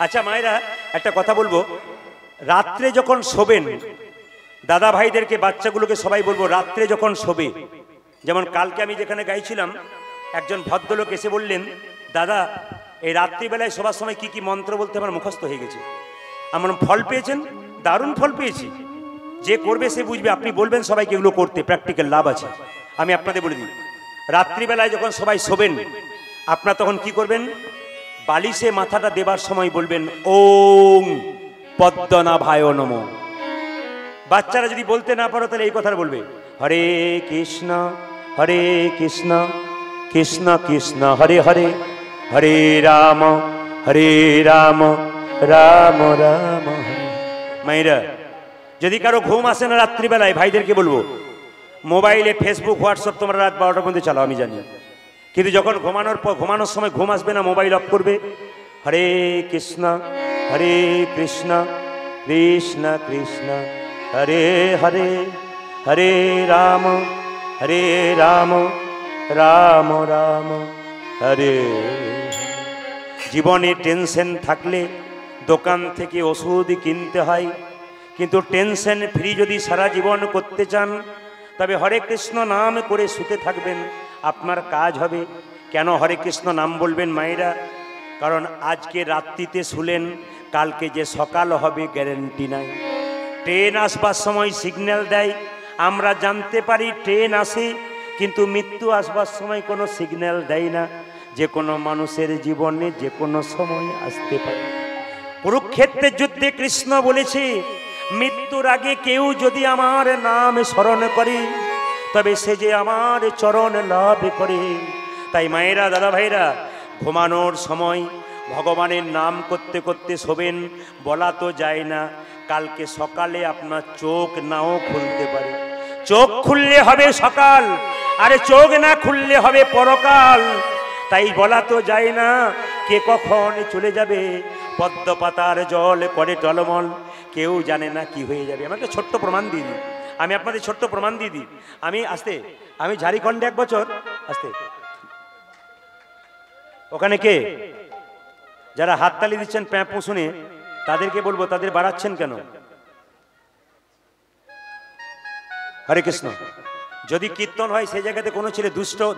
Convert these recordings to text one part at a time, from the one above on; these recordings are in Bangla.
আচ্ছা মায়েরা একটা কথা বলবো, রাত্রে যখন শোবেন দাদা ভাইদেরকে বাচ্চাগুলোকে সবাই বলবো, রাত্রে যখন শোবে, যেমন কালকে আমি যেখানে গাইছিলাম একজন ভদ্রলোক এসে বললেন, দাদা এই রাত্রিবেলায় শোবার সময় কি কি মন্ত্র বলতে আমার মুখস্থ হয়ে গেছে। আমার ফল পেয়েছেন? দারুণ ফল পেয়েছি। যে করবে সে বুঝবে। আপনি বলবেন সবাইকে এগুলো করতে, প্র্যাকটিক্যাল লাভ আছে। আমি আপনাদের বলে দিই, রাত্রিবেলায় যখন সবাই শোবেন আপনারা তখন কি করবেন, বালিশে মাথাটা দেবার সময় বলবেন ওম পদ্মনাভায় নমঃ। বাচ্চারা যদি বলতে না পারো তাহলে এই কথাটা বলবে, হরে কৃষ্ণ কৃষ্ণ কৃষ্ণ হরে হরে, হরে রাম রাম রাম হরে। মায়েরা যদি কারো ঘুম আসে না রাত্রিবেলায়, ভাইদেরকে বলবো মোবাইলে ফেসবুক হোয়াটসঅ্যাপ তোমরা রাত 12টার মধ্যে চালাও, আমি জানি, কিন্তু যখন ঘুমানোর সময় ঘুম আসবে না, মোবাইল অফ করবে, হরে কৃষ্ণ কৃষ্ণ কৃষ্ণ হরে হরে, হরে রাম রাম রাম হরে। জীবনে টেনশন থাকলে দোকান থেকে ওষুধ কিনতে হয়, কিন্তু টেনশন ফ্রি যদি সারা জীবন করতে চান তবে হরে কৃষ্ণ নাম করে শুতে থাকবেন, আপনার কাজ হবে। কেন হরে কৃষ্ণ নাম বলবেন মায়েরা? কারণ আজকে রাত্রিতে শুলেন, কালকে যে সকাল হবে গ্যারেন্টি নাই। ট্রেন আসবার সময় সিগন্যাল দেয়, আমরা জানতে পারি ট্রেন আসে, কিন্তু মৃত্যু আসবার সময় কোনো সিগন্যাল দেয় না। যে কোনো মানুষের জীবনে যে কোনো সময় আসতে পারে। কুরুক্ষেত্রের যুদ্ধে কৃষ্ণ বলেছে, মৃত্যুর আগে কেউ যদি আমার নাম স্মরণ করে তবে সে যে আমার চরণ লাভ করে। তাই মায়েরা দাদা ভাইরা, ঘুমানোর সময় ভগবানের নাম করতে করতে শোবেন। বলা তো যায় না, কালকে সকালে আপনার চোখ নাও খুলতে পারে। চোখ খুললে হবে সকাল, আরে চোখ না খুললে হবে পরকাল। তাই বলা তো যায় না কে কখন চলে যাবে। পদ্ম পাতার জল করে টলমল, কেউ জানে না কি হয়ে যাবে। আমাকে ছোট্ট প্রমাণ দিয়ে দিই, আমি আপনাদের ছোট্ট প্রমাণ দিয়ে দিই। আমি ঝাড়খণ্ডে 1 বছর ওখানে কে যারা হাততালি দিচ্ছেন প্যাঁপো শুনে, তাদেরকে বলবো তাদের বাড়াচ্ছেন কেন? হরে কৃষ্ণ। যদি কীর্তন হয় সেই জায়গাতে কোনো ছেলে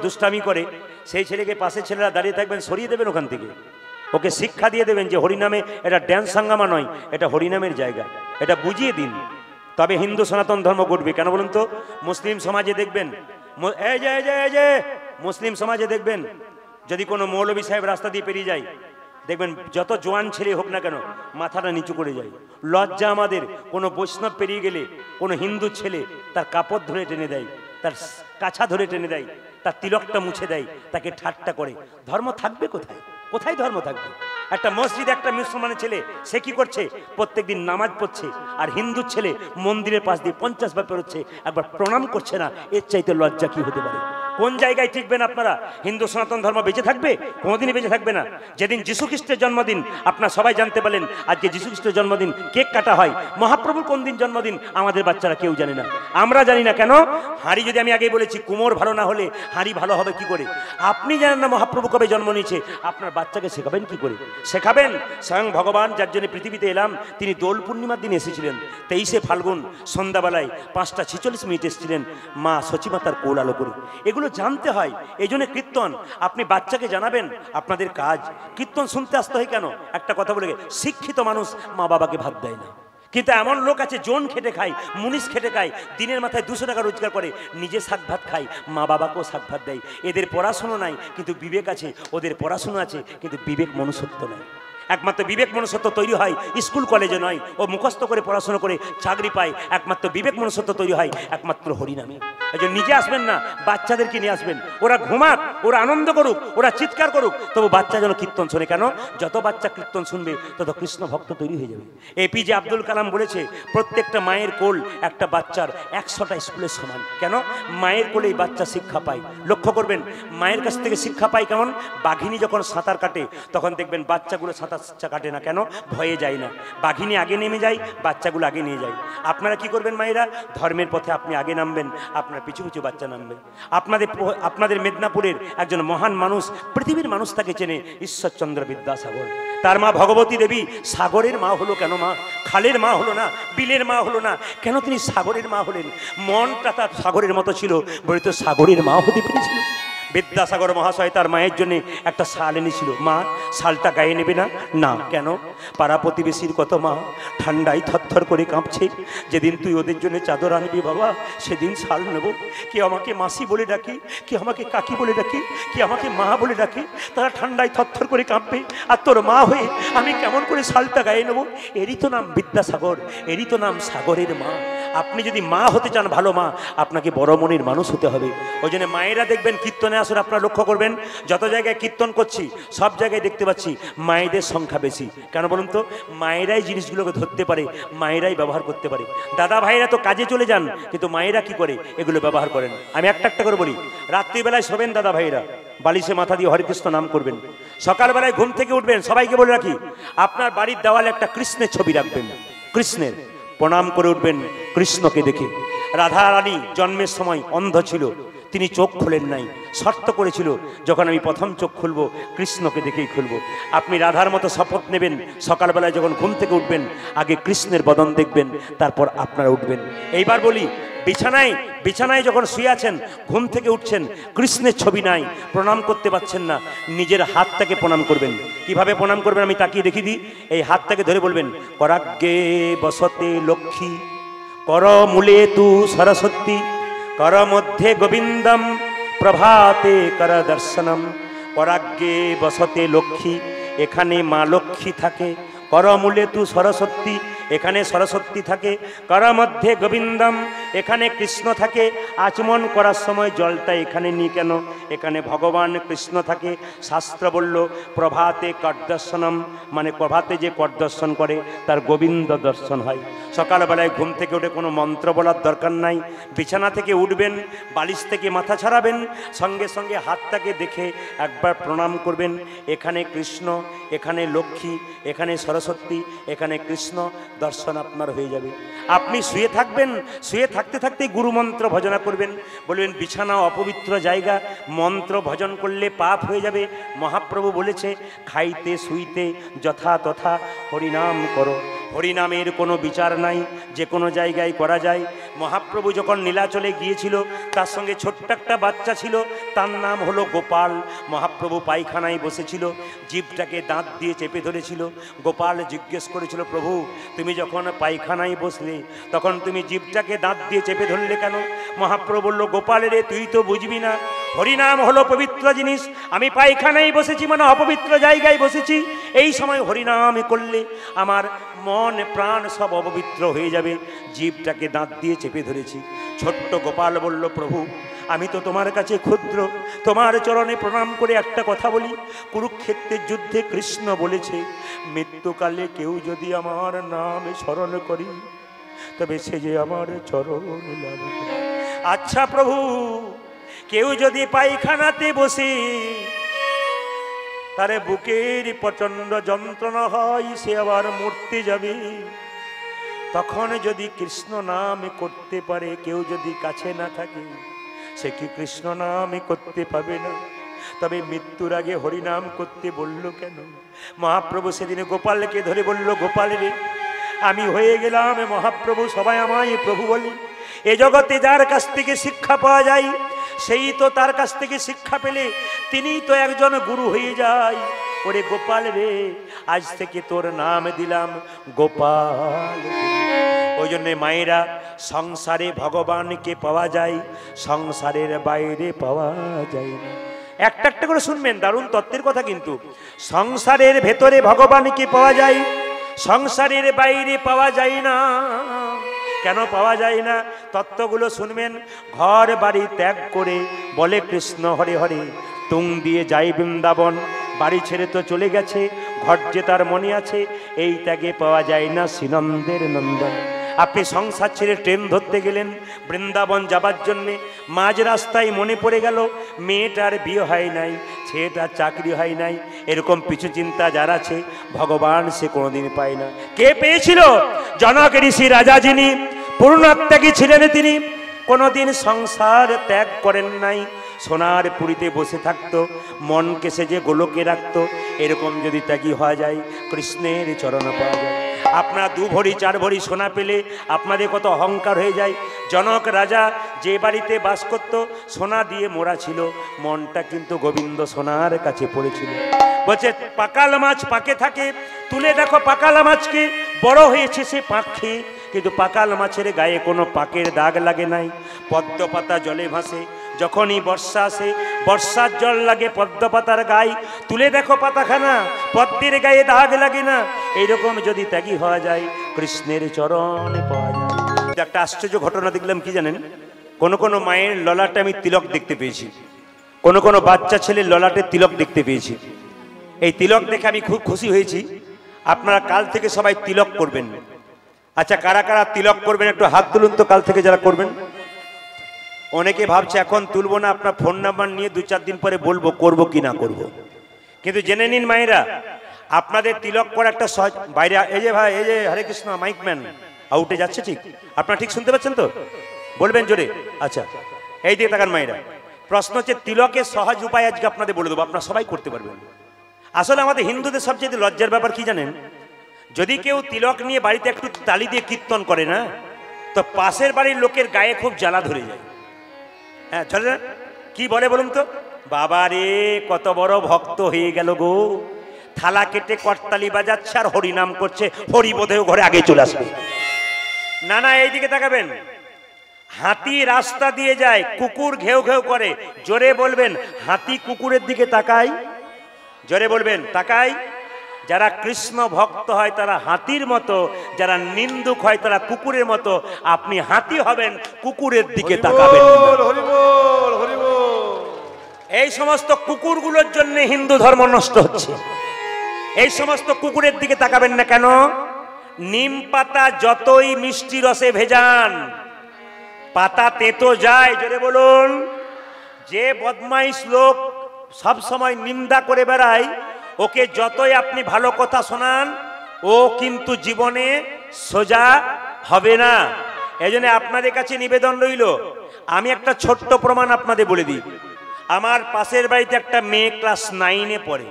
দুষ্টামি করে, সেই ছেলেকে পাশে ছেলেরা দাঁড়িয়ে থাকবেন, সরিয়ে দেবেন ওখান থেকে। ওকে শিক্ষা দিয়ে দেবেন যে হরিনামে এটা ড্যান্স হাঙ্গামা নয়, এটা হরিনামের জায়গা, এটা বুঝিয়ে দিন। তবে হিন্দু সনাতন ধর্ম ঘটবে। কেন বলুন তো? মুসলিম সমাজে দেখবেন, মুসলিম সমাজে দেখবেন যদি কোনো মৌলবী সাহেব রাস্তা দিয়ে পেরিয়ে যায়, দেখবেন যত জোয়ান ছেলে হোক না কেন মাথাটা নিচু করে যায়। লজ্জা আমাদের। কোনো বৈষ্ণব পেরিয়ে গেলে কোনো হিন্দু ছেলে তার কাপড় ধরে টেনে দেয়, তার কাছা ধরে টেনে দেয়, তার তিলকটা মুছে দেয়, তাকে ঠাট্টা করে। ধর্ম থাকবে কোথায়? কোথায় ধর্ম থাকবে? একটা মসজিদ একটা মুসলমানের ছেলে সে কি করছে? প্রত্যেকদিন নামাজ পড়ছে, আর হিন্দুর ছেলে মন্দিরের পাশ দিয়ে 50 বার পেরোচ্ছে, একবার প্রণাম করছে না। এর চাইতে লজ্জা কি হতে পারে? কোন জায়গায় টিকবেন আপনারা? হিন্দু সনাতন ধর্ম বেঁচে থাকবে? কোনোদিনই বেঁচে থাকবে না। যেদিন যীশু খ্রিস্টের জন্মদিন আপনারা সবাই জানতে পারলেন, আজকে যীশু খ্রিস্টের জন্মদিন, কেক কাটা হয়। মহাপ্রভুর কোন দিন জন্মদিন আমাদের বাচ্চারা কেউ জানে না, আমরা জানি না। কেন? হাঁড়ি, যদি আমি আগেই বলেছি, কুমোর ভালো না হলে হাঁড়ি ভালো হবে কি করে? আপনি জানেন না মহাপ্রভু কবে জন্ম নিয়েছে, আপনার বাচ্চাকে শেখাবেন কি করে? শেখাবেন স্বয়ং ভগবান, যার জন্য পৃথিবীতে এলাম, তিনি দোল পূর্ণিমার দিন এসেছিলেন। 23শে ফাল্গুন সন্ধ্যাবেলায় 5টা 46 মিনিট এসেছিলেন মা সচিমাতার কোল আলো করে। এগুলো জানতে হয়। এই জন্য কীর্তন আপনি বাচ্চাকে জানাবেন, আপনাদের কাজ। কীর্তন শুনতে আসতে হয় কেন? একটা কথা বলে, শিক্ষিত মানুষ মা বাবাকে ভাত দেয় না, কিন্তু এমন লোক আছে জন খেটে খায়, মুনিশ খেটে খায়, দিনের মাথায় 200 টাকা রোজগার করে, নিজে শাক ভাত খায়, মা বাবাকেও শাক ভাত দেয়। এদের পড়াশুনো নাই কিন্তু বিবেক আছে, ওদের পড়াশুনো আছে কিন্তু বিবেক মনুষ্যত্ব নাই। একমাত্র বিবেক মনুষ্যত্ব তৈরি হয় স্কুল কলেজে নয়। ও মুখস্থ করে পড়াশোনা করে চাকরি পায়। একমাত্র বিবেক মনুষ্যত্ব তৈরি হয় একমাত্র হরিনামে। এই জন্য নিজে আসবেন না, বাচ্চাদেরকে নিয়ে আসবেন। ওরা ঘুমাক, ওরা আনন্দ করুক, ওরা চিৎকার করুক, তবু বাচ্চা যেন কীর্তন শোনে। কেন? যত বাচ্চা কীর্তন শুনবে তত কৃষ্ণ ভক্ত তৈরি হয়ে যাবে। এপিজে আব্দুল কালাম বলেছে, প্রত্যেকটা মায়ের কোল একটা বাচ্চার 100টা স্কুলের সমান। কেন? মায়ের কোলেই বাচ্চা শিক্ষা পায়। লক্ষ্য করবেন, মায়ের কাছ থেকে শিক্ষা পায় কেমন? বাঘিনী যখন সাঁতার কাটে তখন দেখবেন বাচ্চাগুলো সাঁতার সাচ্চা কাটে না, কেন? ভয়ে যায় না। বাঘিনী আগে নেমে যায়, বাচ্চাগুলো আগে নিয়ে যায়। আপনারা কি করবেন মায়েরা? ধর্মের পথে আপনি আগে নামবেন, আপনার পিছু পিছু বাচ্চা নামবে। আপনাদের মেদিনীপুরের একজন মহান মানুষ, পৃথিবীর মানুষ তাকে চেনে, ঈশ্বরচন্দ্র বিদ্যাসাগর। তার মা ভগবতী দেবী সাগরের মা হলো কেন? মা খালের মা হলো না, বিলের মা হলো না, কেন তিনি সাগরের মা হলেন? মনটা তার সাগরের মতো ছিল বলে তো সাগরের মা হতে পেরেছিল। বিদ্যাসাগর মহাশয় তার মায়ের জন্য একটা শাল এনেছিল। মা, শালটা গায়ে নেবে না? না। কেন? পাড়া প্রতিবেশীর কত মা ঠান্ডায় থরথর করে কাঁপছে, যেদিন তুই ওদের জন্য চাদর আনবি বাবা, সেদিন শাল নেব। কে আমাকে মাসি বলে ডাকি, কে আমাকে কাকি বলে ডাকি, কে আমাকে মা বলে ডাকি, তারা ঠান্ডায় থরথর করে কাঁপবে, আর তোর মা হয়ে আমি কেমন করে শালটা গায়ে নেব? এরই তো নাম বিদ্যাসাগর, এরই তো নাম সাগরের মা। আপনি যদি মা হতে চান, ভালো মা, আপনাকে বড় মনের মানুষ হতে হবে। ওই জন্য মায়েরা দেখবেন কীর্তনে আসুন, আপনারা লক্ষ্য করবেন, যত জায়গায় কীর্তন করছি সব জায়গায় দেখতে পাচ্ছি মায়েদের সংখ্যা বেশি। কেন বলুন তো? মায়েরাই জিনিসগুলোকে ধরতে পারে, মায়েরাই ব্যবহার করতে পারে। দাদা ভাইরা তো কাজে চলে যান, কিন্তু মায়েরা কি করে এগুলো ব্যবহার করেন। আমি একটা একটা করে বলি। রাত্রিবেলায় শোবেন দাদা ভাইরা, বালিশে মাথা দিয়ে হরে কৃষ্ণ নাম করবেন। সকালবেলায় ঘুম থেকে উঠবেন, সবাইকে বলে রাখি, আপনার বাড়ির দেওয়ালে একটা কৃষ্ণের ছবি রাখবেন, কৃষ্ণের প্রণাম করে উঠবেন কৃষ্ণকে দেখে। রাধা রানী জন্মের সময় অন্ধ ছিল, তিনি চোখ খোলেন নাই, শর্ত করেছিল যখন আমি প্রথম চোখ খুলবো কৃষ্ণকে দেখেই খুলবো। আপনি রাধার মতো শপথ নেবেন, সকালবেলায় যখন ঘুম থেকে উঠবেন আগে কৃষ্ণের বদন দেখবেন, তারপর আপনারা উঠবেন। এইবার বলি, বিছানায় যখন শুয়ে আছেন, ঘুম থেকে উঠছেন, কৃষ্ণের ছবি নাই, প্রণাম করতে পারছেন না, নিজের হাতটাকে প্রণাম করবেন। কিভাবে প্রণাম করবেন আমি তাকিয়ে দেখিয়ে দিই। এই হাতটাকে ধরে বলবেন, করাগ্গে বসতে লক্ষ্মী, কর মূলে তু সরস্বতী, কর মধ্যে গোবিন্দম, প্রভাতে কর দর্শনম। করাগ্গে বসতে লক্ষ্মী, এখানে মা লক্ষ্মী থাকে। কর মূলে তু সরস্বতী, এখানে সরস্বতী থাকে। কর মধ্যে গোবিন্দম, এখানে কৃষ্ণ থাকে। আচমন করার সময় জলটা এখানে নিয়ে কেন? এখানে ভগবান কৃষ্ণ থাকে। শাস্ত্র বলল প্রভাতে কর-দর্শনম, মানে প্রভাতে যে কর-দর্শন করে তার গোবিন্দ দর্শন হয়। সকালবেলায় ঘুম থেকে উঠে কোনো মন্ত্র বলার দরকার নাই, বিছানা থেকে উঠবেন, বালিশ থেকে মাথা ছাড়াবেন, সঙ্গে সঙ্গে হাতটাকে দেখে একবার প্রণাম করবেন। এখানে কৃষ্ণ, এখানে লক্ষ্মী, এখানে সরস্বতী, এখানে কৃষ্ণ, দর্শন আপনার হয়ে যাবে। আপনি শুয়ে থাকবেন, শুয়ে থাকতে থাকতে গুরু মন্ত্র ভজনা করবেন, বলবেন বিছানা অপবিত্র জায়গা, মন্ত্র ভজন করলে পাপ হয়ে যাবে। মহাপ্রভু বলেছে, খাইতে শুইতে যথা তথা হরিনাম করো। হরিনামের কোনো বিচার নাই, যে কোনো জায়গায় করা যায়। মহাপ্রভু যখন নীলাচলে গিয়েছিল, তার সঙ্গে ছোট্ট একটা বাচ্চা ছিল, তার নাম হলো গোপাল। মহাপ্রভু পায়খানায় বসেছিল, জিভটাকে দাঁত দিয়ে চেপে ধরেছিল। গোপাল জিজ্ঞেস করেছিল, প্রভু তুমি যখন পায়খানায় বসলে তখন তুমি জিভটাকে দাঁত দিয়ে চেপে ধরলে কেন? মহাপ্রভু বলল, গোপাল রে, তুই তো বুঝবি না, হরিনাম হলো পবিত্র জিনিস। আমি পায়খানায় বসেছি মানে অপবিত্র জায়গায় বসেছি। এই সময় হরিনাম করলে আমার মন প্রাণ সব অপবিত্র হয়ে যাবে। জীবটাকে দাঁত দিয়ে চেপে ধরেছি। ছোট্ট গোপাল বলল, প্রভু আমি তো তোমার কাছে ক্ষুদ্র, তোমার চরণে প্রণাম করে একটা কথা বলি। কুরুক্ষেত্রের যুদ্ধে কৃষ্ণ বলেছে, মৃত্যুকালে কেউ যদি আমার নাম স্মরণ করি তবে সে যে আমার চরণ লাভ করে। আচ্ছা প্রভু, কেউ যদি পায়খানাতে বসে তারে বুকের প্রচন্ড যন্ত্রণা হয়, সে আবার মরতে যাবে, তখন যদি কৃষ্ণ নাম করতে পারে, কেউ যদি কাছে না থাকে, সে কি কৃষ্ণ নাম করতে পাবে না? তবে মৃত্যুর আগে হরিনাম করতে বলল কেন? মহাপ্রভু সেদিনে গোপালকে ধরে বলল, গোপাল রে, আমি হয়ে গেলাম মহাপ্রভু, সবাই আমায় প্রভু বলি। এ জগতে যার কাছ থেকে শিক্ষা পাওয়া যায়, সেই তো তার কাছ থেকে শিক্ষা পেলে তিনিই তো একজন গুরু হয়ে যায়। ওরে গোপাল রে, আজ থেকে তোর নাম দিলাম গোপাল। ওই জন্যে মায়েরা, সংসারে ভগবানকে পাওয়া যায়, সংসারের বাইরে পাওয়া যায় না। একটা একটা করে শুনবেন, দারুণ তত্ত্বের কথা কিন্তু। সংসারের ভেতরে ভগবানকে পাওয়া যায়, সংসারের বাইরে পাওয়া যায় না। কেন পাওয়া যায় না? তত্ত্বগুলো শুনবেন। ঘর বাড়ি ত্যাগ করে বলে কৃষ্ণ হরে হরে, তুং দিয়ে যাই বৃন্দাবন। বাড়ি ছেড়ে তো চলে গেছে, ঘর যে তার মনে আছে, এই ত্যাগে পাওয়া যায় না শ্রীনন্দের নন্দন। আপনি সংসার ছেড়ে ট্রেন ধরতে গেলেন বৃন্দাবন যাবার জন্যে, মাঝ রাস্তায় মনে পড়ে গেল মেয়েটার বিয়ে হয় নাই, ছেলেটার চাকরি হয় নাই, এরকম পিছু চিন্তা যার আছে ভগবান সে কোনোদিন পায় না। কে পেয়েছিল? জনক ঋষি রাজা, যিনি পূর্ণত্যাগী ছিলেন, তিনি কোনোদিন সংসার ত্যাগ করেন নাই, সোনার পুরীতে বসে থাকতো, মনকে সে যে গোলকে রাখতো। এরকম যদি ত্যাগী হওয়া যায় কৃষ্ণের চরণ পাওয়া যায়। আপনারা 2 ভরি 4 ভরি সোনা পেলে আপনাদের কত অহংকার হয়ে যায়। জনক রাজা যে বাড়িতে বাস করত সোনা দিয়ে মোড়া ছিল, মনটা কিন্তু গোবিন্দ সোনার কাছে পড়েছিল। বলছে পাকাল মাছ পাকে থাকে, তুলে দেখো পাকাল মাছকে, বড় হয়েছে সে পাক খেয়ে, কিন্তু পাকাল মাছের গায়ে কোনো পাকের দাগ লাগে নাই। পদ্ম পাতা জলে ভাসে, যখনই বর্ষা আসে বর্ষার জল লাগে পদ্ম পাতার গায়ে, তুলে দেখো পাতাখানা, পদ্মের গায়ে দাগ লাগে না। এইরকম যদি ত্যাগী হওয়া যায় কৃষ্ণের চরণে পাওয়া যায়। একটা আশ্চর্য ঘটনা দেখলাম, কি জানেন? কোনো মায়ের ললাটে আমি তিলক দেখতে পেয়েছি, কোনো বাচ্চা ছেলের ললাটে তিলক দেখতে পেয়েছি। এই তিলক দেখে আমি খুব খুশি হয়েছি। আপনারা কাল থেকে সবাই তিলক করবেন। আচ্ছা, কারা কারা তিলক করবেন একটু হাত তুলুন তো, কাল থেকে যারা করবেন। অনেকে ভাবছে এখন তুলবো না, আপনার ফোন নাম্বার নিয়ে 2-4 দিন পরে বলবো করব কি না করব। কিন্তু জেনে নিন মায়েরা, আপনাদের তিলক করা একটা সহজ। বাইরে এই যে ভাই, এই যে হরে কৃষ্ণ মাইকম্যান আউটে যাচ্ছে, ঠিক আপনারা ঠিক শুনতে পাচ্ছেন তো? বলবেন জোরে। আচ্ছা, এই দিকে তাকান মায়েরা। প্রশ্ন হচ্ছে তিলকের সহজ উপায় আজকে আপনাদের বলে দেবো, আপনারা সবাই করতে পারবেন। আসলে আমাদের হিন্দুদের সবচেয়ে লজ্জার ব্যাপার কি জানেন? যদি কেউ তিলক নিয়ে বাড়িতে একটু তালি দিয়ে কীর্তন করে না, তো পাশের বাড়ির লোকের গায়ে খুব জ্বালা ধরে যায়। হ্যাঁ চলে, কি বলে বলুন তো? বাবা রে কত বড় ভক্ত হয়ে গেল গো, থালা কেটে করতালি বাজাচ্ছে আর হরিনাম করছে, হরিবোধেও ঘরে আগে চলে আসবে। না না, এইদিকে তাকাবেন। হাতি রাস্তা দিয়ে যায়, কুকুর ঘেউ ঘেউ করে, জোরে বলবেন হাতি কুকুরের দিকে তাকায়, জোরে বলবেন তাকায়। যারা কৃষ্ণ ভক্ত হয় তারা হাতির মতো, যারা নিন্দুক হয় তারা কুকুরের মতো। আপনি হাতি হবেন, কুকুরের দিকে তাকাবেন। এই সমস্ত কুকুরগুলোর জন্য হিন্দু ধর্ম নষ্ট হচ্ছে। এই সমস্ত কুকুরের দিকে তাকাবেন না। কেন? নিম পাতা যতই মিষ্টি রসে ভেজান, পাতা তেতো যায়। জোরে বলুন। যে বদমাইশ লোক সব সময় নিন্দা করে বেড়ায়, ওকে যতই আপনি ভালো কথা শোনান, ও কিন্তু জীবনে সোজা হবে না। এই জন্য আপনাদের কাছে নিবেদন রইল, আমি একটা ছোট্ট প্রমাণ আপনাদের বলে দিই। আমার পাশের বাড়িতে একটা মেয়ে ক্লাস 9-এ পড়ে,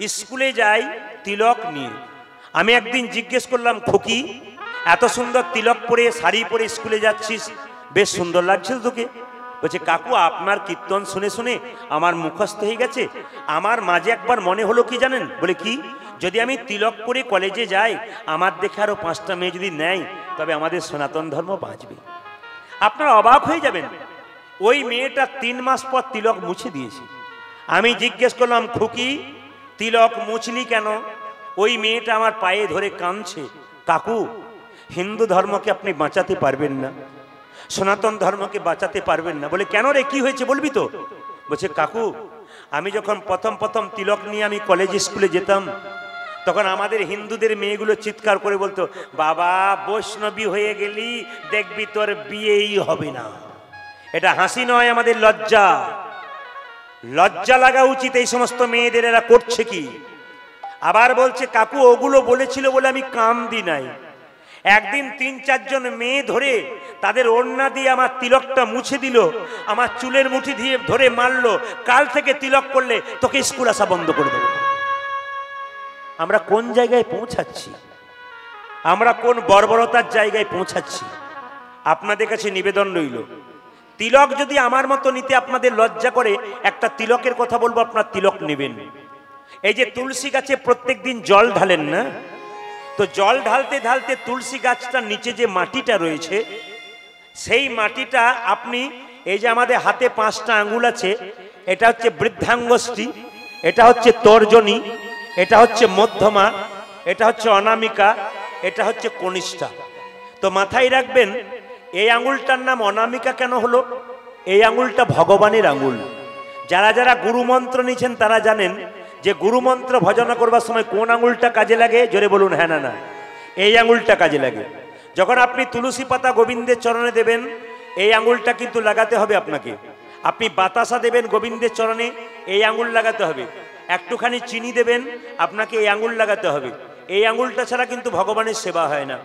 স্কুলে যায় তিলক নিয়ে। আমি একদিন জিজ্ঞেস করলাম, খুকি এত সুন্দর তিলক পরে শাড়ি পরে স্কুলে যাচ্ছিস, বেশ সুন্দর লাগছে তোকে। বলছে কাকু আপনার কীর্তন শুনে শুনে আমার মুখস্থ হয়ে গেছে। আমার মাঝে একবার মনে হলো কি জানেন? বলে কি? যদি আমি তিলক করে কলেজে যাই, আমার দেখে আরো 5টা মেয়ে যদি নেয়, তবে আমাদের সনাতন ধর্ম বাঁচবে। আপনারা অবাক হয়ে যাবেন, ওই মেয়েটা 3 মাস পর তিলক মুছে দিয়েছে। আমি জিজ্ঞেস করলাম, খুকি তিলক মুছলি কেন? ওই মেয়েটা আমার পায়ে ধরে কাঁদছে, কাকু হিন্দু ধর্মকে আপনি বাঁচাতে পারবেন না, সনাতন ধর্মকে বাঁচাতে পারবেন না। বলে কেন রে, কি হয়েছে বলবি তো? বলছে কাকু আমি যখন প্রথম তিলক নিয়ে আমি কলেজ স্কুলে যেতাম, তখন আমাদের হিন্দুদের মেয়েগুলো চিৎকার করে বলতো, বাবা বৈষ্ণবী হয়ে গেলি দেখবি তোর বিয়েই হবে না। এটা হাসি নয়, আমাদের লজ্জা। লজ্জা লাগা উচিত এই সমস্ত মেয়েদের, এরা করছে কি। আবার বলছে কাকু ওগুলো বলেছিল বলে আমি কান্দি নাই। একদিন 3-4 জন মেয়ে ধরে তাদের ওড়না দিয়ে আমার তিলকটা মুছে দিল, আমার চুলের মুঠি দিয়ে ধরে মারলো, কাল থেকে তিলক করলে তোকে স্কুল আসা বন্ধ করে দেবো। আমরা কোন জায়গায় পৌঁছাচ্ছি? আমরা কোন বর্বরতার জায়গায় পৌঁছাচ্ছি? আপনাদের কাছে নিবেদন রইল, তিলক যদি আমার মতো নিতে আপনাদের লজ্জা করে, একটা তিলকের কথা বলবো, আপনার তিলক নেবেন। এই যে তুলসী গাছে প্রত্যেকদিন জল ঢালেন না, তো জল ঢালতে ঢালতে তুলসী গাছটার নিচে যে মাটিটা রয়েছে, সেই মাটিটা আপনি, এই যে আমাদের হাতে 5টা আঙ্গুল আছে, এটা হচ্ছে বৃদ্ধাঙ্গুষ্ঠী, এটা হচ্ছে তর্জনী, এটা হচ্ছে মধ্যমা, এটা হচ্ছে অনামিকা, এটা হচ্ছে কনিষ্ঠা। তো মাথায় রাখবেন, এই আঙ্গুলটার নাম অনামিকা কেন হলো? এই আঙ্গুলটা ভগবানের আঙ্গুল। যারা যারা গুরুমন্ত্র নিয়েছেন তারা জানেন যে গুরুমন্ত্র ভজনা করবার সময় কোন আঙ্গুলটা কাজে লাগে? জোরে বলুন হ্যাঁ না না। এই আঙ্গুলটা কাজে লাগে। যখন আপনি তুলসী পাতা গোবিন্দের চরণে দেবেন, এই আঙুলটা কিন্তু লাগাতে হবে আপনাকে। আপনি বাতাসা দেবেন গোবিন্দের চরণে, এই আঙুল লাগাতে হবে। একটুখানি চিনি দেবেন, আপনাকে এই আঙুল লাগাতে হবে। এই আঙুলটা ছাড়া কিন্তু ভগবানের সেবা হয় না।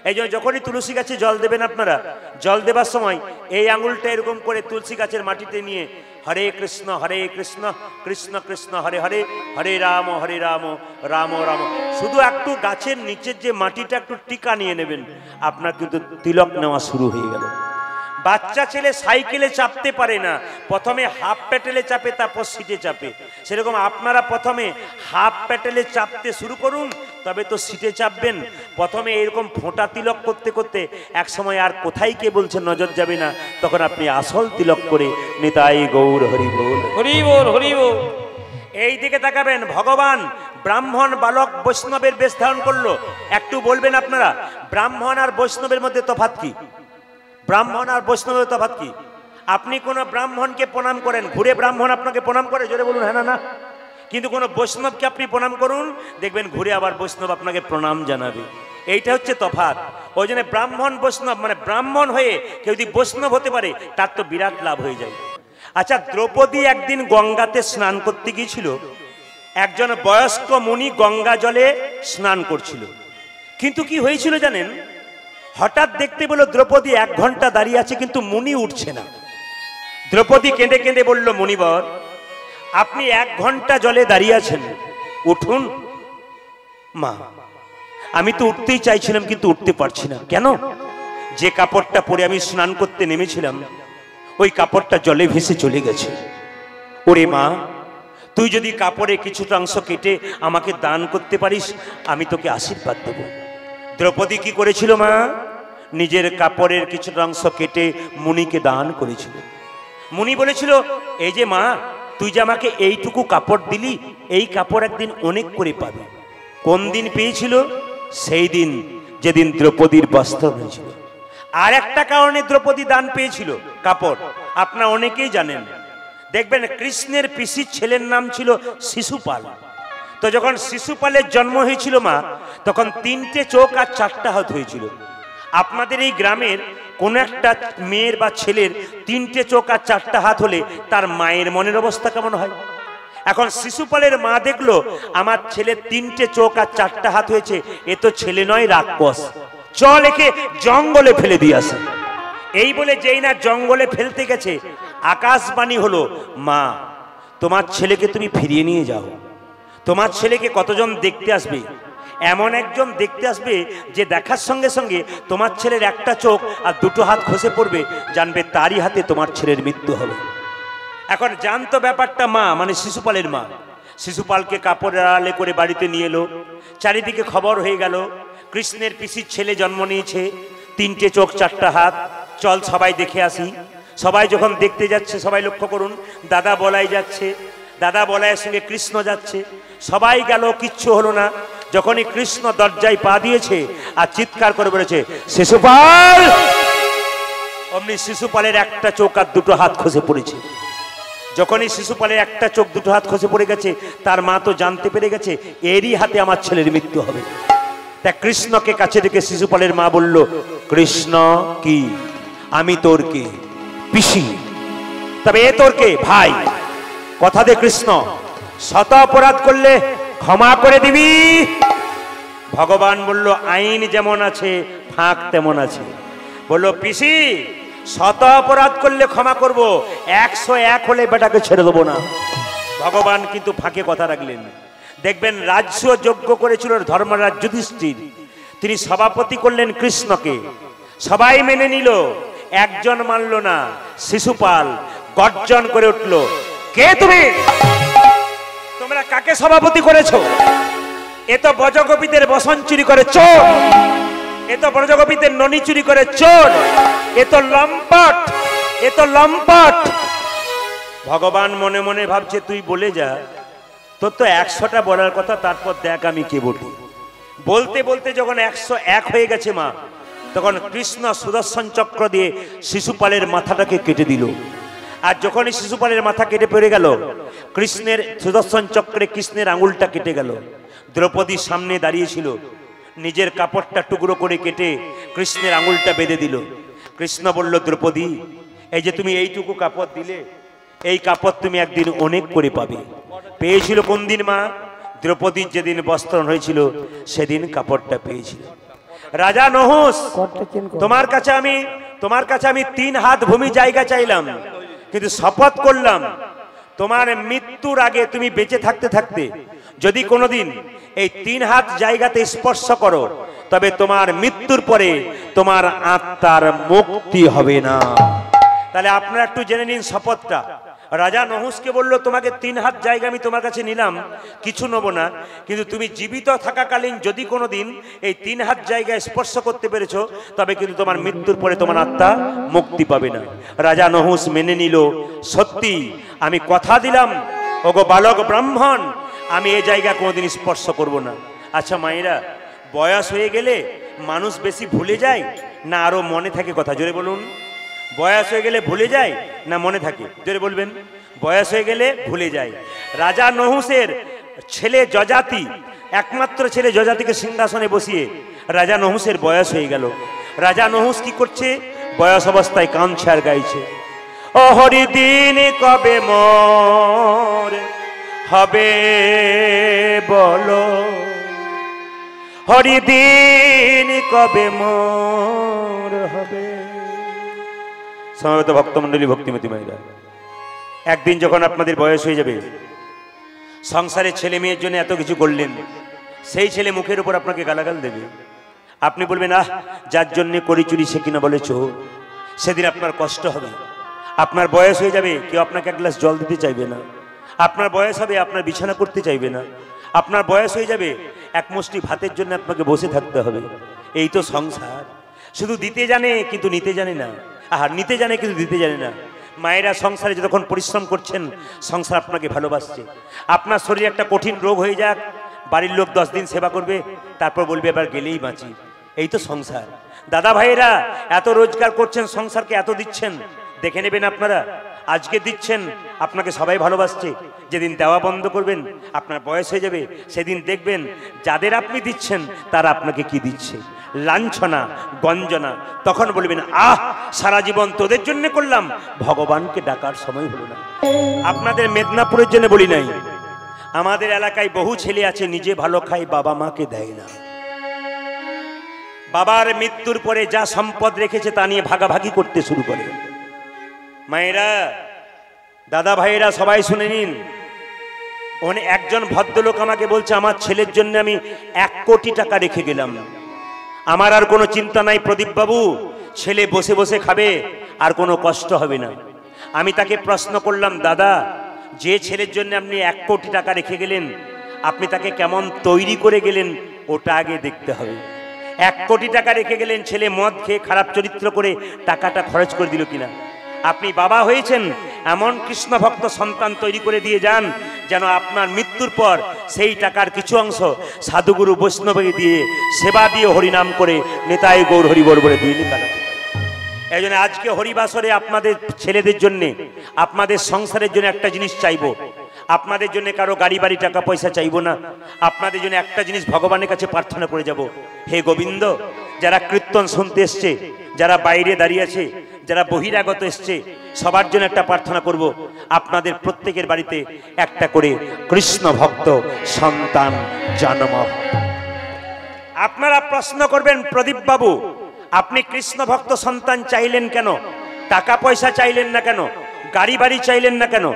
এই জন্য যখনই তুলসী গাছে জল দেবেন আপনারা, জল দেবার সময় এই আঙুলটা এরকম করে তুলসী গাছের মাটিতে নিয়ে হরে কৃষ্ণ কৃষ্ণ কৃষ্ণ হরে হরে, হরে রাম রাম রাম, শুধু একটু গাছের নিচের যে মাটিটা একটু টিকা নিয়ে নেবেন, আপনার কিন্তু তিলক নেওয়া শুরু হয়ে গেল। বাচ্চা ছেলে সাইকেলে চাপতে পারে না, প্রথমে হাফ প্যাটেলে চাপে, তারপর সিটে চাপে। সেরকম আপনারা প্রথমে হাফ প্যাটেলে চাপতে শুরু করুন, তবে তো সিটে চাপবেন। প্রথমে এরকম ফোঁটা তিলক করতে করতে এক সময় আর কোথায় কে বলছে নজর যাবে না, তখন আপনি আসল তিলক করে নিতাই গৌর হরি বল, হরি বল, হরি বল। এই দিকে তাকাবেন, ভগবান ব্রাহ্মণ বালক বৈষ্ণবের বেশ ধারণ করলো। একটু বলবেন আপনারা, ব্রাহ্মণ আর বৈষ্ণবের মধ্যে তফাৎ কি? ব্রাহ্মণ আর বৈষ্ণবের তফাৎ কি? আপনি কোন ব্রাহ্মণকে প্রণাম করেন, ঘুরে ব্রাহ্মণ আপনাকে প্রণাম করে, জোরে বলুন হ্যাঁ না না। কিন্তু কোন বৈষ্ণবকে আপনি প্রণাম করুন, দেখবেন ঘুরে আবার বৈষ্ণব আপনাকে প্রণাম জানাবে। এইটা হচ্ছে তফাৎ। ওই জন্য ব্রাহ্মণ বৈষ্ণব, মানে ব্রাহ্মণ হয়ে কেউ যদি বৈষ্ণব হতে পারে, তার তো বিরাট লাভ হয়ে যায়। আচ্ছা, দ্রৌপদী একদিন গঙ্গাতে স্নান করতে গিয়েছিল। একজন বয়স্ক মুনি গঙ্গা জলে স্নান করছিল। কিন্তু কি হয়েছিল জানেন? হঠাৎ দেখতে পেল দ্রৌপদী 1 ঘন্টা দাঁড়িয়ে আছে, কিন্তু মুনি উঠছে না। দ্রৌপদী কেঁদে কেঁদে বলল, মুনিবর, আপনি 1 ঘন্টা জলে দাঁড়িয়ে আছেন, উঠুন। মা, আমি তো উঠতেই চাইছিলাম, কিন্তু উঠতে পারছি না। কেন? যে কাপড়টা পরে আমি স্নান করতে নেমেছিলাম, ওই কাপড়টা জলে ভেসে চলে গেছে। ওরে মা, তুই যদি কাপড়ে কিছুটা অংশ কেটে আমাকে দান করতে পারিস, আমি তোকে আশীর্বাদ দেব। দ্রৌপদী কি করেছিল মা? নিজের কাপড়ের কিছুটা অংশ কেটে মুনিকে দান করেছিল। মুনি বলেছিল, এই যে মা, তুই যে আমাকে এইটুকু কাপড় দিলি, এই কাপড় একদিন অনেক করে পাবে। কোন দিন পেয়েছিল? সেই দিন যেদিন দ্রৌপদীর বস্ত্র হয়েছিল। আর একটা কারণে দ্রৌপদী দান পেয়েছিল কাপড়, আপনারা অনেকেই জানেন। দেখবেন কৃষ্ণের পিসির ছেলের নাম ছিল শিশুপাল। তো যখন শিশুপালের জন্ম হয়েছিল মা, তখন 3টে চোখ আর 4টা হাত হয়েছিল। আপনাদের এই গ্রামের কোন একটা মেয়ের বা ছেলের 3টে চোখ আর 4টা হাত হলে তার মায়ের মনের অবস্থা কেমন হয়? এখন শিশুপালের মা দেখলো, আমার ছেলের 3টে চোখ আর 4টা হাত হয়েছে, এ তো ছেলে নয়, রাক্ষস, চল একে জঙ্গলে ফেলে দিয়ে আসে। এই বলে যেই না জঙ্গলে ফেলতে গেছে, আকাশবাণী হলো, মা, তোমার ছেলেকে তুমি ফিরিয়ে নিয়ে যাও। তোমার ছেলেকে কতজন দেখতে আসবে? এমন একজন দেখতে আসবে যে দেখার সঙ্গে সঙ্গে তোমার ছেলের একটা চোখ আর 2টো হাত খসে পড়বে, জানবে তারই হাতে তোমার ছেলের মৃত্যু হবে। এখন জানতো ব্যাপারটা মা, মানে শিশুপালের মা। শিশুপালকে কাপড়ের আড়ালে করে বাড়িতে নিয়ে এলো। চারিদিকে খবর হয়ে গেল, কৃষ্ণের পিসির ছেলে জন্ম নিয়েছে, 3টে চোখ 4টা হাত, চল সবাই দেখে আসি। সবাই যখন দেখতে যাচ্ছে, সবাই লক্ষ্য করুন, দাদা বলাই যাচ্ছে, দাদা বলাইয়ের সঙ্গে কৃষ্ণ যাচ্ছে। সবাই গেল, কিচ্ছু হলো না। যখনই কৃষ্ণ দরজায় পা দিয়েছে আর চিৎকার করে বলেছে, শিশুপাল, অমনি শিশুপালের একটা চোখ আর 2টো হাত খসে পড়েছে। যখনই শিশুপালের একটা চোখ 2টো হাত খসে পড়ে গেছে, তার মা তো জানতে পেরে গেছে এরই হাতে আমার ছেলের মৃত্যু হবে। তা কৃষ্ণকে কাছে ডেকে শিশুপালের মা বলল, কৃষ্ণ, কি আমি তোর কে? পিসি। তবে এ তোর কে? ভাই। কথা দে কৃষ্ণ, শত অপরাধ করলে ক্ষমা করে দিবি? ভগবান বলল, আইন যেমন আছে ফাঁক তেমন আছে। বলল, পিসি, শত অপরাধ করলে ক্ষমা করব, 101 হলে বেটাকে ছেড়ে দেবো না। ভগবান কিন্তু ফাঁকে কথা রাখলেন। দেখবেন রাজ্য যজ্ঞ করেছিল ধর্মরাজ যুধিষ্ঠির, তিনি সভাপতি করলেন কৃষ্ণকে। সবাই মেনে নিল, একজন মানল না, শিশুপাল গর্জন করে উঠল, কে তুমি? তোমরা কাকে সভাপতি করেছো? এ তো ব্রজগোপীদের বসন চুরি করে চোর, এ তো ব্রজগোপীদের ননি চুরি করে চোর, এ তো লম্পট, এ তো লম্পট। ভগবান মনে মনে ভাবছে, তুই বলে যা, তোর তো 100টা বলার কথা, তারপর দেখ আমি কে বলি। বলতে বলতে যখন 101 হয়ে গেছে মা, তখন কৃষ্ণ সুদর্শন চক্র দিয়ে শিশুপালের মাথাটাকে কেটে দিল। আর যখনই শিশুপালের মাথা কেটে পড়ে গেল, কৃষ্ণের সুদর্শন চক্রে কৃষ্ণের আঙুলটা কেটে গেল। দ্রৌপদীর সামনে দাঁড়িয়েছিল, নিজের কাপড়টা টুকরো করে কেটে কৃষ্ণের আঙুলটা বেঁধে দিল। কৃষ্ণ বলল, দ্রৌপদী, এই যে তুমি এইটুকু কাপড় দিলে, এই কাপড় তুমি একদিন অনেক করে পাবে। পেয়েছিল কোন দিন মা? দ্রৌপদীর যেদিন বস্ত্রণ হয়েছিল সেদিন কাপড়টা পেয়েছিল। রাজা নহুস, তোমার কাছে আমি 3 হাত ভূমি জায়গা চাইলাম, কিন্তু শপথ করলাম তোমার মৃত্যুর আগে, তুমি বেঁচে থাকতে থাকতে যদি কোনোদিন এই 3 হাত জায়গাতে স্পর্শ করো, তবে তোমার মৃত্যুর পরে তোমার আত্মার মুক্তি হবে না। তাহলে আপনারা একটু জেনে নিন শপথটা। রাজা নহুসকে বলল, তোমাকে 3 হাত জায়গা আমি তোমার কাছে নিলাম, কিছু নেব না, কিন্তু তুমি জীবিত থাকাকালীন যদি কোনোদিন এই 3 হাত জায়গায় স্পর্শ করতে পেরেছো, তবে কিন্তু তোমার মৃত্যুর পরে তোমার আত্মা মুক্তি পাবে না। রাজা নহুস মেনে নিল, সত্যি আমি কথা দিলাম, ওগো বালক ব্রাহ্মণ, আমি এই জায়গা কোনোদিন স্পর্শ করব না। আচ্ছা মায়েরা, বয়স হয়ে গেলে মানুষ বেশি ভুলে যায় না আরো মনে থাকে? কথা জোরে বলুন। বয়স হয়ে গেলে ভুলে যায় না মনে থাকে? জোরে বলবেন। বয়স হয়ে গেলে ভুলে যায়। রাজা নহুসের ছেলে যজাতি, একমাত্র ছেলে যজাতিকে সিংহাসনে বসিয়ে রাজা নহুসের বয়স হয়ে গেল। রাজা নহুস কি করছে? বয়স অবস্থায় কাঁদছে আর গাইছে, ও হরিদিন কবে মোর হবে বলো, হরিদিন কবে মোর হবে। সমবেত ভক্তমণ্ডলী, ভক্তিমতী মায়েরা, একদিন যখন আপনাদের বয়স হয়ে যাবে, সংসারের ছেলে মেয়ের জন্য এত কিছু করলেন, সেই ছেলে মুখের উপর আপনাকে গালাগাল দেবে। আপনি বলবেন, আহ, যার জন্যে করি চুরি সে কিনা বলে চোর। সেদিন আপনার কষ্ট হবে। আপনার বয়স হয়ে যাবে, কেউ আপনাকে এক গ্লাস জল দিতে চাইবে না। আপনার বয়স হবে, আপনার বিছানা করতে চাইবে না। আপনার বয়স হয়ে যাবে, এক মুষ্টি ভাতের জন্য আপনাকে বসে থাকতে হবে। এই তো সংসার। শুধু দিতে জানে কিন্তু নিতে জানে না, আর নিতে জানে কিন্তু দিতে জানে না। মায়েরা, সংসারে যতক্ষণ পরিশ্রম করছেন, সংসার আপনাকে ভালোবাসছে। আপনার শরীরে একটা কঠিন রোগ হয়ে যাক, বাড়ির লোক 10 দিন সেবা করবে, তারপর বলবে এবার গেলেই বাঁচি। এই তো সংসার। দাদা ভাইয়েরা, এত রোজগার করছেন, সংসারকে এত দিচ্ছেন, দেখে নেবেন আপনারা। আজকে দিচ্ছেন, আপনাকে সবাই ভালোবাসছে। যেদিন দেওয়া বন্ধ করবেন, আপনার বয়স হয়ে যাবে, সেদিন দেখবেন যাদের আপনি দিচ্ছেন তারা আপনাকে কি দিচ্ছে, লাঞ্ছনা, গঞ্জনা। তখন বলবেন, আহ, সারা জীবন তোদের জন্য করলাম, ভগবানকে ডাকার সময় হলো না। আপনাদের মেদিনীপুরের জন্য বলি নাই, আমাদের এলাকায় বহু ছেলে আছে নিজে ভালো খায়, বাবা মাকে দেয় না। বাবার মৃত্যুর পরে যা সম্পদ রেখেছে তা নিয়ে ভাগাভাগি করতে শুরু করে। মায়েরা, দাদা ভাইয়েরা, সবাই শুনে নিন। একজন ভদ্রলোক আমাকে বলছে, আমার ছেলের জন্য আমি 1 কোটি টাকা রেখে গেলাম, আমার আর কোনো চিন্তা নাই প্রদীপ বাবু, ছেলে বসে বসে খাবে, আর কোনো কষ্ট হবে না। আমি তাকে প্রশ্ন করলাম, দাদা, যে ছেলের জন্য আপনি 1 কোটি টাকা রেখে গেলেন, আপনি তাকে কেমন তৈরি করে গেলেন ওটা আগে দেখতে হবে। 1 কোটি টাকা রেখে গেলেন, ছেলে মদ খেয়ে খারাপ চরিত্র করে টাকাটা খরচ করে দিল কিনা? আপনি বাবা হয়েছেন, এমন কৃষ্ণ ভক্ত সন্তান তৈরি করে দিয়ে যান, যেন আপনার মৃত্যুর পর সেই টাকার কিছু অংশ সাধুগুরু বৈষ্ণবকে দিয়ে, সেবা দিয়ে, হরিনাম করে নেতাই গৌর হরিবর বলে দুইনি কাটাতে। এই জন্য আজকে হরিবাসরে আপনাদের ছেলেদের জন্যে, আপনাদের সংসারের জন্য একটা জিনিস চাইবো। আপনাদের জন্য কারো গাড়ি বাড়ি টাকা পয়সা চাইবো না। আপনাদের জন্য একটা জিনিস ভগবানের কাছে প্রার্থনা করে যাব, হে গোবিন্দ, যারা কীর্তন শুনতে এসছে, যারা বাইরে দাঁড়িয়ে আছে, যারা বহিরাগত এসছে, সবার জন্য একটা প্রার্থনা করব, আপনাদের প্রত্যেকের বাড়িতে একটা করে কৃষ্ণ ভক্ত সন্তান জন্ম। আপনারা প্রশ্ন করবেন, প্রদীপ বাবু, আপনি কৃষ্ণ ভক্ত সন্তান চাইলেন কেন? টাকা পয়সা চাইলেন না কেন? গাড়ি বাড়ি চাইলেন না কেন?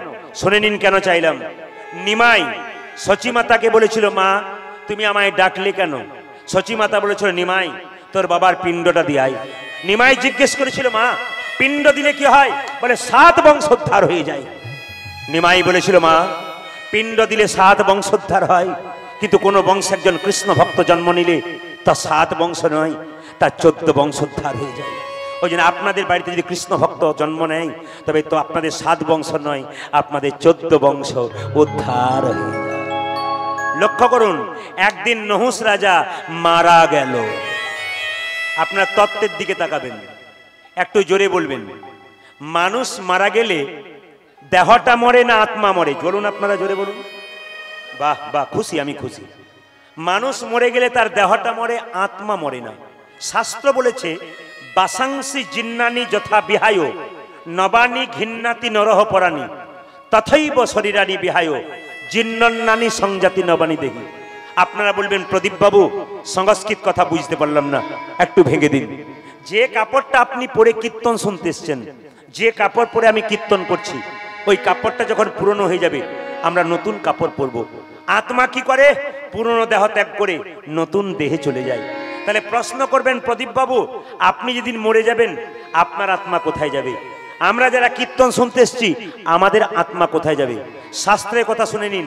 শুনে নিন কেন চাইলাম। নিমাই সচিমাতাকে বলেছিল, মা তুমি আমায় ডাকলে কেন? সচিমাতা বলেছিল, নিমাই তোর বাবার পিণ্ডটা দিয়াই। নিমাই জিজ্ঞেস করেছিল, মা পিণ্ড দিলে কি হয়? বলে 7 বংশোদ্ধার হয়ে যায়। নিমাই বলেছিল, মা পিণ্ড দিলে 7 বংশোদ্ধার হয়, কিন্তু কোন বংশে একজন কৃষ্ণ ভক্ত জন্ম নিলে তা 7 বংশ নয়, তা 14 বংশোদ্ধার হয়ে যায়। ওই জন্য আপনাদের বাড়িতে যদি কৃষ্ণ ভক্ত জন্ম নেয়, তবে তো আপনাদের 7 বংশ নয়, আপনাদের 14 বংশ উদ্ধার হয়ে যায়। লক্ষ্য করুন, একদিন নহুস রাজা মারা গেল। আপনার তত্ত্বের দিকে তাকাবেন, একটু জোরে বলবেন, মানুষ মারা গেলে দেহটা মরে না আত্মা মরে? বলুন আপনারা, জোরে বলুন। বাহ বাহ, খুশি, আমি খুশি। মানুষ মরে গেলে তার দেহটা মরে, আত্মা মরে না। শাস্ত্র বলেছে বাসাংসি জিন্নানি যথা বিহায় নবানি ঘিন্নাতি নরহ পরাণী তথৈব শরীরানি বিহায় জিন্নন্নানি সংজাতি নবানি দেহি। আপনারা বলবেন প্রদীপ বাবু সংস্কৃত কথা বুঝতে পারলাম না, একটু ভেঙে দিন। যে কাপড়টা আপনি পরে কীর্তন শুনতে এসছেন, যে কাপড় পরে আমি কীর্তন করছি, ওই কাপড়টা যখন পুরনো হয়ে যাবে আমরা নতুন কাপড় পরবো। আত্মা কি করে? পুরনো দেহ ত্যাগ করে নতুন দেহে চলে যায়। তাহলে প্রশ্ন করবেন প্রদীপ বাবু আপনি যেদিন মরে যাবেন আপনার আত্মা কোথায় যাবে? আমরা যারা কীর্তন শুনতে এসছি আমাদের আত্মা কোথায় যাবে? শাস্ত্রের কথা শুনে নিন।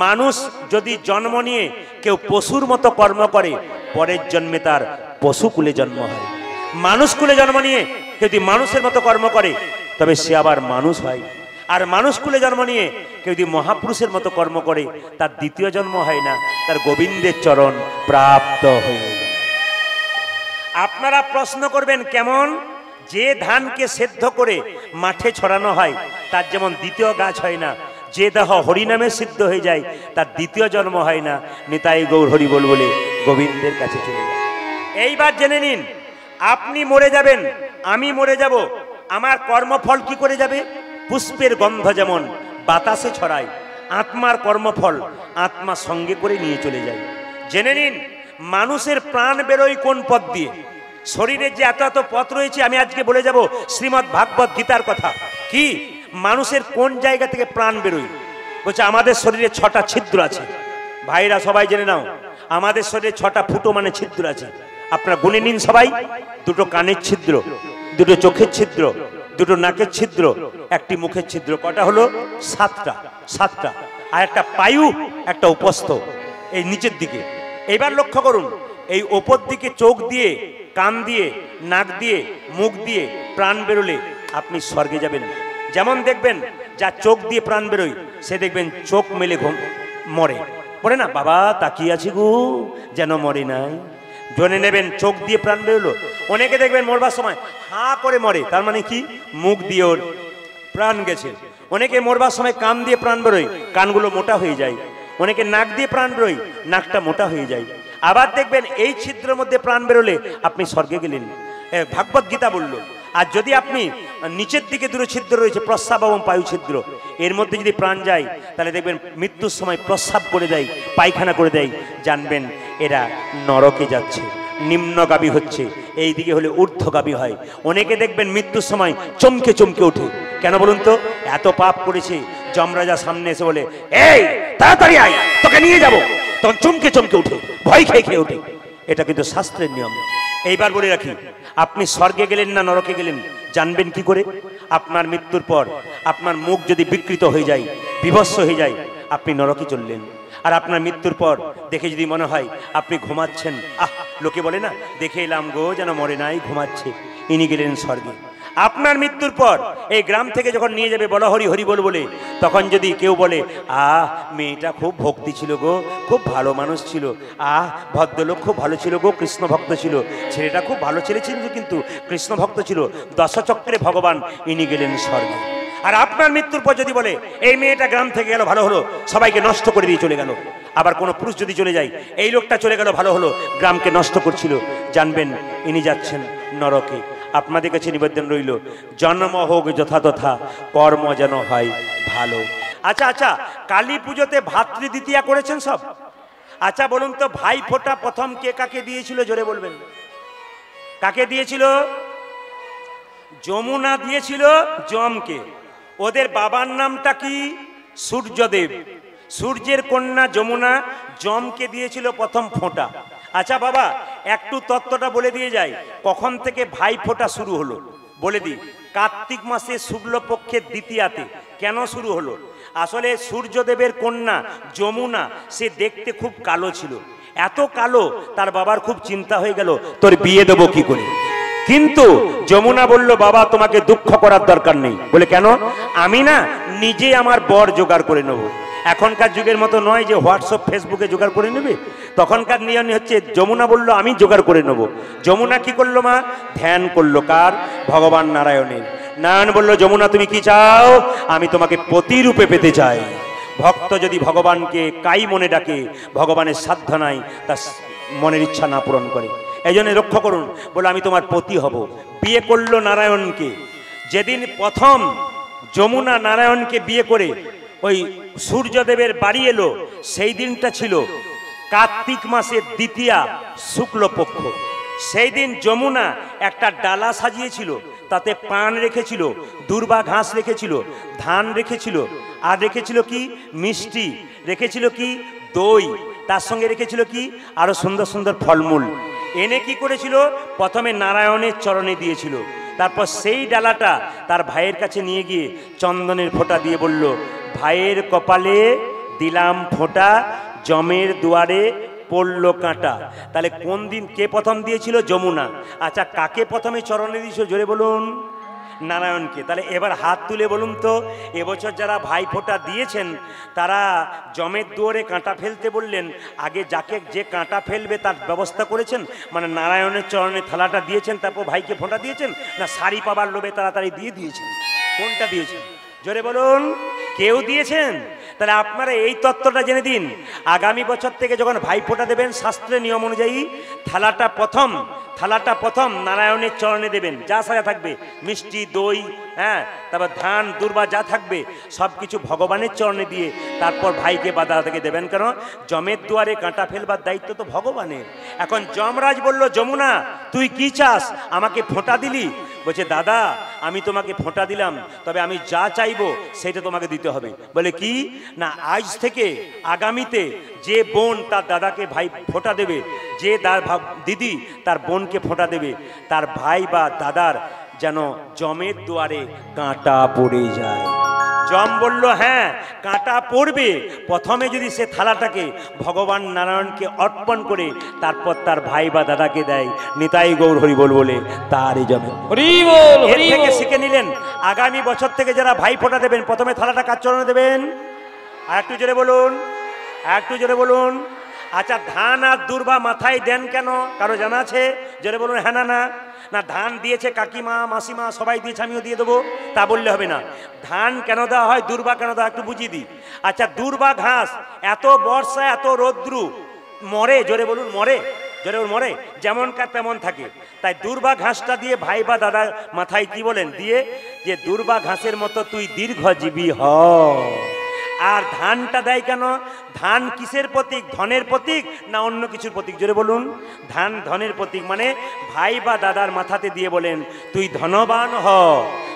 মানুষ যদি জন্ম নিয়ে কেউ পশুর মতো কর্ম করে পরের জন্মে তার পশুকুলে জন্ম হয়। মানুষ কুলে জন্ম নিয়ে যদি মানুষের মতো কর্ম করে তবে সে আবার মানুষ হয়। আর মানুষ কুলে জন্ম নিয়ে কেউ যদি মহাপুরুষের মতো কর্ম করে তার দ্বিতীয় জন্ম হয় না, তার গোবিন্দের চরণ প্রাপ্ত হয়ে যায়। আপনারা প্রশ্ন করবেন কেমন? যে ধানকে সেদ্ধ করে মাঠে ছড়ানো হয় তার যেমন দ্বিতীয় গাছ হয় না, যে দেহ হরিনামে সিদ্ধ হয়ে যায় তার দ্বিতীয় জন্ম হয় না, নিতাই গৌর হরি বল বলে গোবিন্দের কাছে চলে যায়। এইবার জেনে নিন, আপনি মরে যাবেন, আমি মরে যাব, আমার কর্মফল কি করে যাবে? পুষ্পের গন্ধ যেমন বাতাসে ছড়ায়, আত্মার কর্মফল আত্মা সঙ্গে করে নিয়ে চলে যায়। জেনে নিন, মানুষের প্রাণ বেরোয় কোন পথ দিয়ে? শরীরের যে এত এত পথ রয়েছে, আমি আজকে বলে যাব শ্রীমদ্ ভাগবত গীতার কথা। কি মানুষের কোন জায়গা থেকে প্রাণ বেরোয়? বলছে আমাদের শরীরে 6টা ছিদ্র আছে। ভাইরা সবাই জেনে নাও, আমাদের শরীরে 6টা ফুটো মানে ছিদ্র আছে। আপনারা গুনে নিন সবাই। 2টো কানের ছিদ্র, 2টো চোখের ছিদ্র, 2টো নাকের ছিদ্র, 1টি মুখের ছিদ্র। কটা হলো? 7টা। আর একটা পায়ু, একটা উপস্থ এই নিচের দিকে। এবার লক্ষ্য করুন, এই ওপর দিকে চোখ দিয়ে, কান দিয়ে, নাক দিয়ে, মুখ দিয়ে প্রাণ বেরোলে আপনি স্বর্গে যাবেন। যেমন দেখবেন যার চোখ দিয়ে প্রাণ বেরোয় সে দেখবেন চোখ মেলে মরে, বলে না বাবা তাকিয়ে আছি গো যেন মরে নাই। জেনে নেবেন চোখ দিয়ে প্রাণ বেরোলো। অনেকে দেখবেন মরবার সময় হাঁ করে মরে, তার মানে কি মুখ দিয়ে ওর প্রাণ গেছে। অনেকে মরবার সময় কান দিয়ে প্রাণ বেরোয়, কানগুলো মোটা হয়ে যায়। অনেকে নাক দিয়ে প্রাণ বেরোয়, নাকটা মোটা হয়ে যায়। আবার দেখবেন এই ছিদ্রের মধ্যে প্রাণ বেরোলে আপনি স্বর্গে গেলেন, ভাগবত গীতা বলল। আর যদি আপনি নিচের দিকে 2টো ছিদ্র রয়েছে, প্রস্রাব এবং পায়ু ছিদ্র, এর মধ্যে যদি প্রাণ যায় তাহলে দেখবেন মৃত্যুর সময় প্রস্রাব করে দেয়, পায়খানা করে দেয়, জানবেন এরা নরকে যাচ্ছে, নিম্নগামী হচ্ছে। এই দিকে হলে ঊর্ধ্বগামী হয়। অনেকে দেখবেন মৃত্যুর সময় চমকে চমকে ওঠে। কেন বলুন তো? এত পাপ করেছে, যমরাজা সামনে এসে বলে এই তাড়াতাড়ি আয় তোকে নিয়ে যাব, তখন চমকে চমকে উঠে, ভয় খেয়ে ওঠে। এটা কিন্তু শাস্ত্রের নিয়ম। এইবার বলে রাখি, আপনি স্বর্গে গেলেন না নরকে গেলেন জানবেন কি করে? আপনার মৃত্যুর পর আপনার মুখ যদি বিকৃত হয়ে যায়, বিভৎস হয়ে যায়, আপনি নরকে চললেন। আর আপনার মৃত্যুর পর দেখে যদি মনে হয় আপনি ঘুমাচ্ছেন, লোকে বলে না দেখে এলাম গো যেন মরে নাই, ঘুমাচ্ছে, ইনি গেলেন স্বর্গে। আপনার মৃত্যুর পর এই গ্রাম থেকে যখন নিয়ে যাবে বলা হরি হরি বল বলে, তখন যদি কেউ বলে মেয়েটা খুব ভক্তি ছিল গো, খুব ভালো মানুষ ছিল, ভদ্রলোক খুব ভালো ছিল গো, কৃষ্ণ ভক্ত ছিল, ছেলেটা খুব ভালো ছেলে ছিল কিন্তু কৃষ্ণ ভক্ত ছিল, দশচক্রে ভগবান, ইনি গেলেন স্বর্গে। আর আপনার মৃত্যুর পর যদি বলে এই মেয়েটা গ্রাম থেকে গেল ভালো হলো, সবাইকে নষ্ট করে দিয়ে চলে গেল, আবার কোনো পুরুষ যদি চলে যায় এই লোকটা চলে গেল ভালো হলো, গ্রামকে নষ্ট করছিল, জানবেন ইনি যাচ্ছেন নরকে। আপনাদের কাছে নিবেদন রইল, জন্ম হোক যথাতথা, কর্ম যেন হয় ভালো। আচ্ছা, কালী পুজোতে ভাতৃ দ্বিতীয়া করেছেন সব? আচ্ছা বলুন তো, ভাই ফোঁটা প্রথম কে কাকে দিয়েছিল? জোরে বলবেন। কাকে দিয়েছিল? যমুনা দিয়েছিল যমকে। ওদের বাবার নামটা কি? সূর্যদেব। সূর্যের কন্যা যমুনা যমকে দিয়েছিল প্রথম ফোঁটা। আচ্ছা বাবা, একটু তত্ত্বটা বলে দিয়ে যায়, কখন থেকে ভাই ফোঁটা শুরু হলো বলে দিই। কার্তিক মাসে শুক্লপক্ষের দ্বিতীয়াতে। কেন শুরু হলো? আসলে সূর্যদেবের কন্যা যমুনা সে দেখতে খুব কালো ছিল, এত কালো তার বাবার খুব চিন্তা হয়ে গেল তোর বিয়ে দেবো কি করে। কিন্তু যমুনা বলল বাবা তোমাকে দুঃখ করার দরকার নেই। বলে কেন? আমি না নিজে আমার বর জোগাড় করে নেব। এখনকার যুগের মতো নয় যে হোয়াটসঅ্যাপ ফেসবুকে জোগাড় করে নেবে, তখনকার নিয়ম হচ্ছে যমুনা বলল আমি জোগাড় করে নেব। যমুনা কি করলো মা? ধ্যান করলো কার? ভগবান নারায়ণের। নারায়ণ বলল যমুনা তুমি কি চাও? আমি তোমাকে পতিরূপে পেতে চাই। ভক্ত যদি ভগবানকে কাই মনে ডাকে, ভগবানের সাধ্য নাই তার মনের ইচ্ছা না পূরণ করে। এই জন্য লক্ষ্য করুন, বলে আমি তোমার পতি হব। বিয়ে করলো নারায়ণকে। যেদিন প্রথম যমুনা নারায়ণকে বিয়ে করে ওই সূর্যদেবের বাড়ি এলো, সেই দিনটা ছিল কার্তিক মাসের দ্বিতীয়া শুক্লপক্ষ। সেই দিন যমুনা একটা ডালা সাজিয়েছিল, তাতে পান রেখেছিল, দুর্বা ঘাস রেখেছিল, ধান রেখেছিল, আর রেখেছিল কি মিষ্টি, রেখেছিল কি দই, তার সঙ্গে রেখেছিল কি আরো সুন্দর সুন্দর ফলমূল। এনে কি করেছিল, প্রথমে নারায়ণের চরণে দিয়েছিল। তারপর সেই ডালাটা তার ভাইয়ের কাছে নিয়ে গিয়ে চন্দনের ফোঁটা দিয়ে বলল, ভাইয়ের কপালে দিলাম ফোঁটা, জমের দুয়ারে পড়ল কাঁটা। তাহলে কোন দিন কে প্রথম দিয়েছিল? যমুনা। আচ্ছা, কাকে প্রথমে চরণে দিয়েছিল? জোরে বলুন। নারায়ণকে। তাহলে এবার হাত তুলে বলুন তো, এবছর যারা ভাই ফোঁটা দিয়েছেন তারা জমের দুয়ারে কাঁটা ফেলতে বললেন, আগে যাকে যে কাঁটা ফেলবে তার ব্যবস্থা করেছেন? মানে নারায়ণের চরণে থালাটা দিয়েছেন, তারপর ভাইকে ফোঁটা দিয়েছেন, না শাড়ি পাবার লোভে তাড়াতাড়ি দিয়ে দিয়েছেন? কোনটা দিয়েছেন? জোরে বলুন। কেউ দিয়েছেন? তাহলে আপনারা এই তত্ত্বটা জেনে দিন, আগামী বছর থেকে যখন ভাই ফোঁটা দেবেন শাস্ত্রের নিয়ম অনুযায়ী থালাটা প্রথম নারায়ণের চরণে দেবেন। যা সাজা থাকবে, মিষ্টি দই, হ্যাঁ, তারপর ধান দুর্বা যা থাকবে সব কিছু ভগবানের চরণে দিয়ে তারপর ভাইকে বা দাদাকে দেবেন। কেন? জমের দুয়ারে কাঁটা ফেলবার দায়িত্ব তো ভগবানের। এখন যমরাজ বলল, যমুনা তুই কি চাস? আমাকে ফোঁটা দিলি। বলছে, দাদা আমি তোমাকে ফোঁটা দিলাম, তবে আমি যা চাইবো সেটা তোমাকে দিতে হবে। বলে কি? না, আজ থেকে আগামীতে যে বোন তার দাদাকে ভাই ফোঁটা দেবে, যে দিদি তার বোনকে ফোঁটা দেবে, তার ভাই বা দাদার যেন জমের দুয়ারে কাঁটা পড়ে যায়। যম বলল, হ্যাঁ কাঁটা পড়বে, প্রথমে যদি সে থালাটাকে ভগবান নারায়ণকে অর্পণ করে তারপর তার ভাই বা দাদাকে দেয়। নিতাই গৌর হরি বল বলে তারই জমে। এর থেকে শিখে নিলেন, আগামী বছর থেকে যারা ভাই ফোঁটা দেবেন প্রথমে থালাটা কার চরণে দেবেন? আর একটু জোরে বলুন, একটু জোরে বলুন। আচ্ছা, ধান আর দুর্বা মাথায় দেন কেন? কারো জানা আছে? জোরে বলুন হ্যাঁ না না। না, ধান দিয়েছে কাকিমা মাসিমা সবাই দিয়েছে, আমিও দিয়ে দেবো, তা বললে হবে না। ধান কেন দেওয়া হয়, দুর্বা কেন দেওয়া, একটু বুঝিয়ে দিই। আচ্ছা, দুর্বা ঘাস এত বর্ষা এত রৌদ্রু মরে, জোরে বলুন মরে, জোরে বলুন মরে, যেমনকার তেমন থাকে। তাই দুর্বা ঘাসটা দিয়ে ভাই বা দাদা মাথায় কি বলেন দিয়ে, যে দুর্বা ঘাসের মতো তুই দীর্ঘজীবী হ। আর ধানটা দেয় কেন? ধান কিসের প্রতীক? ধনের প্রতীক না অন্য কিছুর প্রতীক? জোরে বলুন। ধান ধনের প্রতীক, মানে ভাই বা দাদার মাথাতে দিয়ে বলেন তুই ধনবান হ,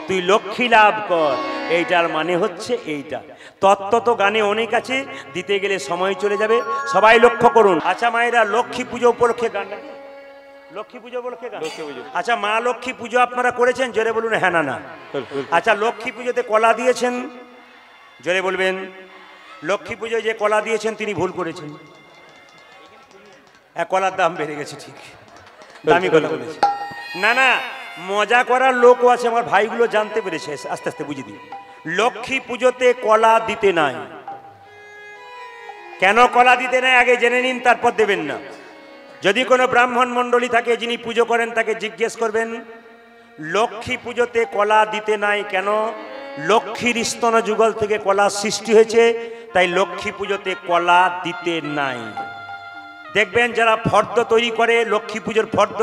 তুই লক্ষ্মী লাভ কর। এইটার মানে হচ্ছে এইটা। তত্ত্ব তো গানে অনেক আছে, দিতে গেলে সময় চলে যাবে, সবাই লক্ষ্য করুন। আচ্ছা মায়েরা, লক্ষ্মী পুজো উপলক্ষে গানটা, লক্ষ্মী পুজো উপলক্ষে গান। আচ্ছা, মা লক্ষ্মী পুজো আপনারা করেছেন? জোরে বলুন হ্যাঁ না না। আচ্ছা, লক্ষ্মী পুজোতে কলা দিয়েছেন? জোরে বলবেন। লক্ষ্মী পুজোয় যে কলা দিয়েছেন তিনি ভুল করেছেন। কলার দাম বেড়ে গেছে, ঠিক দামি কলা বলেছে। না না, মজা করার লোকও আছে, আমার ভাইগুলো জানতে পেরেছে, আস্তে আস্তে বুঝিয়ে দিই। লক্ষ্মী পুজোতে কলা দিতে নাই। কেন কলা দিতে নাই আগে জেনে নিন, তারপর দেবেন না। যদি কোনো ব্রাহ্মণ মণ্ডলী থাকে যিনি পুজো করেন তাকে জিজ্ঞেস করবেন লক্ষ্মী পুজোতে কলা দিতে নাই কেন। লক্ষ্মীর স্তন যুগল থেকে কলা সৃষ্টি হয়েছে, তাই লক্ষ্মী পুজোতে কলা দিতে নাই। দেখবেন যারা ফর্দ তৈরি করে লক্ষ্মী পুজোর ফর্দ,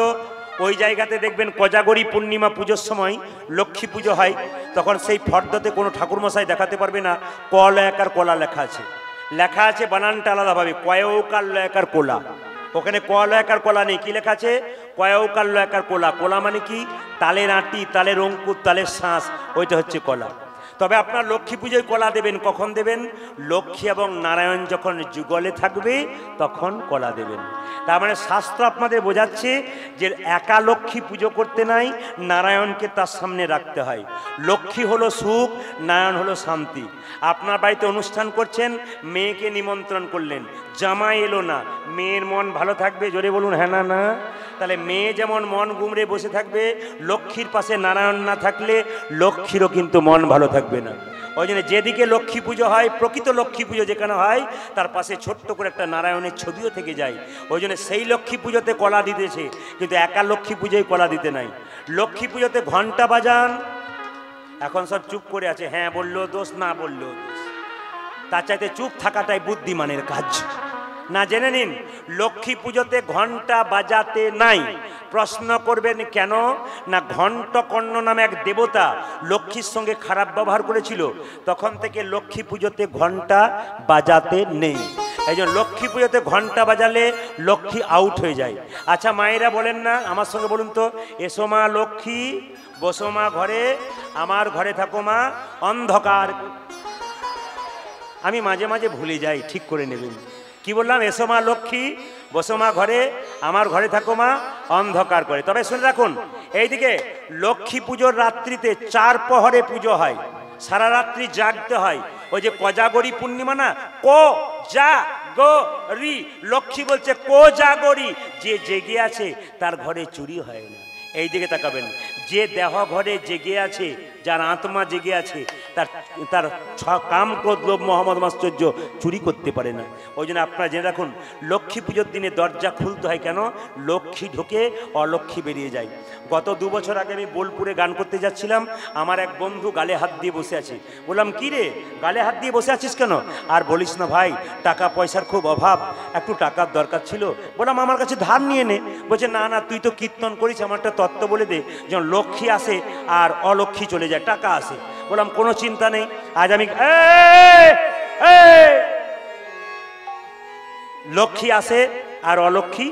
ওই জায়গাতে দেখবেন কোজাগরী পূর্ণিমা পুজোর সময় লক্ষ্মী পুজো হয়, তখন সেই ফর্দতে কোনো ঠাকুরমশাই দেখাতে পারবে না কলয়াকার কলা লেখা আছে। লেখা আছে বানানটা আলাদাভাবে, কয়ৌকার লয়াকার কোলা। ওখানে কলয়াকার কলা নেই, কি লেখা আছে? কয়ৌকার লয়াকার কোলা। কোলা মানে কি? তালের আঁটি, তালের অঙ্কুর, তালের শাঁস, ওইটা হচ্ছে কলা। তবে আপনার লক্ষ্মী পুজোয় কলা দেবেন কখন দেবেন? লক্ষ্মী এবং নারায়ণ যখন যুগলে থাকবে তখন কলা দেবেন। তার মানে শাস্ত্র আপনাদের বোঝাচ্ছে যে একা লক্ষ্মী পুজো করতে নাই, নারায়ণকে তার সামনে রাখতে হয়। লক্ষ্মী হলো সুখ, নারায়ণ হলো শান্তি। আপনার বাড়িতে অনুষ্ঠান করছেন, মেয়েকে নিমন্ত্রণ করলেন, জামাই এলো না, মেয়ের মন ভালো থাকবে? জোরে বলুন হ্যাঁ না না। তাহলে মেয়ে যেমন মন গুমড়ে বসে থাকবে, লক্ষ্মীর পাশে নারায়ণ না থাকলে লক্ষ্মীরও কিন্তু মন ভালো থাকবে না। ওই জন্য যেদিকে লক্ষ্মী পুজো হয়, প্রকৃত লক্ষ্মী পুজো যেখানে হয়, তার পাশে ছোট্ট করে একটা নারায়ণের ছবিও থেকে যায়। ওই জন্য সেই লক্ষ্মী পুজোতে কলা দিতেছে, কিন্তু একা লক্ষ্মী পুজোয় কলা দিতে নাই। লক্ষ্মী পুজোতে ঘন্টা বাজান, এখন সব চুপ করে আছে, হ্যাঁ বললো দোষ, না বললো দোষ। তার চাইতে চুপ থাকাটাই বুদ্ধিমানের কাজ। না জেনে নিন, লক্ষ্মী পুজোতে ঘন্টা বাজাতে নাই। প্রশ্ন করবেন কেন? না, ঘণ্টকর্ণ নামে এক দেবতা লক্ষ্মীর সঙ্গে খারাপ ব্যবহার করেছিল, তখন থেকে লক্ষ্মী পুজোতে ঘন্টা বাজাতে নেই। এই জন্য লক্ষ্মী পুজোতে ঘন্টা বাজালে লক্ষ্মী আউট হয়ে যায়। আচ্ছা মায়েরা বলেন না, আমার সঙ্গে বলুন তো, এসো মা লক্ষ্মী, বসো মা ঘরে, আমার ঘরে থাকো মা অন্ধকার। আমি মাঝে মাঝে ভুলে যাই, ঠিক করে নেবেন। কি বললাম? এসো মা লক্ষ্মী, বসো মা ঘরে, আমার ঘরে থাকো মা অন্ধকার করে। তবে শুনে রাখুন, এইদিকে লক্ষ্মী পুজোর রাত্রিতে 4 প্রহরে পুজো হয়, সারা রাত্রি জাগতে হয়। ওই যে কোজাগরী পূর্ণিমা না, কোজাগরী, লক্ষ্মী বলছে কোজাগরী, যে জেগে আছে তার ঘরে চুরি হয় না। এই দিকে তাকাবেন, যে দেহ ঘরে জেগে আছে, যার আত্মা জেগে আছে, তার কাম ক্রোধ লোভ মোহাম্মদ মাশ্চর্য চুরি করতে পারে না। ওই জন্য আপনারা জেনে রাখুন, লক্ষ্মী পুজোর দিনে দরজা খুলতে হয়। কেন? লক্ষ্মী ঢোকে, অলক্ষ্মী বেরিয়ে যায়। গত 2 বছর আগে আমি বোলপুরে গান করতে যাচ্ছিলাম, আমার এক বন্ধু গালে হাত দিয়ে বসে আছে। বললাম, কি রে গালে হাত দিয়ে বসে আছিস কেন? আর বলিস না ভাই, টাকা পয়সার খুব অভাব, একটু টাকার দরকার ছিল। বললাম, আমার কাছে ধার নিয়ে নে। বলছে, না না, তুই তো কীর্তন করিস, আমার একটা তত্ত্ব বলে দে, যেন লক্ষ্মী আসে আর অলক্ষ্মী চলে যায়, টাকা আসে। বললাম, কোনো চিন্তা নেই, আজ আমি লক্ষ্মী আসে আর অলক্ষ্মী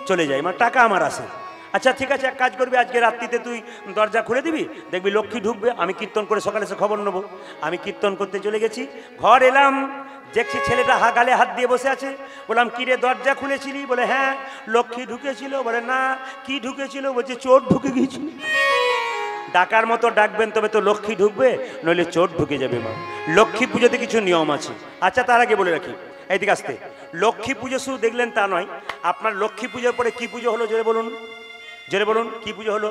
চলে যায়, মানে টাকা আমার আসে। আচ্ছা ঠিক আছে, এক কাজ করবি, আজকে রাত্রিতে তুই দরজা খুলে দিবি, দেখবি লক্ষ্মী ঢুকবে, আমি কীর্তন করে সকালে এসে খবর নেবো। আমি কীর্তন করতে চলে গেছি, ঘর এলাম, দেখছি ছেলেটা গালে হাত দিয়ে বসে আছে। বললাম, কি রে দরজা খুলেছিলি? বলে, হ্যাঁ। লক্ষ্মী ঢুকেছিল? বলে, না। কি ঢুকেছিল? বলছে, চোর ঢুকে গিয়েছিল। ডাকার মতো ডাকবেন, তবে তো লক্ষ্মী ঢুকবে, নইলে চোর ঢুকে যাবে। মা, লক্ষ্মী পুজোতে কিছু নিয়ম আছে। আচ্ছা তার আগে বলে রাখি, এইদিকে আসতে, লক্ষ্মী পুজো শুধু দেখলেন তা নয়, আপনার লক্ষ্মী পুজোর পরে কি পুজো হলো জোরে বলুন, জোরে বলুন, কি পুজো হলো?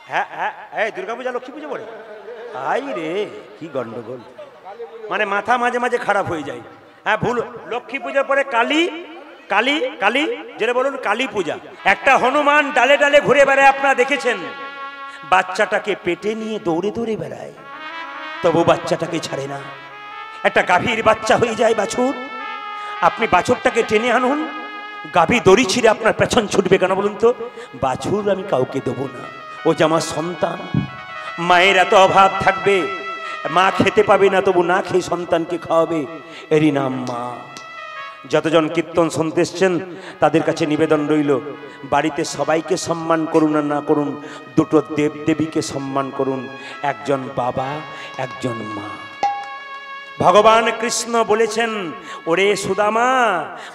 হ্যাঁ হ্যাঁ হ্যাঁ, দুর্গা পূজা লক্ষ্মী পুজো পরে? আই রে, কি গন্ডগোল, মানে মাথা মাঝে মাঝে খারাপ হয়ে যায়। হ্যাঁ ভুল, লক্ষ্মী পুজোর পরে কালী, কালী কালী, যেটা বলুন কালী পূজা। একটা হনুমান ডালে ডালে ঘুরে বেড়ায়, আপনারা দেখেছেন, বাচ্চাটাকে পেটে নিয়ে দৌড়ে দৌড়ে বেড়ায়, তবু বাচ্চাটাকে ছাড়ে না। একটা গাভীর বাচ্চা হয়ে যায় বাছুর, আপনি বাছুরটাকে টেনে আনুন, গাভী দড়ি ছিঁড়ে আপনার পেছন ছুটবে কেন বলুন তো? বাছুর আমি কাউকে দেবো না, ও যে আমার সন্তান। মায়ের এত অভাব থাকবে, মা খেতে পাবে না, তবু না খেয়ে সন্তানকে খাওয়াবে, এরই নাম মা। যতজন কীর্তন শুনতে এসছেন তাদের কাছে নিবেদন রইল, বাড়িতে সবাইকে সম্মান করুন আর না করুন, দুটো দেবদেবীকে সম্মান করুন, একজন বাবা, একজন মা। ভগবান কৃষ্ণ বলেছেন, ওরে সুদামা,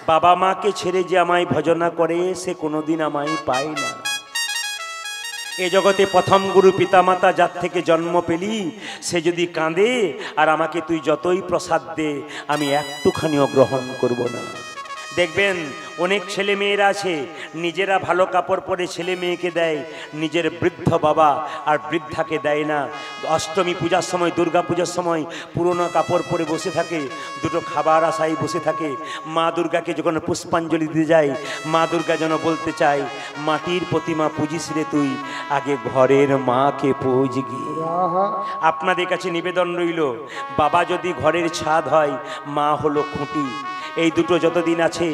বাবা মাকে ছেড়ে যে আমায় ভজনা করে, সে কোনোদিন আমায় পায় না। এ জগতে প্রথম গুরু পিতামাতা যার থেকে জন্ম পেলি, সে যদি কাঁদে আর আমাকে তুই যতই প্রসাদ দে, আমি একটুখানিও গ্রহণ করব না। দেখবেন অনেক ছেলে মেয়েরা আছে, নিজেরা ভালো কাপড় পরে ছেলে মেয়েকে দেয়, নিজের বৃদ্ধ বাবা আর বৃদ্ধাকে দেয় না। অষ্টমী পূজার সময়, দুর্গা পূজার সময় পুরনো কাপড় পরে বসে থাকে, দুটো খাবার আশায় বসে থাকে। মা দুর্গাকে যখন পুষ্পাঞ্জলি দিতে যায়, মা দুর্গা যেন বলতে চায়, মাটির প্রতিমা পুজিস রে তুই, আগে ঘরের মাকে পূজ গিয়ে। আপনাদের কাছে নিবেদন রইল, বাবা যদি ঘরের ছাদ হয়, মা হলো খুঁটি। এই দুটো যতদিন আছে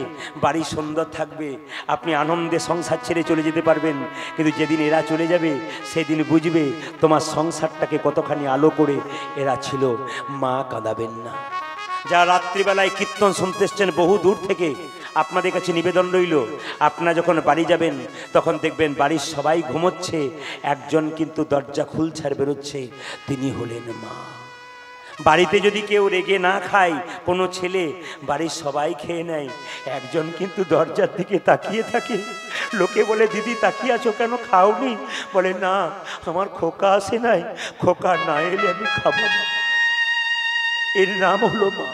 বাড়ি সুন্দর থাকবে, আপনি আনন্দে সংসার ছেড়ে চলে যেতে পারবেন। কিন্তু যেদিন এরা চলে যাবে, সেদিন বুঝবে তোমার সংসারটাকে কতখানি আলো করে এরা ছিল। মা কাঁদাবেন না। যারা রাত্রিবেলায় কীর্তন শুনতে এসছেন বহু দূর থেকে, আপনাদের কাছে নিবেদন রইল, আপনারা যখন বাড়ি যাবেন তখন দেখবেন বাড়ির সবাই ঘুমোচ্ছে, একজন কিন্তু দরজা খুলছে আর বেরোচ্ছে, তিনি হলেন মা। বাড়িতে যদি কেউ রেগে না খায়, কোনো ছেলে, বাড়ির সবাই খেয়ে নেয়, একজন কিন্তু দরজার দিকে তাকিয়ে থাকে। লোকে বলে, দিদি তাকিয়ে আছো কেন, খাওনি? বলে, না আমার খোকা আসে নাই, খোকা না এলে আমি খাবো না। এর নাম হলো মা।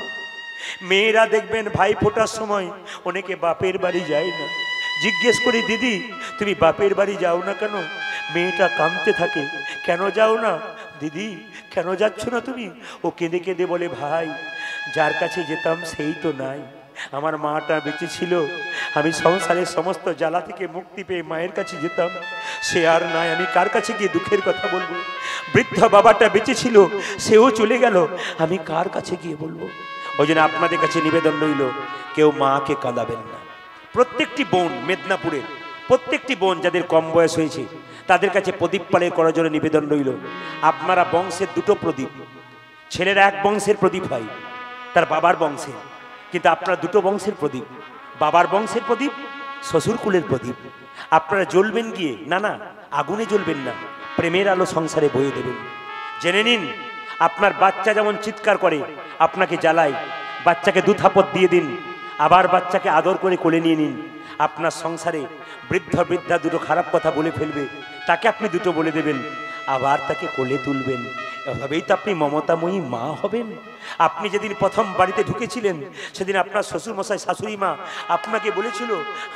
মেয়েরা দেখবেন ভাই ফোটার সময় অনেকে বাপের বাড়ি যায় না। জিজ্ঞেস করি, দিদি তুমি বাপের বাড়ি যাও না কেন? মেয়েটা কাঁদতে থাকে, কেন যাও না? দিদি কেন যাচ্ছ না তুমি? ও কেঁদে কেঁদে বলে, ভাই যার কাছে যেতাম সেই তো নাই, আমার মাটা বেঁচে ছিল, আমি সংসারের সমস্ত জ্বালা থেকে মুক্তি পেয়ে মায়ের কাছে যেতাম, সে আর নাই, আমি কার কাছে গিয়ে দুঃখের কথা বলবো? বৃদ্ধ বাবাটা বেঁচে ছিল, সেও চলে গেল, আমি কার কাছে গিয়ে বলবো? ওই জন্য আপনাদের কাছে নিবেদন রইল, কেউ মাকে কাঁদাবেন না। প্রত্যেকটি বোন, মেদিনীপুরের প্রত্যেকটি বোন যাদের কম বয়স হয়েছে তাদের কাছে প্রদীপ পালের করার জন্য নিবেদন রইল, আপনারা বংশের দুটো প্রদীপ, ছেলের এক বংশের প্রদীপ হয় তার বাবার বংশে, কিন্তু আপনারা দুটো বংশের প্রদীপ, বাবার বংশের প্রদীপ, শ্বশুর কুলের প্রদীপ আপনারা জ্বলবেন গিয়ে, না না আগুনে জ্বলবেন না, প্রেমের আলো সংসারে বয়ে দেবেন। জেনে নিন, আপনার বাচ্চা যেমন চিৎকার করে আপনাকে জ্বালায়, বাচ্চাকে দু থাপড় দিয়ে দিন, আবার বাচ্চাকে আদর করে কোলে নিয়ে নিন। আপনার সংসারে বৃদ্ধ বৃদ্ধা দুটো খারাপ কথা বলে ফেলবে, তাকে আপনি দুটো বলে দেবেন, আবার তাকে কোলে তুলবেন। এভাবেই তো আপনি মমতাময়ী মা হবেন। আপনি যেদিন প্রথম বাড়িতে ঢুকেছিলেন সেদিন আপনার শ্বশুরমশাই শাশুড়ি মা আপনাকে বলেছিল,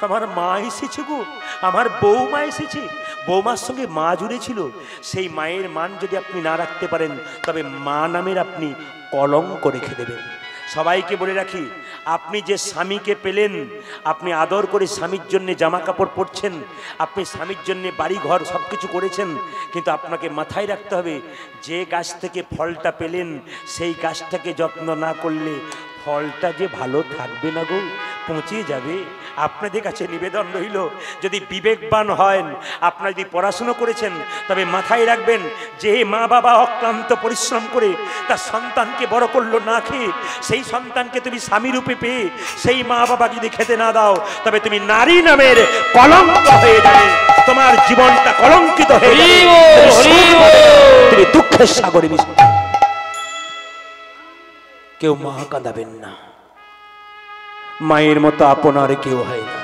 আমার মা এসেছে গো, আমার বৌমা এসেছে, বৌমার সঙ্গে মা জুড়েছিল। সেই মায়ের মান যদি আপনি না রাখতে পারেন তবে মা নামের আপনি কলঙ্ক রেখে দেবেন। সবাইকে বলে রাখি, আপনি যে স্বামীকে পেলেন, আপনি আদর করে স্বামীর জন্য জামা কাপড় পরছেন, আপনি স্বামীর জন্য বাড়ি ঘর সব কিছু করেছেন, কিন্তু আপনাকে মাথায় রাখতে হবে যে গাছ থেকে ফলটা পেলেন সেই গাছটাকে যত্ন না করলে ফলটা যে ভালো থাকবে না গো, পচে যাবে। আপনাদের কাছে নিবেদন রইল, যদি বিবেকবান হন, আপনারা যদি পড়াশুনো করেছেন তবে মাথায় রাখবেন যে মা বাবা অক্লান্ত পরিশ্রম করে তার সন্তানকে বড় করলো না খেয়ে, সেই সন্তানকে তুমি স্বামী রূপে পেয়ে সেই মা বাবা যদি খেতে না দাও তবে তুমি নারী নামের কলঙ্ক হয়ে যাবে, তোমার জীবনটা কলঙ্কিত হয়ে যাবে, তুমি দুঃখের সাগরে মিশে। কেউ মা কাঁদাবেন না, মায়ের মতো আপনার কেউ হয় না।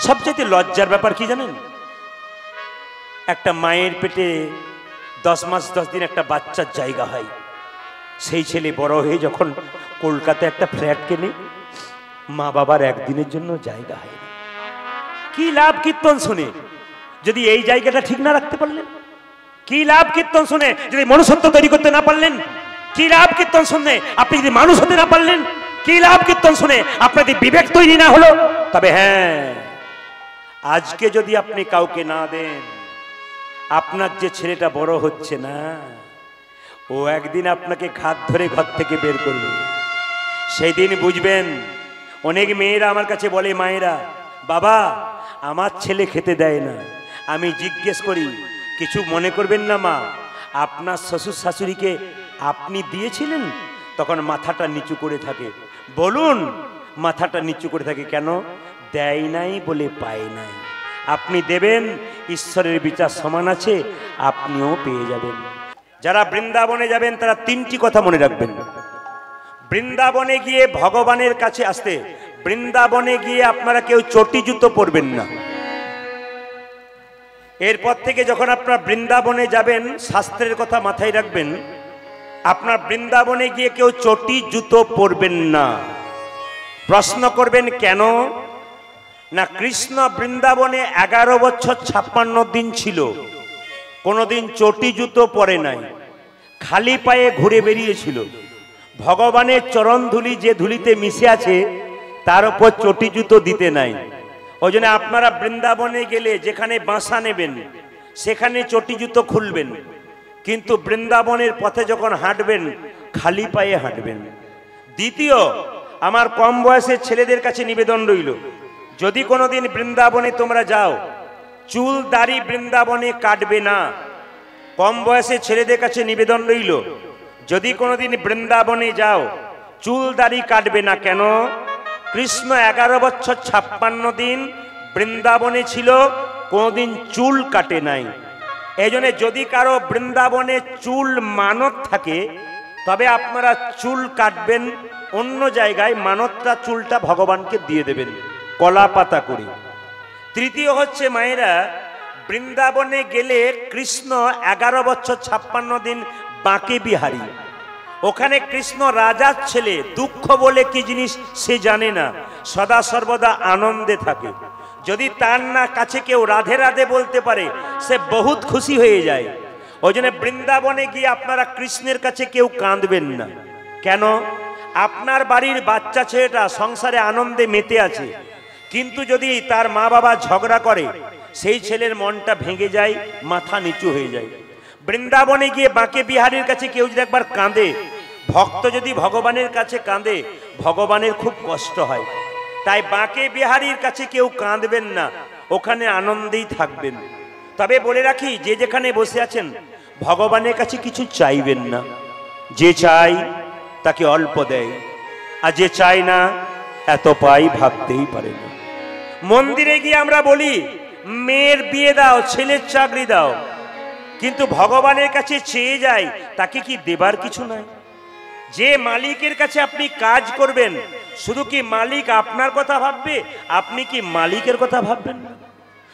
সবচেয়ে লজ্জার ব্যাপার কি জানেন, একটা মায়ের পেটে 10 মাস 10 দিন একটা বাচ্চার জায়গা হয়, সেই ছেলে বড় হয়ে যখন কলকাতায় একটা ফ্ল্যাট কেনে, মা বাবার একদিনের জন্য জায়গা হয় না। কি লাভ কীর্তন শুনে যদি এই জায়গাটা ঠিক না রাখতে পারলেন? কি লাভ কীর্তন শুনে যদি মনুষ্যত্ব তৈরি করতে না পারলেন? কি লাভ কীর্তন শুনে আপনি যদি মানুষ হতে না পারলেন? কি লাভ কীর্তন শুনে আপনাদের বিবেক তৈরি না হলো? তবে হ্যাঁ, আজকে যদি আপনি কাউকে না দেন, আপনার যে ছেলেটা বড় হচ্ছে না, ও একদিন আপনাকে ঘাত ধরে ঘর থেকে বের করবে। সেই দিন বুঝবেন। অনেক মেয়েরা আমার কাছে বলে, মায়েরা, বাবা আমার ছেলে খেতে দেয় না। আমি জিজ্ঞেস করি, কিছু মনে করবেন না মা, আপনার শ্বশুর শাশুড়িকে আপনি দিয়েছিলেন? তখন মাথাটা নিচু করে থাকে। বলুন, মাথাটা নিচু করে থাকে কেন? দেয় নাই বলে পায় নাই। আপনি দেবেন, ঈশ্বরের বিচার সমান আছে, আপনিও পেয়ে যাবেন। যারা বৃন্দাবনে যাবেন তারা 3টি কথা মনে রাখবেন। বৃন্দাবনে গিয়ে ভগবানের কাছে আসতে, বৃন্দাবনে গিয়ে আপনারা কেউ চটি জুতো পরবেন না। এরপর থেকে যখন আপনারা বৃন্দাবনে যাবেন, শাস্ত্রের কথা মাথায় রাখবেন, আপনার বৃন্দাবনে গিয়ে কেউ চটি জুতো পরবেন না। প্রশ্ন করবেন কেন? না, কৃষ্ণ বৃন্দাবনে 11 বছর 56 দিন ছিল, কোনোদিন চটি জুতো পরে নাই, খালি পায়ে ঘুরে বেরিয়েছিল। ভগবানের চরণ ধুলি যে ধুলিতে মিশে আছে তার উপর চটি জুতো দিতে নাই। ওই জন্য আপনারা বৃন্দাবনে গেলে যেখানে বাসা নেবেন সেখানে চটি জুতো খুলবেন, কিন্তু বৃন্দাবনের পথে যখন হাঁটবেন খালি পায়ে হাঁটবেন। দ্বিতীয়, আমার কম বয়সের ছেলেদের কাছে নিবেদন রইল, যদি কোনোদিন বৃন্দাবনে তোমরা যাও, চুল দাড়ি বৃন্দাবনে কাটবে না। কম বয়সের ছেলেদের কাছে নিবেদন রইল, যদি কোনোদিন বৃন্দাবনে যাও, চুল দাড়ি কাটবে না। কেন? কৃষ্ণ 11 বছর 56 দিন বৃন্দাবনে ছিল, কোনোদিন চুল কাটে নাই। এই জন্য যদি কারো বৃন্দাবনে চুল মানত থাকে তবে আপনারা চুল কাটবেন অন্য জায়গায়, মানতটা চুলটা ভগবানকে দিয়ে দেবেন কলা পাতা করে। তৃতীয় হচ্ছে, মায়েরা, বৃন্দাবনে গেলে কৃষ্ণ 11 বছর 56 দিন বাঁকে বিহারী। ওখানে কৃষ্ণ রাজার ছেলে, দুঃখ বলে কি জিনিস সে জানে না, সদা সর্বদা আনন্দে থাকে। যদি তার না কাছে কেউ রাধে রাধে বলতে পারে সে বহুত খুশি হয়ে যায়। ওই জন্য বৃন্দাবনে গিয়ে আপনারা কৃষ্ণের কাছে কেউ কাঁদবেন না। কেন? আপনার বাড়ির বাচ্চা ছেলেটা সংসারে আনন্দে মেতে আছে, কিন্তু যদি তার মা বাবা ঝগড়া করে সেই ছেলের মনটা ভেঙে যায়, মাথা নিচু হয়ে যায়। বৃন্দাবনে গিয়ে বাঁকে বিহারীর কাছে কেউ যদি একবার কাঁদে, ভক্ত যদি ভগবানের কাছে কাঁদে ভগবানের খুব কষ্ট হয়। তাই বাঁকে বিহারীর কাছে কেউ কাঁদবেন না, ওখানে আনন্দেই থাকবেন। তবে বলে রাখি, যে যেখানে বসে আছেন ভগবানের কাছে কিছু চাইবেন না। যে চাই তাকে অল্প দেয়, আর যে চায় না এত পাই ভাবতেই পারে না। মন্দিরে গিয়ে আমরা বলি মেয়ের বিয়ে দাও, ছেলের চাকরি দাও, কিন্তু ভগবানের কাছে চেয়ে যায় তাকে কি দেবার কিছু নাই? যে মালিকের কাছে আপনি কাজ করবেন, শুধু কি মালিক আপনার কথা ভাববে? আপনি কি মালিকের কথা ভাববেন না?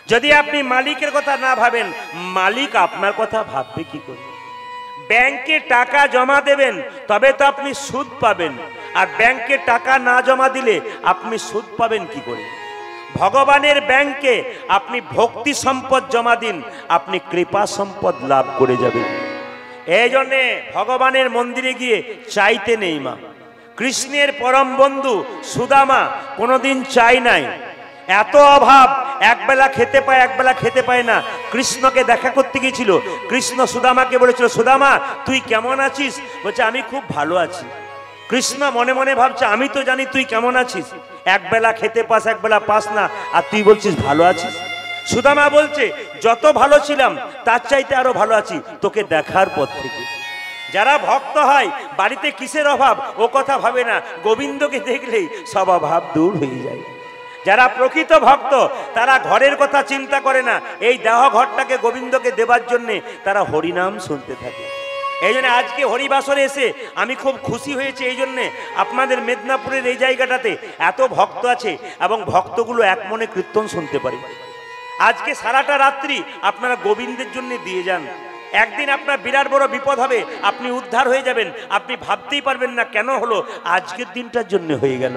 যদি আপনি মালিকের কথা না ভাবেন, মালিক আপনার কথা ভাববে কি করে? ব্যাংকে টাকা জমা দেবেন তবে তো আপনি সুদ পাবেন, আর ব্যাংকে টাকা না জমা দিলে আপনি সুদ পাবেন কি করে? ভগবানের ব্যাংকে আপনি ভক্তি সম্পদ জমা দিন, আপনি কৃপা সম্পদ লাভ করে যাবেন। এই জন্যে ভগবানের মন্দিরে গিয়ে চাইতে নেই মা। কৃষ্ণের পরম বন্ধু সুদামা কোনোদিন চাই নাই। এত অভাব, একবেলা খেতে পায় একবেলা খেতে পায় না। কৃষ্ণকে দেখা করতে গিয়েছিল, কৃষ্ণ সুদামাকে বলেছিল, সুদামা তুই কেমন আছিস? বলছে আমি খুব ভালো আছি। কৃষ্ণ মনে মনে ভাবছে আমি তো জানি তুই কেমন আছিস, একবেলা খেতে পাস একবেলা পাস না, আর তুই বলছিস ভালো আছিস। সুদামা বলছে যত ভালো ছিলাম তার চাইতে আরো ভালো আছি তোকে দেখার পর থেকে। যারা ভক্ত হয় বাড়িতে কিসের অভাব ও কথা ভাবে না, গোবিন্দকে দেখলেই সব অভাব দূর হয়ে যায়। যারা প্রকৃত ভক্ত তারা ঘরের কথা চিন্তা করে না, এই দেহ ঘরটাকে গোবিন্দকে দেবার জন্যে তারা হরিনাম শুনতে থাকে। এই জন্য আজকে হরিবাসরে এসে আমি খুব খুশি হয়েছি। এই জন্যে আপনাদের মেদিনীপুরের এই জায়গাটাতে এত ভক্ত আছে এবং ভক্তগুলো এক মনে কীর্তন শুনতে পারে। আজকে সারাটা রাত্রি আপনারা গোবিন্দের জন্য দিয়ে যান। একদিন আপনার বিরাট বড় বিপদ হবে, আপনি উদ্ধার হয়ে যাবেন, আপনি ভাবতেই পারবেন না কেন হলো, আজকের দিনটার জন্য হয়ে গেল।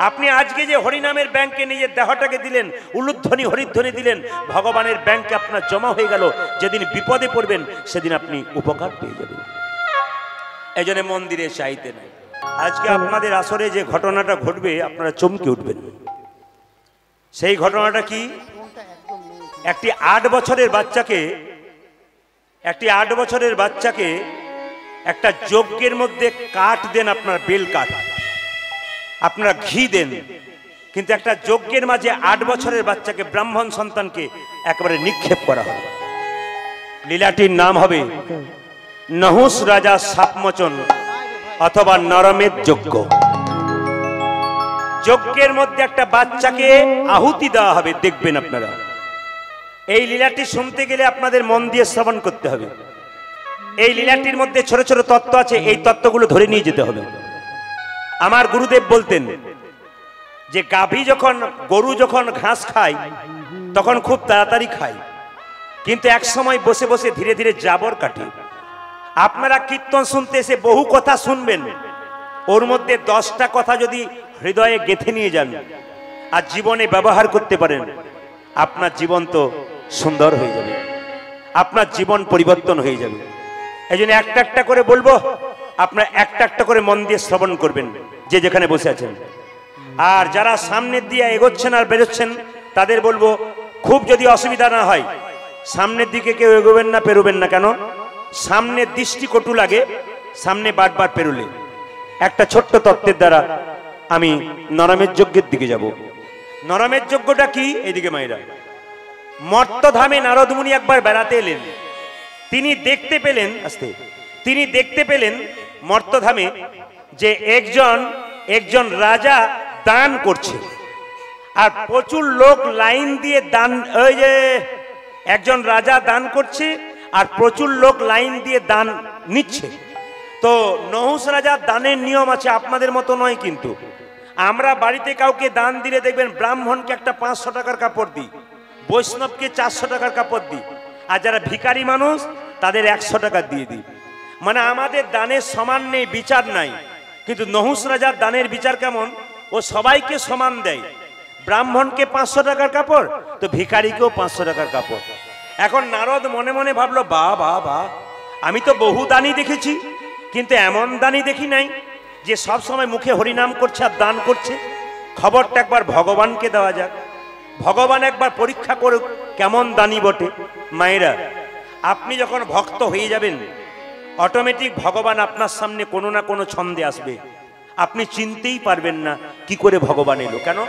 আপনি আজকে যে হরিনামের ব্যাংকে নিজের দেহটাকে দিলেন, উলুধ্বনি হরিধ্বনি দিলেন, ভগবানের ব্যাংকে আপনার জমা হয়ে গেল। যেদিন বিপদে পড়বেন সেদিন আপনি উপকার পেয়ে যাবেন। এই জন্য মন্দিরে চাইতে নাই। আজকে আপনাদের আসরে যে ঘটনাটা ঘটবে আপনারা চমকে উঠবেন। সেই ঘটনাটা কি? একটি 8 বছরের বাচ্চাকে একটা যজ্ঞের মধ্যে কাঠ দেন, আপনার বেল কাঠ, আপনারা ঘি দেন, কিন্তু একটা যজ্ঞের মাঝে 8 বছরের বাচ্চাকে, ব্রাহ্মণ সন্তানকে একেবারে নিক্ষেপ করা হবে। লীলাটির নাম হবে নহুষ রাজা সাপমোচন অথবা নরমেধ যজ্ঞ। যজ্ঞের মধ্যে একটা বাচ্চাকে আহুতি দেওয়া হবে, দেখবেন আপনারা। এই লীলাটি শুনতে গেলে আপনাদের মন দিয়ে শ্রবণ করতে হবে। এই লীলাটির মধ্যে ছোট ছোট তত্ত্ব আছে, এই তত্ত্বগুলো ধরে নিয়ে যেতে হবে। আমার গুরুদেব বলতেন যে গরু যখন ঘাস খায় তখন খুব তাড়াতাড়ি খায়, কিন্তু এক সময় বসে বসে ধীরে ধীরে জাবর কাটে। আপনারা কীর্তন শুনতে এসে বহু কথা শুনবেন, ওর মধ্যে 10টা কথা যদি হৃদয়ে গেঁথে নিয়ে যান আর জীবনে ব্যবহার করতে পারেন, আপনার জীবন তো সুন্দর হয়ে যাবে, আপনার জীবন পরিবর্তন হয়ে যাবে। এই জন্য একটা একটা করে বলবো, আপনারা একটা একটা করে মন দিয়ে শ্রবণ করবেন যে যেখানে বসে আছেন। আর যারা সামনের দিয়ে এগোচ্ছেন আর বেরোচ্ছেন তাদের বলবো, খুব যদি অসুবিধা না হয় সামনের দিকে কেউ এগোবেন না, পেরোবেন না। কেন? সামনের দৃষ্টি কটু লাগে, সামনে বারবার পেরোলে। একটা ছোট্ট তত্ত্বের দ্বারা আমি নরমের যজ্ঞের দিকে যাব। নরমের যজ্ঞটা কি? এইদিকে মায়েরা, মর্তধামে নারদ মুনি একবার বেড়াতে এলেন। তিনি দেখতে পেলেন মর্তধামে যে একজন রাজা দান করছে, আর প্রচুর লোক লাইন দিয়ে দান, ওই যে একজন রাজা দান করছে আর প্রচুর লোক লাইন দিয়ে দান নিচ্ছে। তো নহুষ রাজার দানের নিয়ম আছে, আপনাদের মতো নয়। কিন্তু আমরা বাড়িতে কাউকে দান দিলে দেখবেন ব্রাহ্মণকে একটা 500 টাকার কাপড় দিই, বৈষ্ণবকে 400 টাকার কাপড় দিই, আর যারা ভিখারি মানুষ তাদের 100 টাকা দিয়ে দিই। মানে আমাদের দানের সমান নেই, বিচার নাই। কিন্তু নহুষ রাজার দানের বিচার কেমন? ও সবাইকে সমান দেয়। ব্রাহ্মণকে 500 টাকার কাপড়, তো ভিখারিকেও 500 টাকার কাপড়। এখন নারদ মনে মনে ভাবলো, বাহ, আমি তো বহু দানি দেখেছি, কিন্তু এমন দানি দেখি নাই যে সব সময় মুখে হরিনাম করছে আর দান করছে। খবরটা একবার ভগবানকে দেওয়া যাক, ভগবান একবার পরীক্ষা করুক কেমন দানি বটে। মায়েরা, আপনি যখন ভক্ত হয়ে যাবেন অটোমেটিক ভগবান আপনার সামনে কোনো না কোনো ছন্দে আসবে, আপনি চিনতেই পারবেন না কি করে ভগবান এলো। কেন?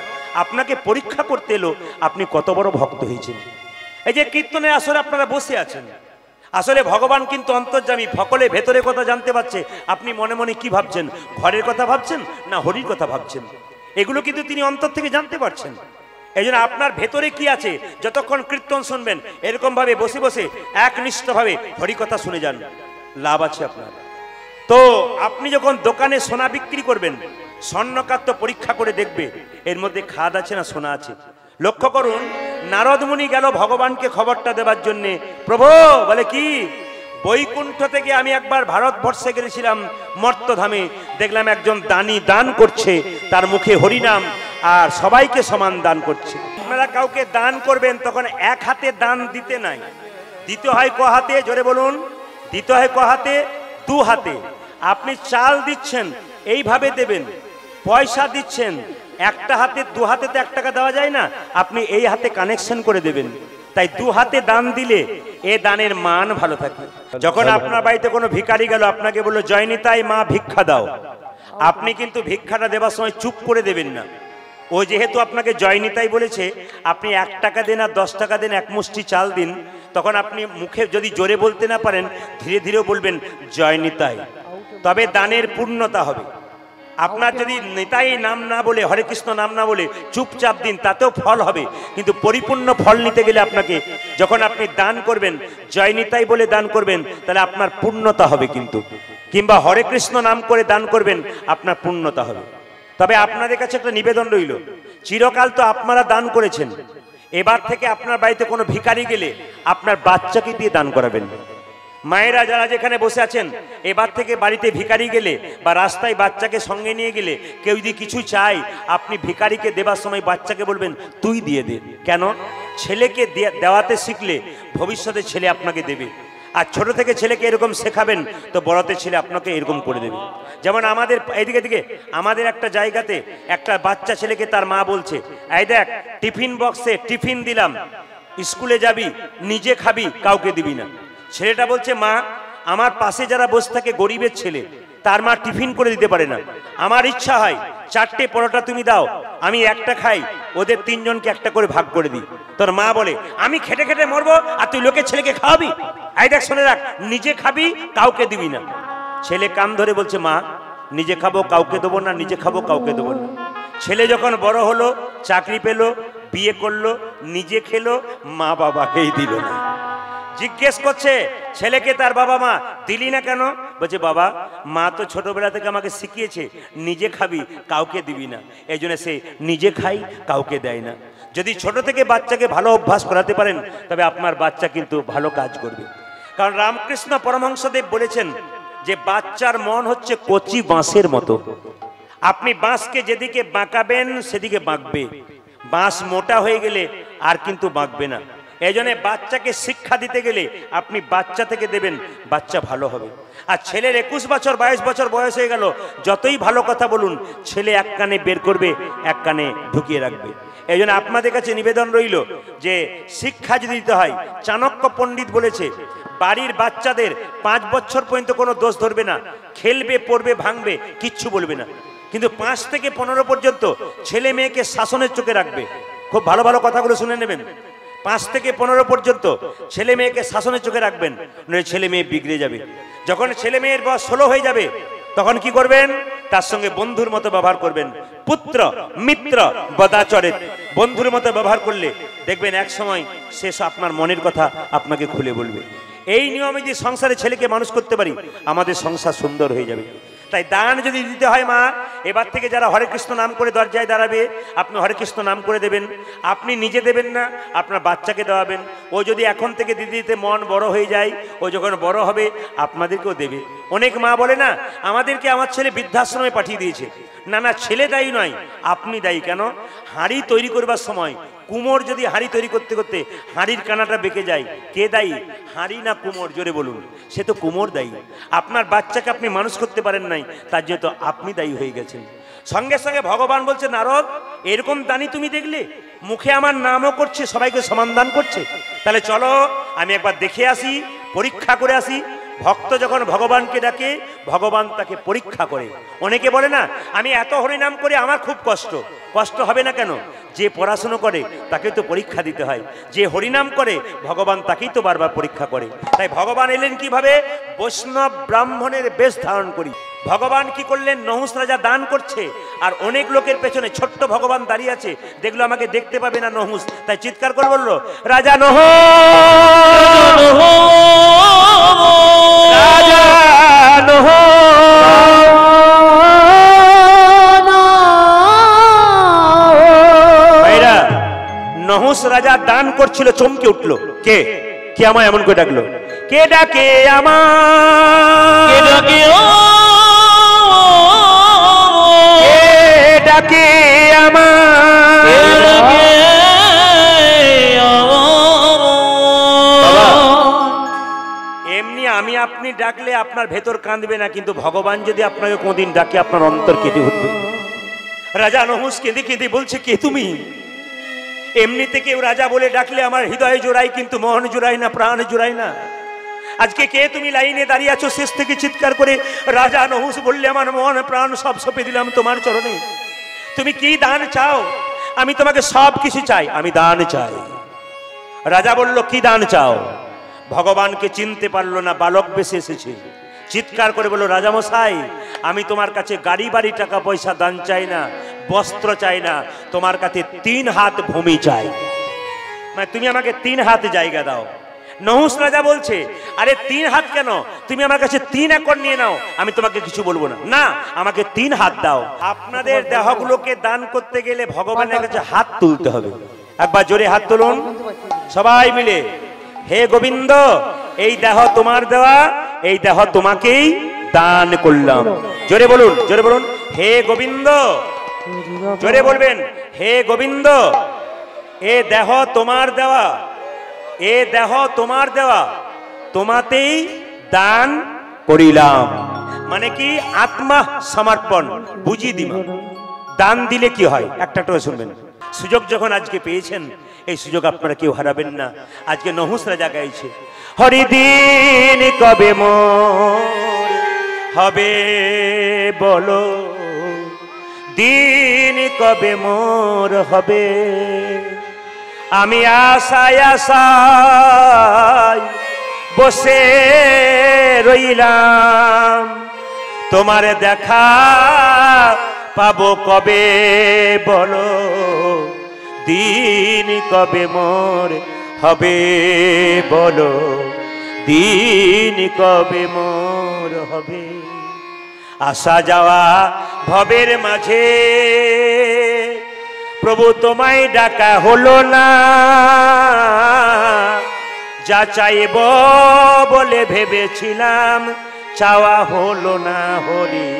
আপনাকে পরীক্ষা করতে এলো আপনি কত বড় ভক্ত হয়েছেন। এই যে কীর্তনের আসরে আপনারা বসে আছেন, আসলে ভগবান কিন্তু অন্তর্যামী, সকলে ভেতরের কথা জানতে পারছে। আপনি মনে মনে কি ভাবছেন, ঘরের কথা ভাবছেন না হরির কথা ভাবছেন, এগুলো কিন্তু তিনি অন্তর থেকে জানতে পারছেন। এই জন্য আপনার ভেতরে কি আছে, যতক্ষণ কীর্তন শুনবেন এরকম ভাবে বসে বসে একনিষ্ঠভাবে হরি কথা শুনে যান, লাভ আছে আপনার। তো আপনি যখন দোকানে সোনা বিক্রি করবেন, স্বর্ণকার তো পরীক্ষা করে দেখবে এর মধ্যে খাদ আছে না সোনা আছে। লক্ষ্য করুন, নারদ মুনি গেল ভগবানকে খবরটা দেবার জন্য। প্রভু বলে কি, বৈকুণ্ঠ থেকে আমি একবার ভারতবর্ষে গেছিলাম মর্তধামে, দেখলাম একজন দানী দান করছে, তার মুখে হরিনাম, আর সবাইকে সমান দান করছে। আপনারা কাউকে দান করবেন তখন এক হাতে দান দিতে নাই, দিতে হয় ক হাতে, জোরে বলুন, দিতে হয় ক হাতে? দু হাতে। আপনি চাল দিচ্ছেন এইভাবে দেবেন, পয়সা দিচ্ছেন একটা হাতে, দু হাতে তো 1 টাকা দেওয়া যায় না, আপনি এই হাতে কানেকশন করে দেবেন। তাই দু হাতে দান দিলে এ দানের মান ভালো থাকে। যখন আপনার বাড়িতে কোনো ভিখারি গেল, আপনাকে বললো জয়নিতাই মা ভিক্ষা দাও, আপনি কিন্তু ভিক্ষাটা দেবার সময় চুপ করে দেবেন না। ও যেহেতু আপনাকে জয়নিতাই বলেছে, আপনি 1 টাকা দিন আর 10 টাকা দিন, এক মুষ্টি চাল দিন, তখন আপনি মুখে যদি জোরে বলতে না পারেন ধীরে ধীরে বলবেন জয়নিতাই, তবে দানের পূর্ণতা হবে। আপনার যদি নিতাই নাম না বলে, হরে কৃষ্ণ নাম না বলে চুপচাপ দিন, তাতেও ফল হবে, কিন্তু পরিপূর্ণ ফল নিতে গেলে আপনাকে, যখন আপনি দান করবেন জয় নিতাই বলে দান করবেন, তাহলে আপনার পূর্ণতা হবে কিন্তু, কিংবা হরে কৃষ্ণ নাম করে দান করবেন, আপনার পূর্ণতা হবে। তবে আপনাদের কাছে একটা নিবেদন রইল, চিরকাল তো আপনারা দান করেছেন, এবার থেকে আপনার বাড়িতে কোনো ভিখারি গেলে আপনার বাচ্চাকে দিয়ে দান করাবেন। মায়েরা যারা যেখানে বসে আছেন, এবার থেকে বাড়িতে ভিখারি গেলে বা রাস্তায় বাচ্চাকে সঙ্গে নিয়ে গেলে কেউ যদি কিছু চায়, আপনি ভিখারিকে দেবার সময় বাচ্চাকে বলবেন তুই দিয়ে দে। কেন? ছেলেকে দেওয়াতে শিখলে ভবিষ্যতে ছেলে আপনাকে দেবে, আর ছোট থেকে ছেলেকে এরকম শেখাবেন তো বড়তে ছেলে আপনাকে এরকম করে দেবে। যেমন আমাদের এদিকে আমাদের একটা জায়গাতে একটা বাচ্চা ছেলেকে তার মা বলছে, এই দেখ টিফিন বক্সে টিফিন দিলাম, স্কুলে যাবি, নিজে খাবি, কাউকে দিবি না। ছেলেটা বলছে, মা আমার পাশে যারা বসে থাকে গরিবের ছেলে, তার মা টিফিন করে দিতে পারে না, আমার ইচ্ছা হয় 4টে পরোটা তুমি দাও, আমি একটা খাই, ওদের 3 জনকে একটা করে ভাগ করে দিই। তোর মা বলে আমি খেটে খেটে মরবো আর তুই লোকের ছেলেকে খাওয়াবি? এই দেখ শুনে রাখ, নিজে খাবি, কাউকে দিবি না। ছেলে কান ধরে বলছে, মা নিজে খাবো, কাউকে দেবো না, নিজে খাবো, কাউকে দেবো না। ছেলে যখন বড় হলো, চাকরি পেলো, বিয়ে করলো, নিজে খেলো, মা বাবাকেই দিল না। জিজ্ঞেস করছে ছেলেকে তার বাবা মা, দিলি না কেন? বলছে, বাবা মা তো ছোটবেলা থেকে আমাকে শিখিয়েছে নিজে খাবি, কাউকে দিবি না, এই জন্য সে নিজে খাই, কাউকে দেয় না। যদি ছোট থেকে বাচ্চাকে ভালো অভ্যাস করাতে পারেন, তবে আপনার বাচ্চা কিন্তু ভালো কাজ করবে। কারণ রামকৃষ্ণ পরমহংসদেব বলেছেন যে বাচ্চার মন হচ্ছে কচি বাঁশের মতো, আপনি বাঁশকে যেদিকে বাঁকাবেন সেদিকে বাঁকবে, বাঁশ মোটা হয়ে গেলে আর কিন্তু বাঁকবে না। এই জন্য বাচ্চাকে শিক্ষা দিতে গেলে আপনি বাচ্চা থেকে দেবেন, বাচ্চা ভালো হবে। আর ছেলের 21 বছর 22 বছর বয়স হয়ে গেল, যতই ভালো কথা বলুন, ছেলে এক কানে বের করবে, এক কানে ঢুকিয়ে রাখবে। এই জন্য আপনাদের কাছে নিবেদন রইল যে শিক্ষা যদি দিতে হয়, চাণক্য পণ্ডিত বলেছে বাড়ির বাচ্চাদের 5 বছর পর্যন্ত কোনো দোষ ধরবে না, খেলবে, পড়বে, ভাঙবে, কিচ্ছু বলবে না, কিন্তু 5 থেকে 15 পর্যন্ত ছেলে মেয়েকে শাসনের চোখে রাখবে। খুব ভালো ভালো কথাগুলো শুনে নেবেন। 5 থেকে 15 পর্যন্ত ছেলে মেয়েকে শাসনের চোখে রাখবেন, নইলে ছেলে মেয়ে বিগড়ে যাবে। যখন ছেলে মেয়ের বয়স 16 হয়ে যাবে, তখন কি করবেন? তার সঙ্গে বন্ধুর মতো ব্যবহার করবেন। পুত্র মিত্র বদাচরিত, বন্ধুর মতো ব্যবহার করলে দেখবেন এক সময় সে আপনার মনের কথা আপনাকে খুলে বলবে। এই নিয়মে যদি সংসারে ছেলেকে মানুষ করতে পারি, আমাদের সংসার সুন্দর হয়ে যাবে। তাই দান যদি দিতে হয় মা, এবার থেকে যারা হরে কৃষ্ণ নাম করে দরজায় দাঁড়াবে, আপনি হরে কৃষ্ণ নাম করে দেবেন। আপনি নিজে দেবেন না, আপনার বাচ্চাকে দেওয়াবেন। ও যদি এখন থেকে দিতে দিতে মন বড় হয়ে যায়, ও যখন বড় হবে আপনাদেরকেও দেবে। অনেক মা বলে না, আমাদেরকে আমার ছেলে বৃদ্ধাশ্রমে পাঠিয়ে দিয়েছে। না না, ছেলে দায়ী নয়, আপনি দায়ী। কেন? হাঁড়ি তৈরি করবার সময় কুমোর যদি হাঁড়ি তৈরি করতে করতে হাঁড়ির কানাটা বেঁকে যায়, কে দায়ী? হাঁড়ি না কুমোর? জোরে বলুন। সে তো কুমোর দায়ী। আপনার বাচ্চাকে আপনি মানুষ করতে পারেন নাই, তার জন্য আপনি দায়ী হয়ে গেছেন। সঙ্গে সঙ্গে ভগবান বলছে, নারদ এরকম দানি তুমি দেখলে, মুখে আমার নামও করছে, সবাইকে সমান দান করছে, তাহলে চলো আমি একবার দেখে আসি, পরীক্ষা করে আসি। ভক্ত যখন ভগবানকে ডাকে ভগবান তাকে পরীক্ষা করে। অনেকে বলে না আমি এত হরিনাম করে আমার খুব কষ্ট, কষ্ট হবে না কেন? যে পড়াশুনো করে তাকে তো পরীক্ষা দিতে হয়, যে হরিনাম করে ভগবান তাকেই তো বারবার পরীক্ষা করে। তাই ভগবান এলেন কিভাবে? বৈষ্ণব ব্রাহ্মণের বেশ ধারণ করি। ভগবান কি করলেন? নহুষ রাজা দান করছে আর অনেক লোকের পেছনে ছোট্ট ভগবান দাঁড়িয়ে আছে, দেখলো আমাকে দেখতে পাবে না নহুষ, তাই চিৎকার করে বললো রাজা নহুষ, রাজা নহুষ। ভাইরা, নহুষ রাজা দান করছিল, চমকে উঠলো। কে কে আমায় এমন করে ডাকলো? কে ডাকে আমায়? কে ডাকে ডাকে এমনি আমি আপনি ডাকলে আপনার ভেতর কাঁদবে না, কিন্তু ভগবান যদি আপনাকে কোনদিন ডাকে আপনার অন্তর কেঁদে উঠবে। রাজা নহুষ কেঁদে কেঁদে বলছে কে তুমি? এমনিতে কেউ রাজা বলে ডাকলে আমার হৃদয় জোড়ায়, কিন্তু মন জোড়ায় না, প্রাণ জোড়ায় না। আজকে কে তুমি লাইনে দাঁড়িয়ে আছো, শেষ থেকে চিৎকার করে রাজা নহুষ বললে আমার মন প্রাণ সব সঁপে দিলাম তোমার চরণে। তুমি কি দান চাও? আমি তোমাকে সব কিছু চাই, আমি দান চাই। রাজা বলল কি দান চাও? ভগবানকে চিনতে পারলো না, বালক বেশে এসেছে। চিৎকার করে বলল রাজামশাই আমি তোমার কাছে গাড়ি বাড়ি টাকা পয়সা দান চাই না, বস্ত্র চাই না, তোমার কাছে 3 হাত ভূমি চাই, মানে তুমি আমাকে 3 হাত জায়গা দাও। নহুষ রাজা বলছে আরে 3 হাত কেন? তুমি আমার কাছে 3 একর নিয়ে নাও, আমি তোমাকে কিছু বলবো না। না, আমাকে 3 হাত দাও। আপনাদের দেহগুলোকে দান করতে গেলে ভগবানের কাছে হাত তুলতে হবে। একবার জোরে হাত তুলুন সবাই মিলে। হে গোবিন্দ, এই দেহ তোমার দেওয়া, এই দেহ তোমাকেই দান করলাম। জোরে বলুন, জোরে বলুন হে গোবিন্দ। জোরে বলবেন হে গোবিন্দ, এ দেহ তোমার দেওয়া, এ দেহ তোমার দেওয়া, তোমাতেই দান করিলাম। মানে কি? আত্মা সমর্পণ বুঝিয়ে দিমা। দান দিলে কি হয় একটা শুনবেন। সুযোগ যখন আজকে পেয়েছেন, এই সুযোগ আপনারা কেউ হারাবেন না। আজকে নহুষ রাজা গাইছে হরিদিন কবে মোর হবে বলো, দিন কবে মোর হবে, আমি আশায় আশায় বসে রইলাম, তোমার দেখা পাবো কবে বলো, দিন কবে মোর হবে বলো, দিন কবে মোর হবে। আসা যাওয়া ভবের মাঝে প্রভু তোমায় ডাকা হলো না, যা চাইব বলে ভেবেছিলাম চাওয়া হলো না হরি,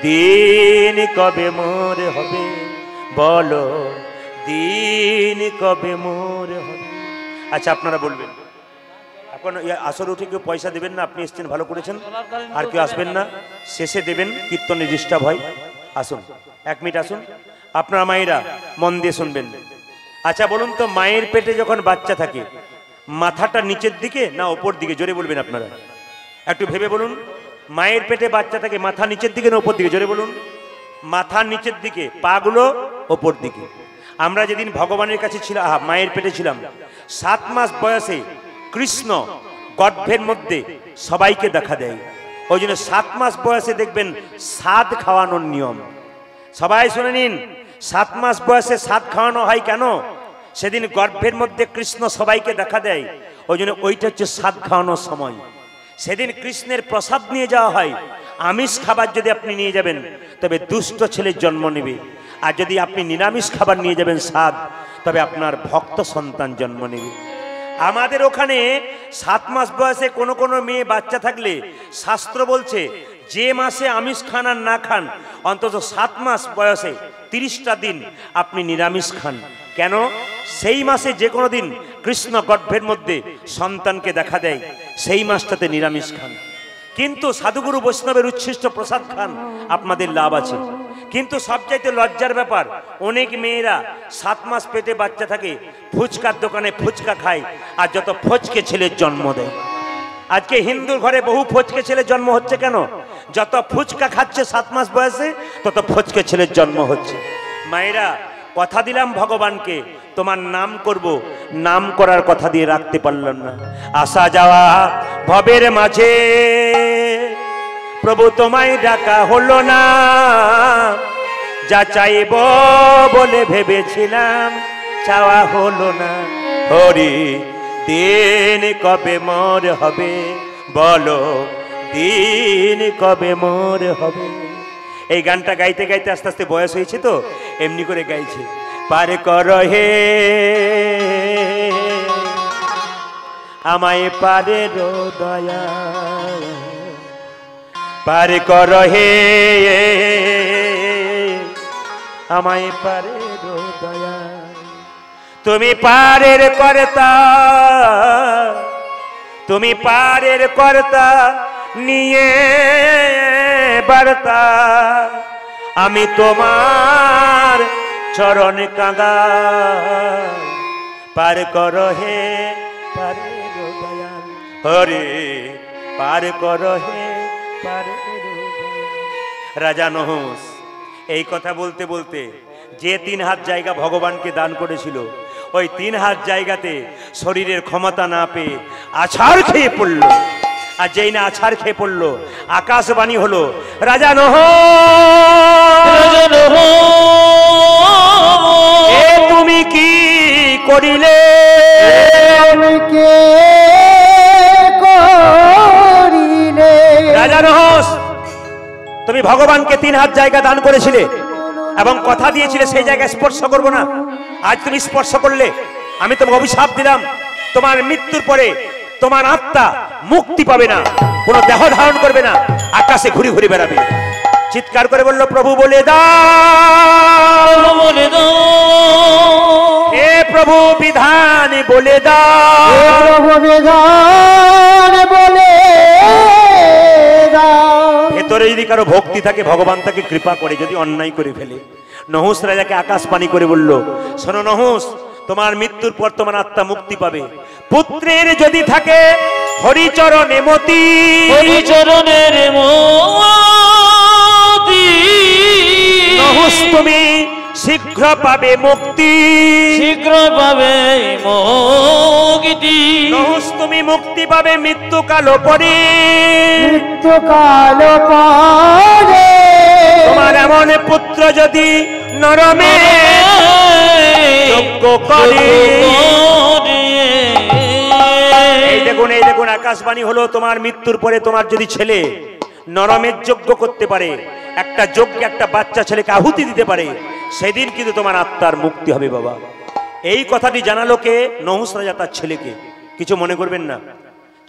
দিন কবে মোর হবে বলো, দিন কবে মোর হবে। আচ্ছা আপনারা বলবেন, এখন আসর উঠে কেউ পয়সা দেবেন না, আপনি এসছেন ভালো করেছেন, আর কেউ আসবেন না, শেষে দেবেন, কীর্তনে ডিস্টার্ব হয়। আসুন 1 মিনিট আসুন, আপনারা মায়েরা মন দিয়ে শুনবেন। আচ্ছা বলুন তো, মায়ের পেটে যখন বাচ্চা থাকে মাথাটা নিচের দিকে না ওপর দিকে? জোরে বলবেন আপনারা, একটু ভেবে বলুন। মায়ের পেটে বাচ্চা থাকে মাথা নিচের দিকে না ওপর দিকে? জোরে বলুন। মাথা নিচের দিকে, পাগুলো ওপর দিকে। আমরা যেদিন ভগবানের কাছে ছিলাম, মায়ের পেটে ছিলাম, 7 মাস বয়সে কৃষ্ণ গর্ভের মধ্যে সবাইকে দেখা দেয়। ওই জন্য 7 মাস বয়সে দেখবেন সাদ খাওয়ানোর নিয়ম। সবাই শুনে নিন, 7 মাস বয়সে সাদ খাওয়ানো হয় কেন? সেদিন গর্ভের মধ্যে কৃষ্ণ সবাইকে দেখা দেয়, ওই জন্য ওইটা হচ্ছে সাদ খাওয়ানোর সময়। সেদিন কৃষ্ণের প্রসাদ নিয়ে যাওয়া হয়। আমিষ খাবার যদি আপনি নিয়ে যাবেন তবে দুষ্ট ছেলের জন্ম নেবে, আর যদি আপনি নিরামিষ খাবার নিয়ে যাবেন সাদ, তবে আপনার ভক্ত সন্তান জন্ম নেবে। আমাদের ওখানে 7 মাস বয়সে কোনো কোনো মেয়ে বাচ্চা থাকলে শাস্ত্র বলছে যে মাসে আমিষ খান আর না খান, অন্তত 7 মাস বয়সে 30টা দিন আপনি নিরামিষ খান। কেন? সেই মাসে যে কোনো দিন কৃষ্ণ গর্ভের মধ্যে সন্তানকে দেখা দেয়, সেই মাসটাতে নিরামিষ খান। কিন্তু সাধুগুরু বৈষ্ণবের উচ্ছিষ্ট প্রসাদ খান, আপনাদের লাভ আছে। কিন্তু সবচাইতে লজ্জার ব্যাপার, অনেক মেয়েরা 7 মাস পেটে বাচ্চা থাকে, ফুচকার দোকানে ফুচকা খায় আর যত ফচকে ছেলের জন্ম দেয়। আজকে হিন্দুর ঘরে বহু ফচকে ছেলের জন্ম হচ্ছে কেন? যত ফুচকা খাচ্ছে 7 মাস বয়সে তত ফচকে ছেলের জন্ম হচ্ছে। মায়েরা, কথা দিলাম ভগবানকে তোমার নাম করব, নাম করার কথা দিয়ে রাখতে পারলাম না। আসা যাওয়া ভবের মাঝে প্রভু তোমায় ডাকা হলো না, যা চাইব বলে ভেবেছিলাম চাওয়া হলো না। হরি দিন কবে মোর হবে, বলো দিন কবে মোর হবে। এই গানটা গাইতে গাইতে আস্তে আস্তে বয়স হয়েছে তো এমনি করে গাইছে। পার কর হে আমায় পারে দয়া, পার কর হে আমায় পারে দয়া। তুমি পারের কর্তা, তুমি পারের কর্তা, নিয়ে বার্তা আমি তোমার চরণ কাঙ্গা। পার কর হে পারে দয়াল, হরে পার কর হে পারে দয়াল। রাজা নহুষ এই কথা বলতে বলতে যে 3 হাত জায়গা ভগবানকে দান করেছিল, ওই 3 হাত জায়গাতে শরীরের ক্ষমতা না পেয়ে আছাড় খেয়ে পড়ল। আর যেই না আছাড় খেয়ে পড়ল, আকাশবাণী হলো, রাজা নহুষ এ তুমি কি করিলে, রাজা নহুষ তুমি ভগবানকে 3 হাত জায়গা দান করেছিলে এবং কথা দিয়েছিলে সেই জায়গায় স্পর্শ করব না। আজ তুমি স্পর্শ করলে, আমি তোমাকে অভিশাপ দিলাম, তোমার মৃত্যুর পরে তোমার আত্মা মুক্তি পাবে না, কোনো দেহ ধারণ করবে না, আকাশে ঘুরে ঘুরে বেড়াবে। চিৎকার করে বলল, প্রভু বলে দাও, বলে দাও, হে প্রভু বিধান বলে দাও, প্রভু বিধান বলে দাও। ভেতরে যদি কারো ভক্তি থাকে ভগবান তাকে কৃপা করে, যদি অন্যায় করে ফেলে। নহুষ রাজাকে আকাশ পানি করে বলল, শোনো নহুষ, তোমার মৃত্যুর পর তোমার আত্মা মুক্তি পাবে। পুত্রের যদি থাকে হরিচরণে মতি, হরিচরণের মতি, নহুষ তুমি শীঘ্র পাবে মুক্তি, শীঘ্র পাবে মুক্তি। নহুষ তুমি মুক্তি পাবে মৃত্যুকাল পরে, মৃত্যুকাল পরে। তোমার এমন পুত্র যদি নরমে যজ্ঞ করে, এই দেখুন এই দেখুন আকাশবাণী হলো, তোমার মৃত্যুর পরে তোমার যদি ছেলে নরমের যজ্ঞ করতে পারে, একটা যজ্ঞে একটা বাচ্চা ছেলেকে আহুতি দিতে পারে, সেদিন কিন্তু তোমার আত্মার মুক্তি হবে বাবা। এই কথাটি জানালো কে? নহুষ রাজা তার ছেলেকে। কিছু মনে করবেন না।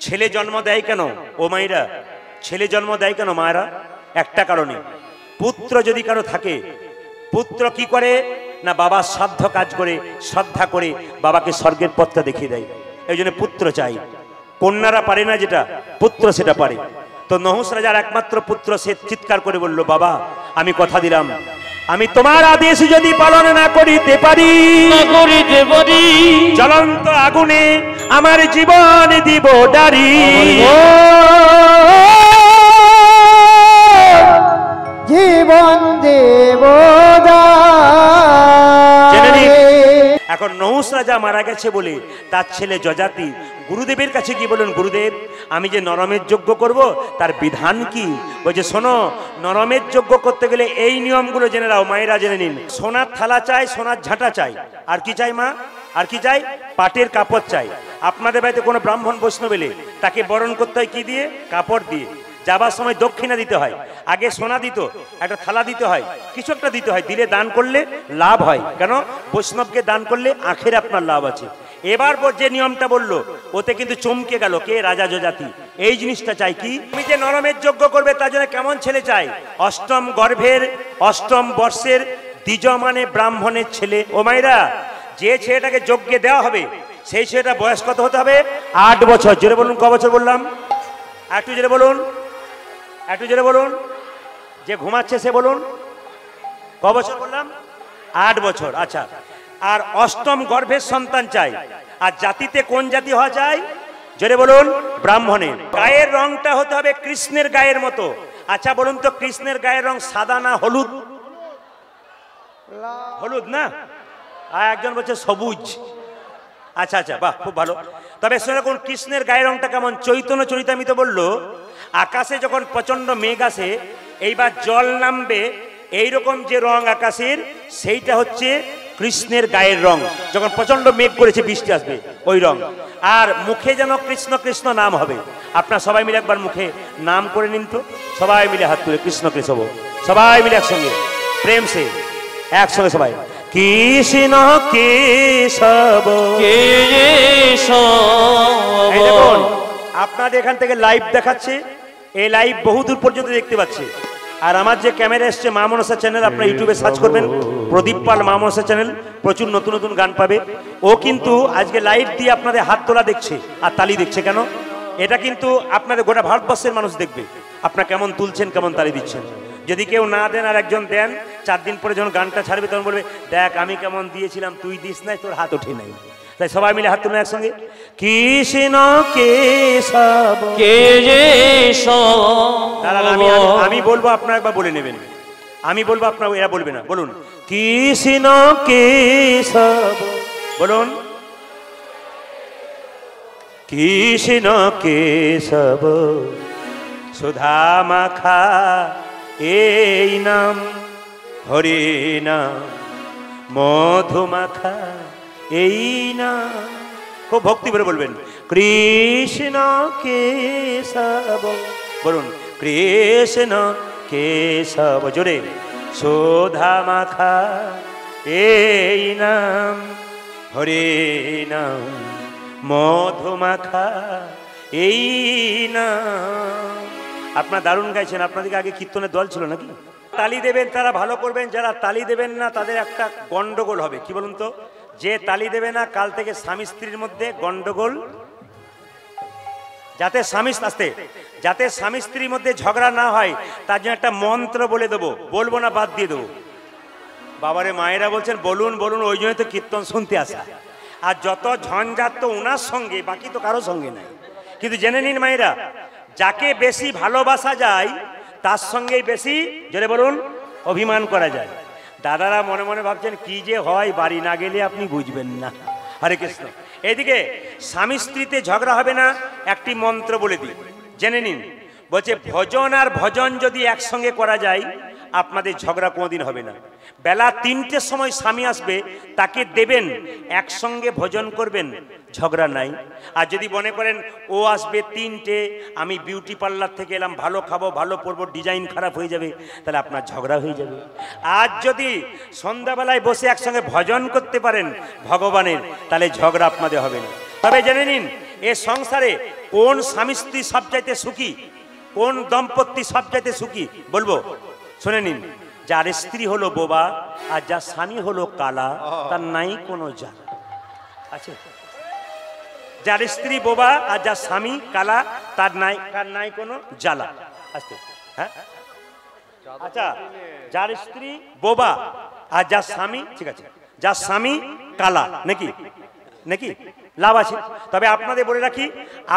ছেলে জন্ম দেয় কেন ও মায়েরা? ছেলে জন্ম দেয় কেন মায়েরা? একটা কারণে, পুত্র যদি কারো থাকে, পুত্র কি করে না বাবার শ্রাদ্ধ কাজ করে, শ্রদ্ধা করে বাবাকে স্বর্গের পথটা দেখিয়ে দেয়। এই জন্য পুত্র চাই। কন্যারা পারে না যেটা, পুত্র সেটা পারে। তো নহুষ রাজার একমাত্র পুত্র, সে চিৎকার করে বলল, বাবা আমি কথা দিলাম, আমি তোমার আদেশ যদি পালন না করিতে পারি, জ্বলন্ত আগুনে আমার জীবন দিব ডারি, জীবন দেব। এখন নহুষ রাজা মারা গেছে বলে তার ছেলে যজাতি গুরুদেবের কাছে গিয়ে বললেন, গুরুদেব আমি যে নরমের যজ্ঞ করব তার বিধান কি? বলছে, শোনো, নরমের যজ্ঞ করতে গেলে এই নিয়মগুলো জেনে নাও, মায়েরা জেনে নিন। সোনার থালা চাই, সোনার ঝাঁটা চাই, আর কি চাই মা? আর কি চাই? পাটের কাপড় চাই। আপনাদের বাড়িতে কোনো ব্রাহ্মণ বৈষ্ণব এলে তাকে বরণ করতে হয় কি দিয়ে? কাপড় দিয়ে। যাবার সময় দক্ষিণা দিতে হয়, আগে সোনা দিত, একটা থালা দিতে হয়, কিছু একটা দিতে হয়, দিলে দান করলে লাভ হয়। কেন? বৈষ্ণবকে দান করলে আখেরে আপনার লাভ আছে। এবার যে নিয়মটা বললো ওতে কিন্তু চমকে গেল কে? রাজা যজাতি। এই জিনিসটা চাই কি? তুমি যে নরমের যজ্ঞ করবে তার জন্য কেমন ছেলে চাই? অষ্টম গর্ভের, অষ্টম বর্ষের দ্বিজমানে ব্রাহ্মণের ছেলে। ও মাইরা, যে ছেলেটাকে যজ্ঞে দেওয়া হবে সেই ছেলেটা বয়স কত হতে হবে? 8 বছর। জোরে বলুন, ক বছর বললাম? একটু জোরে বলুন, একটু জোরে বলুন। যে ঘুমাচ্ছে সে বলুন, ক বছর বললাম? 8 বছর। আচ্ছা, আর অষ্টম গর্ভের সন্তান চাই। আর জাতিতে কোন জাতি হওয়া চাই? জোরে বলুন ব্রাহ্মণের। গায়ের রংটা হতে হবে কৃষ্ণের গায়ের মতো। আচ্ছা বলুন তো কৃষ্ণের গায়ের রং সাদা না হলুদ? হলুদ না? আর একজন বলছে সবুজ। আচ্ছা আচ্ছা, বাহ, খুব ভালো। তবে শুনে কোন কৃষ্ণের গায়ের রংটা কেমন? চৈতন্য চরিতামৃত বললো আকাশে যখন প্রচন্ড মেঘ আসে, এইবার জল নামবে, এইরকম যে রং আকাশের সেইটা হচ্ছে কৃষ্ণের গায়ের রং। যখন প্রচন্ড মেঘ করেছে বৃষ্টি আসবে ওই রং। আর মুখে যেন কৃষ্ণ কৃষ্ণ নাম হবে। আপনার সবাই মিলে একবার মুখে নাম করে নিন তো, সবাই মিলে হাত তুলে কৃষ্ণ কৃষ্ণ, সবাই মিলে একসঙ্গে প্রেম সে একসঙ্গে সবাই কৃষ্ণ কেশব কেশব। আপনাদের এখান থেকে লাইভ দেখাচ্ছে, এই লাইভ বহুদূর পর্যন্ত দেখতে পাচ্ছে। আর আমার যে ক্যামেরা এসছে মা মনসা চ্যানেল, আপনারা ইউটিউবে সার্চ করবেন প্রদীপ পাল মা মনসা চ্যানেল, প্রচুর নতুন নতুন গান পাবে। ও কিন্তু আজকে লাইভ দিয়ে আপনাদের হাত তোলা দেখছে আর তালি দেখছে। কেন? এটা কিন্তু আপনাদের গোটা ভারতবর্ষের মানুষ দেখবে আপনারা কেমন তুলছেন, কেমন তালি দিচ্ছেন। যদি কেউ না দেন আর একজন দেন, 4 দিন পরে যখন গানটা ছাড়বে তখন বলবে দেখ আমি কেমন দিয়েছিলাম, তুই দিস নাই, তোর হাত ওঠে নাই। তাই সবাই মিলে হাত তুলুন একসঙ্গে কৃষ্ণ কেশব কেশব। আমি বলবো আপনারা একবার বলে নেবেন, আমি বলবো আপনারা এরা বলবে না। বলুন কৃষ্ণ কেশব, বলুন কৃষ্ণ কেশব সুধা মাখা এই নাম, হরি নাম মধু মাখা এই নাম। খুব ভক্তি করে বলবেন কৃষ্ণ কেশব, বলুন কৃষ্ণ কেশব জোরে। সুধা মাখা এই নাম, হরি নাম মধু মাখা এই নাম। আপনার দারুণ গাইছেন। আপনাদেরকে আগে কীর্তনের দল ছিল নাকি? তালি দেবেন তারা ভালো করবেন, যারা তালি দেবেন না তাদের একটা গন্ডগোল হবে। কি বলুন তো? যে তালি দেবে না কাল থেকে স্বামী স্ত্রীর মধ্যে গন্ডগোল, যাতে স্বামী আসতে যাতে স্বামী স্ত্রীর মধ্যে ঝগড়া না হয় তার জন্য একটা মন্ত্র বলে দেবো। বলবো না বাদ দিয়ে দেবো? বাবারে মায়েরা বলছেন বলুন বলুন, ওই জন্য তো কীর্তন শুনতে আসা। আর যত ঝঞ্ঝাট তো ওনার সঙ্গে, বাকি তো কারো সঙ্গে নাই। কিন্তু জেনে নিন মায়েরা, যাকে বেশি ভালোবাসা যায় তার সঙ্গেই বেশি, জোরে বলুন, অভিমান করা যায়। দাদারা মনে মনে ভাবছেন কি যে হয়, বাড়ি না গেলে আপনি বুঝবেন না। হরে কৃষ্ণ। এদিকে স্বামী স্ত্রীতে ঝগড়া হবে না, একটি মন্ত্র বলে দিই, জেনে নিন। বলছে ভজন আর ভজন যদি একসঙ্গে করা যায় আপনাদের ঝগড়া কোনোদিন হবে না। বেলা 3টের সময় স্বামী আসবে, তাকে দেবেন, একসঙ্গে ভোজন করবেন, ঝগড়া নাই। আর যদি মনে করেন ও আসবে 3টে, আমি বিউটি পার্লার থেকে এলাম, ভালো খাবো ভালো পরবো, ডিজাইন খারাপ হয়ে যাবে, তাহলে আপনার ঝগড়া হয়ে যাবে। আর যদি সন্ধ্যাবেলায় বসে একসঙ্গে ভজন করতে পারেন ভগবানের, তাহলে ঝগড়া আপনাদের হবে না। তবে জেনে নিন, এ সংসারে কোন স্বামী স্ত্রী সবচাইতে সুখী, কোন দম্পতি সবচাইতে সুখী বলবো, শুনে নিন। যার স্ত্রী হলো বোবা আর যার স্বামী হলো কালা, তার নাই কোনো জ্বালা আছে। যার স্ত্রী বোবা আর যার স্বামী কালা, তার নাই কোনো জ্বালা আছে। হ্যাঁ, আচ্ছা, যার স্ত্রী বোবা আর যার স্বামী, ঠিক আছে, যার স্বামী কালা, নাকি নাকি লাভ আছে। তবে আপনাদের বলে রাখি,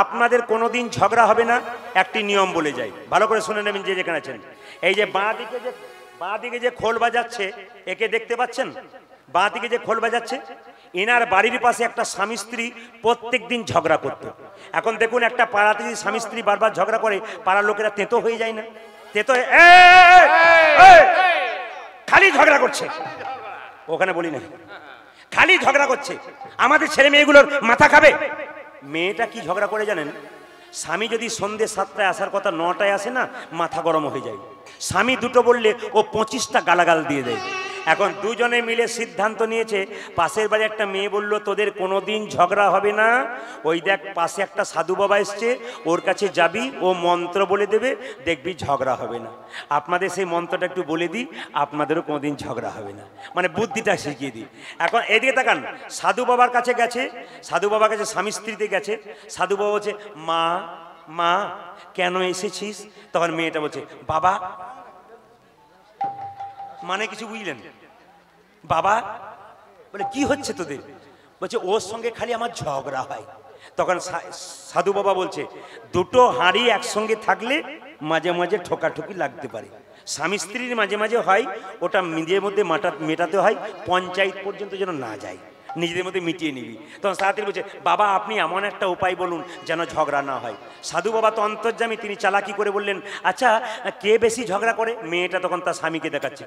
আপনাদের কোনোদিন ঝগড়া হবে না। একটি নিয়ম বলে যাই, ভালো করে শুনে নেবেন যে যেখানে আছেন। এই যে বাঁ দিকে যে খোল বাজাচ্ছে, একে দেখতে পাচ্ছেন? বাঁ দিকে যে খোল বাজাচ্ছে, এনার বাড়ির পাশে একটা স্বামী স্ত্রী প্রত্যেক দিন ঝগড়া করতো। এখন দেখুন, একটা পাড়াতে যদি স্বামী স্ত্রী বারবার ঝগড়া করে, পাড়ার লোকেরা তেতো হয়ে যায় না? তেতো খালি ঝগড়া করছে, ওখানে বলি না, খালি ঝগড়া করছে, আমাদের ছেলে মেয়েগুলোর মাথা খাবে। মেয়েটা কি ঝগড়া করে জানেন? স্বামী যদি সন্ধ্যে 7টায় আসার কথা 9টায় আসে না, মাথা গরম হয়ে যায়। স্বামী দুটো বললে ও 25টা গালাগাল দিয়ে দেয়। এখন দুজনে মিলে সিদ্ধান্ত নিয়েছে, পাশের বাড়ি একটা মেয়ে বলল তোদের কোনোদিন ঝগড়া হবে না, ওই দেখ পাশে একটা সাধু বাবা এসছে, ওর কাছে যাবি, ও মন্ত্র বলে দেবে, দেখবি ঝগড়া হবে না। আপনাদের সেই মন্ত্রটা একটু বলে দিই, আপনাদেরও কোনোদিন ঝগড়া হবে না, মানে বুদ্ধিটা শিখিয়ে দিই। এখন এদিকে তাকান, সাধু বাবার কাছে গেছে, সাধু বাবার কাছে স্বামী স্ত্রীতে গেছে। সাধু বাবা বলছে মা মা কেন এসেছিস? তখন মেয়েটা বলছে বাবা, মানে কিছু বুঝলেন? বাবা বলে কি হচ্ছে তোদের? বলছে ওর সঙ্গে খালি আমার ঝগড়া হয়, তখন সাধু বাবা বলছে দুটো হাঁড়ি একসঙ্গে থাকলে মাঝে মাঝে ঠোকাঠুকি লাগতে পারে, স্বামী স্ত্রীর মাঝে মাঝে হয়, ওটা নিজের মধ্যে মেটাতে হয়, পঞ্চায়েত পর্যন্ত যেন না যায়, নিজেদের মধ্যে মিটিয়ে নিবি। তখন সাথী বলছে বাবা আপনি এমন একটা উপায় বলুন যেন ঝগড়া না হয়। সাধু বাবা তো অন্তর্যামী, তিনি চালাকি করে বললেন আচ্ছা কে বেশি ঝগড়া করে? মেয়েটা তখন তার স্বামীকে দেখাচ্ছে।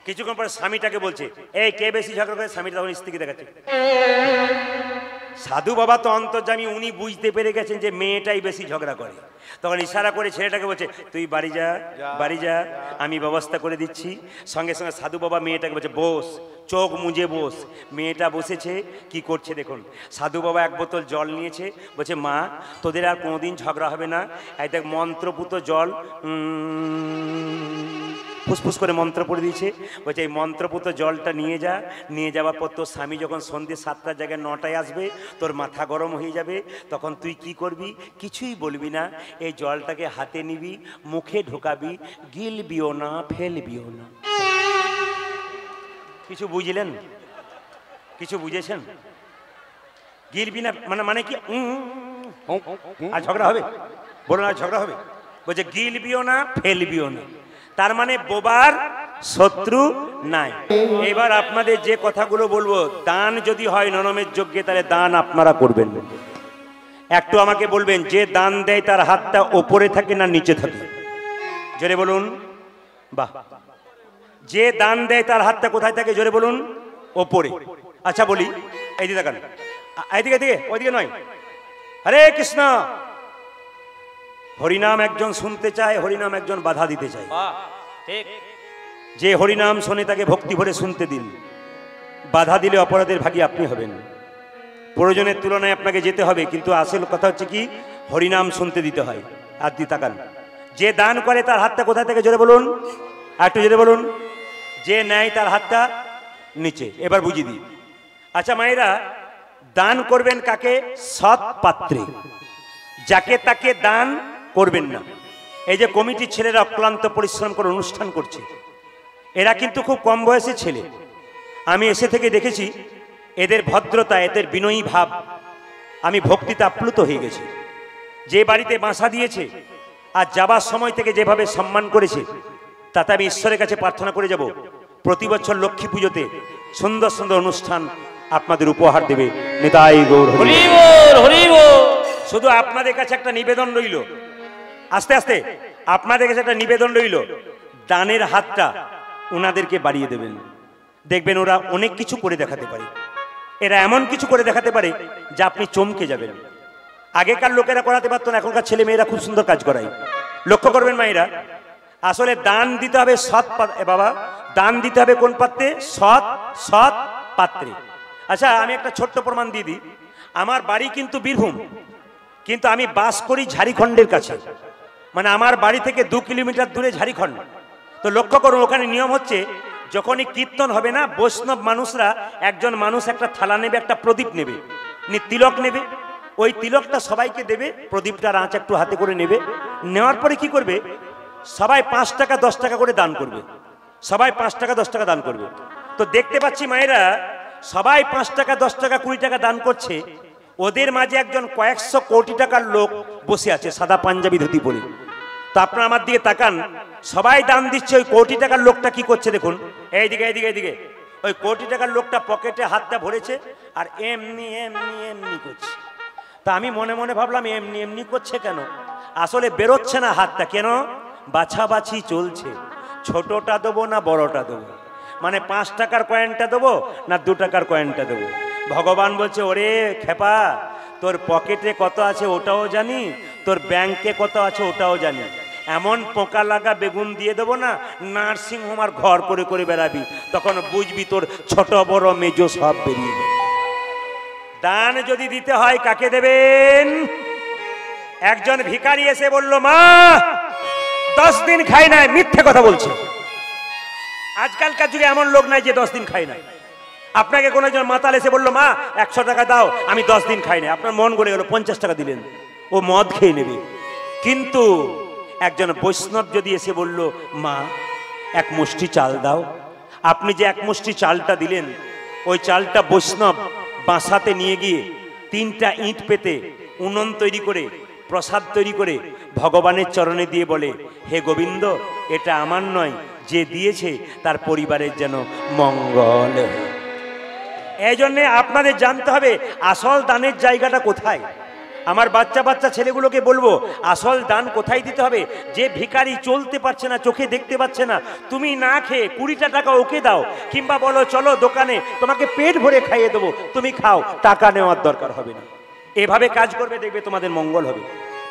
কিছুক্ষণ পরে স্বামীটাকে বলছে এই কে বেশি ঝগড়া করে? স্বামীটা তখন স্ত্রীকে দেখাচ্ছে। সাধু বাবা তো অন্তর্যামী, উনি বুঝতে পেরে গেছেন যে মেয়েটাই বেশি ঝগড়া করে। তখন ইশারা করে ছেলেটাকে বলছে তুই বাড়ি যা, বাড়ি যা, আমি ব্যবস্থা করে দিচ্ছি। সঙ্গে সঙ্গে সাধু বাবা মেয়েটাকে বলছে বস, চোখ মুজে বস। মেয়েটা বসেছে, কি করছে দেখুন। সাধু বাবা এক বোতল জল নিয়েছে, বলছে মা তোদের আর কোনোদিন ঝগড়া হবে না, এই দেখ মন্ত্রপুত জল, ফুসফুস করে মন্ত্র পড়ে দিয়েছে। বলছে এই মন্ত্রপুত জলটা নিয়ে যা, নিয়ে যাওয়ার পর তোর স্বামী যখন সন্ধ্যে 7টার জায়গায় 9টায় আসবে, তোর মাথা গরম হয়ে যাবে, তখন তুই কি করবি? কিছুই বলবি না, এই জলটাকে হাতে নিবি, মুখে ঢোকাবি, গিলবিও না, ফেলবিও না। কিছু বুঝলেন? কিছু বুঝেছেন? গিলবি না মানে কি? আর ঝগড়া হবে? বলুন আর ঝগড়া হবে? বলছে গিলবিও না, ফেলবিও না, তার মানে বোবার শত্রু নাই। এবার আপনাদের যে কথাগুলো বলবো, দান যদি হয় নরমের যজ্ঞে, তাহলে দান আপনারা করবেন। একটু আমাকে বলবেন যে দান দেয় তার হাতটা ওপরে থাকে না নিচে থাকে? জোরে বলুন। বাহ। যে দান দেয় তার হাতটা কোথায় থাকে? জোরে বলুন। ওপরে। আচ্ছা বলি, এই দিকে দেখান, এইদিকে দিকে, ওইদিকে নয়। হরে কৃষ্ণ। হরিনাম একজন শুনতে চায়, হরিনাম একজন বাধা দিতে চায়। যে হরিনাম শোনে তাকে ভক্তি ভরে শুনতে দিন, বাধা দিলে অপরাধের ভাগী আপনি হবেন। প্রয়োজনের তুলনায় আপনাকে যেতে হবে, কিন্তু আসল কথা হচ্ছে কি হরিনাম শুনতে দিতে হয়। আর দি তাকান, যে দান করে তার হাতটা কোথায় থেকে? জোরে বলুন, আর একটু জোরে বলুন। যে নেয় তার হাতটা নিচে। এবার বুঝিয়ে দিই। আচ্ছা মায়েরা, দান করবেন কাকে? সৎ পাত্রে, যাকে তাকে দান করবেন না। এই যে কমিটির ছেলেরা অক্লান্ত পরিশ্রম করে অনুষ্ঠান করছে, এরা কিন্তু খুব কম বয়সী ছেলে। আমি এসে থেকে দেখেছি এদের ভদ্রতা, এদের বিনয়ী ভাব, আমি ভক্তিতে আপ্লুত হয়ে গেছি। যে বাড়িতে বাসা দিয়েছে আর যাবার সময় থেকে যেভাবে সম্মান করেছে, তাতে আমি ঈশ্বরের কাছে প্রার্থনা করে যাব প্রতি বছর লক্ষ্মী পুজোতে সুন্দর সুন্দর অনুষ্ঠান আপনাদের উপহার দেবে। নিতাই গৌর হরি বল, হরি বল। শুধু আপনাদের কাছে একটা নিবেদন রইল, আস্তে আস্তে আপনাদের কাছে একটা নিবেদন রইল, দানের হাতটা ওনাদেরকে বাড়িয়ে দেবেন। দেখবেন ওরা অনেক কিছু করে দেখাতে পারে, এরা এমন কিছু করে দেখাতে পারে যা আপনি চমকে যাবেন। আগেকার লোকেরা করাতে পারতো না, এখনকার ছেলে মেয়েরা খুব সুন্দর কাজ করায়। লক্ষ্য করবেন মায়েরা, আসলে দান দিতে হবে সৎ বাবা, দান দিতে হবে কোন পাত্রে? সৎ সৎ পাত্রে। আচ্ছা আমি একটা ছোট্ট প্রমাণ দিয়ে দিই। আমার বাড়ি কিন্তু বীরভূম, কিন্তু আমি বাস করি ঝাড়খণ্ডের কাছে, মানে আমার বাড়ি থেকে 2 কিলোমিটার দূরে ঝাড়খণ্ড। তো লক্ষ্য করুন, ওখানে নিয়ম হচ্ছে যখনই কীর্তন হবে না, বৈষ্ণব মানুষরা একজন মানুষ একটা থালা নেবে, একটা প্রদীপ নেবে, তিলক নেবে, ওই তিলকটা সবাইকে দেবে, প্রদীপটার আঁচ একটু হাতে করে নেবে। নেওয়ার পরে কি করবে? সবাই 5 টাকা 10 টাকা করে দান করবে, সবাই 5 টাকা 10 টাকা দান করবে। তো দেখতে পাচ্ছি মায়েরা সবাই 5 টাকা 10 টাকা 20 টাকা দান করছে, ওদের মাঝে একজন কয়েকশো কোটি টাকার লোক বসে আছে সাদা পাঞ্জাবি ধুতি পরে। তো আপনারা আমার দিকে তাকান, সবাই দান দিচ্ছে, ওই কোটি টাকার লোকটা কি করছে দেখুন, এইদিকে এইদিকে এইদিকে, ওই কোটি টাকার লোকটা পকেটে হাতটা ভরেছে আর এমনি এমনি এমনি করছে। তা আমি মনে মনে ভাবলাম এমনি এমনি করছে কেন? আসলে বেরোচ্ছে না হাতটা, কেন? বাছাবাছি চলছে, ছোটটা দেবো না বড়টা দেবো, মানে 5 টাকার কয়েনটা দেবো না 2 টাকার কয়েনটা দেবো। ভগবান বলছে ওরে খেপা, তোর পকেটে কত আছে ওটাও জানি, তোর ব্যাংকে কত আছে ওটাও জানি, এমন পোকা লাগা বেগুন দিয়ে দেবো না, নার্সিং হোম আর ঘর করে করে বেড়াবি, তখন বুঝবি তোর ছোট বড় মেজো সব বেরিয়ে যাবে। দান যদি দিতে হয় কাকে দেবেন? একজন ভিখারি এসে বলল মা 10 দিন খাই নাই, মিথ্যে কথা বলছে। আজকালকার যুগে এমন লোক নাই যে 10 দিন খাই নাই। আপনাকে কোনো একজন মাতাল এসে বললো মা 100 টাকা দাও, আমি 10 দিন খাই নাই, আপনার মন গড়ে গেল, 50 টাকা দিলেন, ও মদ খেয়ে নেবে। কিন্তু একজন বৈষ্ণব যদি এসে বলল মা 1 মুষ্টি চাল দাও, আপনি যে 1 মুষ্টি চালটা দিলেন, ওই চালটা বৈষ্ণব বাসাতে নিয়ে গিয়ে 3টা ইট পেতে উনুন তৈরি করে প্রসাদ তৈরি করে ভগবানের চরণে দিয়ে বলে, হে গোবিন্দ, এটা আমার নয়, যে দিয়েছে তার পরিবারের যেন মঙ্গল। এই জন্যে আপনাদের জানতে হবে আসল দানের জায়গাটা কোথায়। আমার বাচ্চা ছেলেগুলোকে বলবো, আসল দান কোথায় দিতে হবে। যে ভিখারি চলতে পারছে না, চোখে দেখতে পাচ্ছে না, তুমি না খেয়ে 20টা টাকা ওকে দাও, কিংবা বলো চলো দোকানে তোমাকে পেট ভরে খাইয়ে দেবো, তুমি খাও, টাকা নেওয়ার দরকার হবে না। এভাবে কাজ করবে, দেখবে তোমাদের মঙ্গল হবে।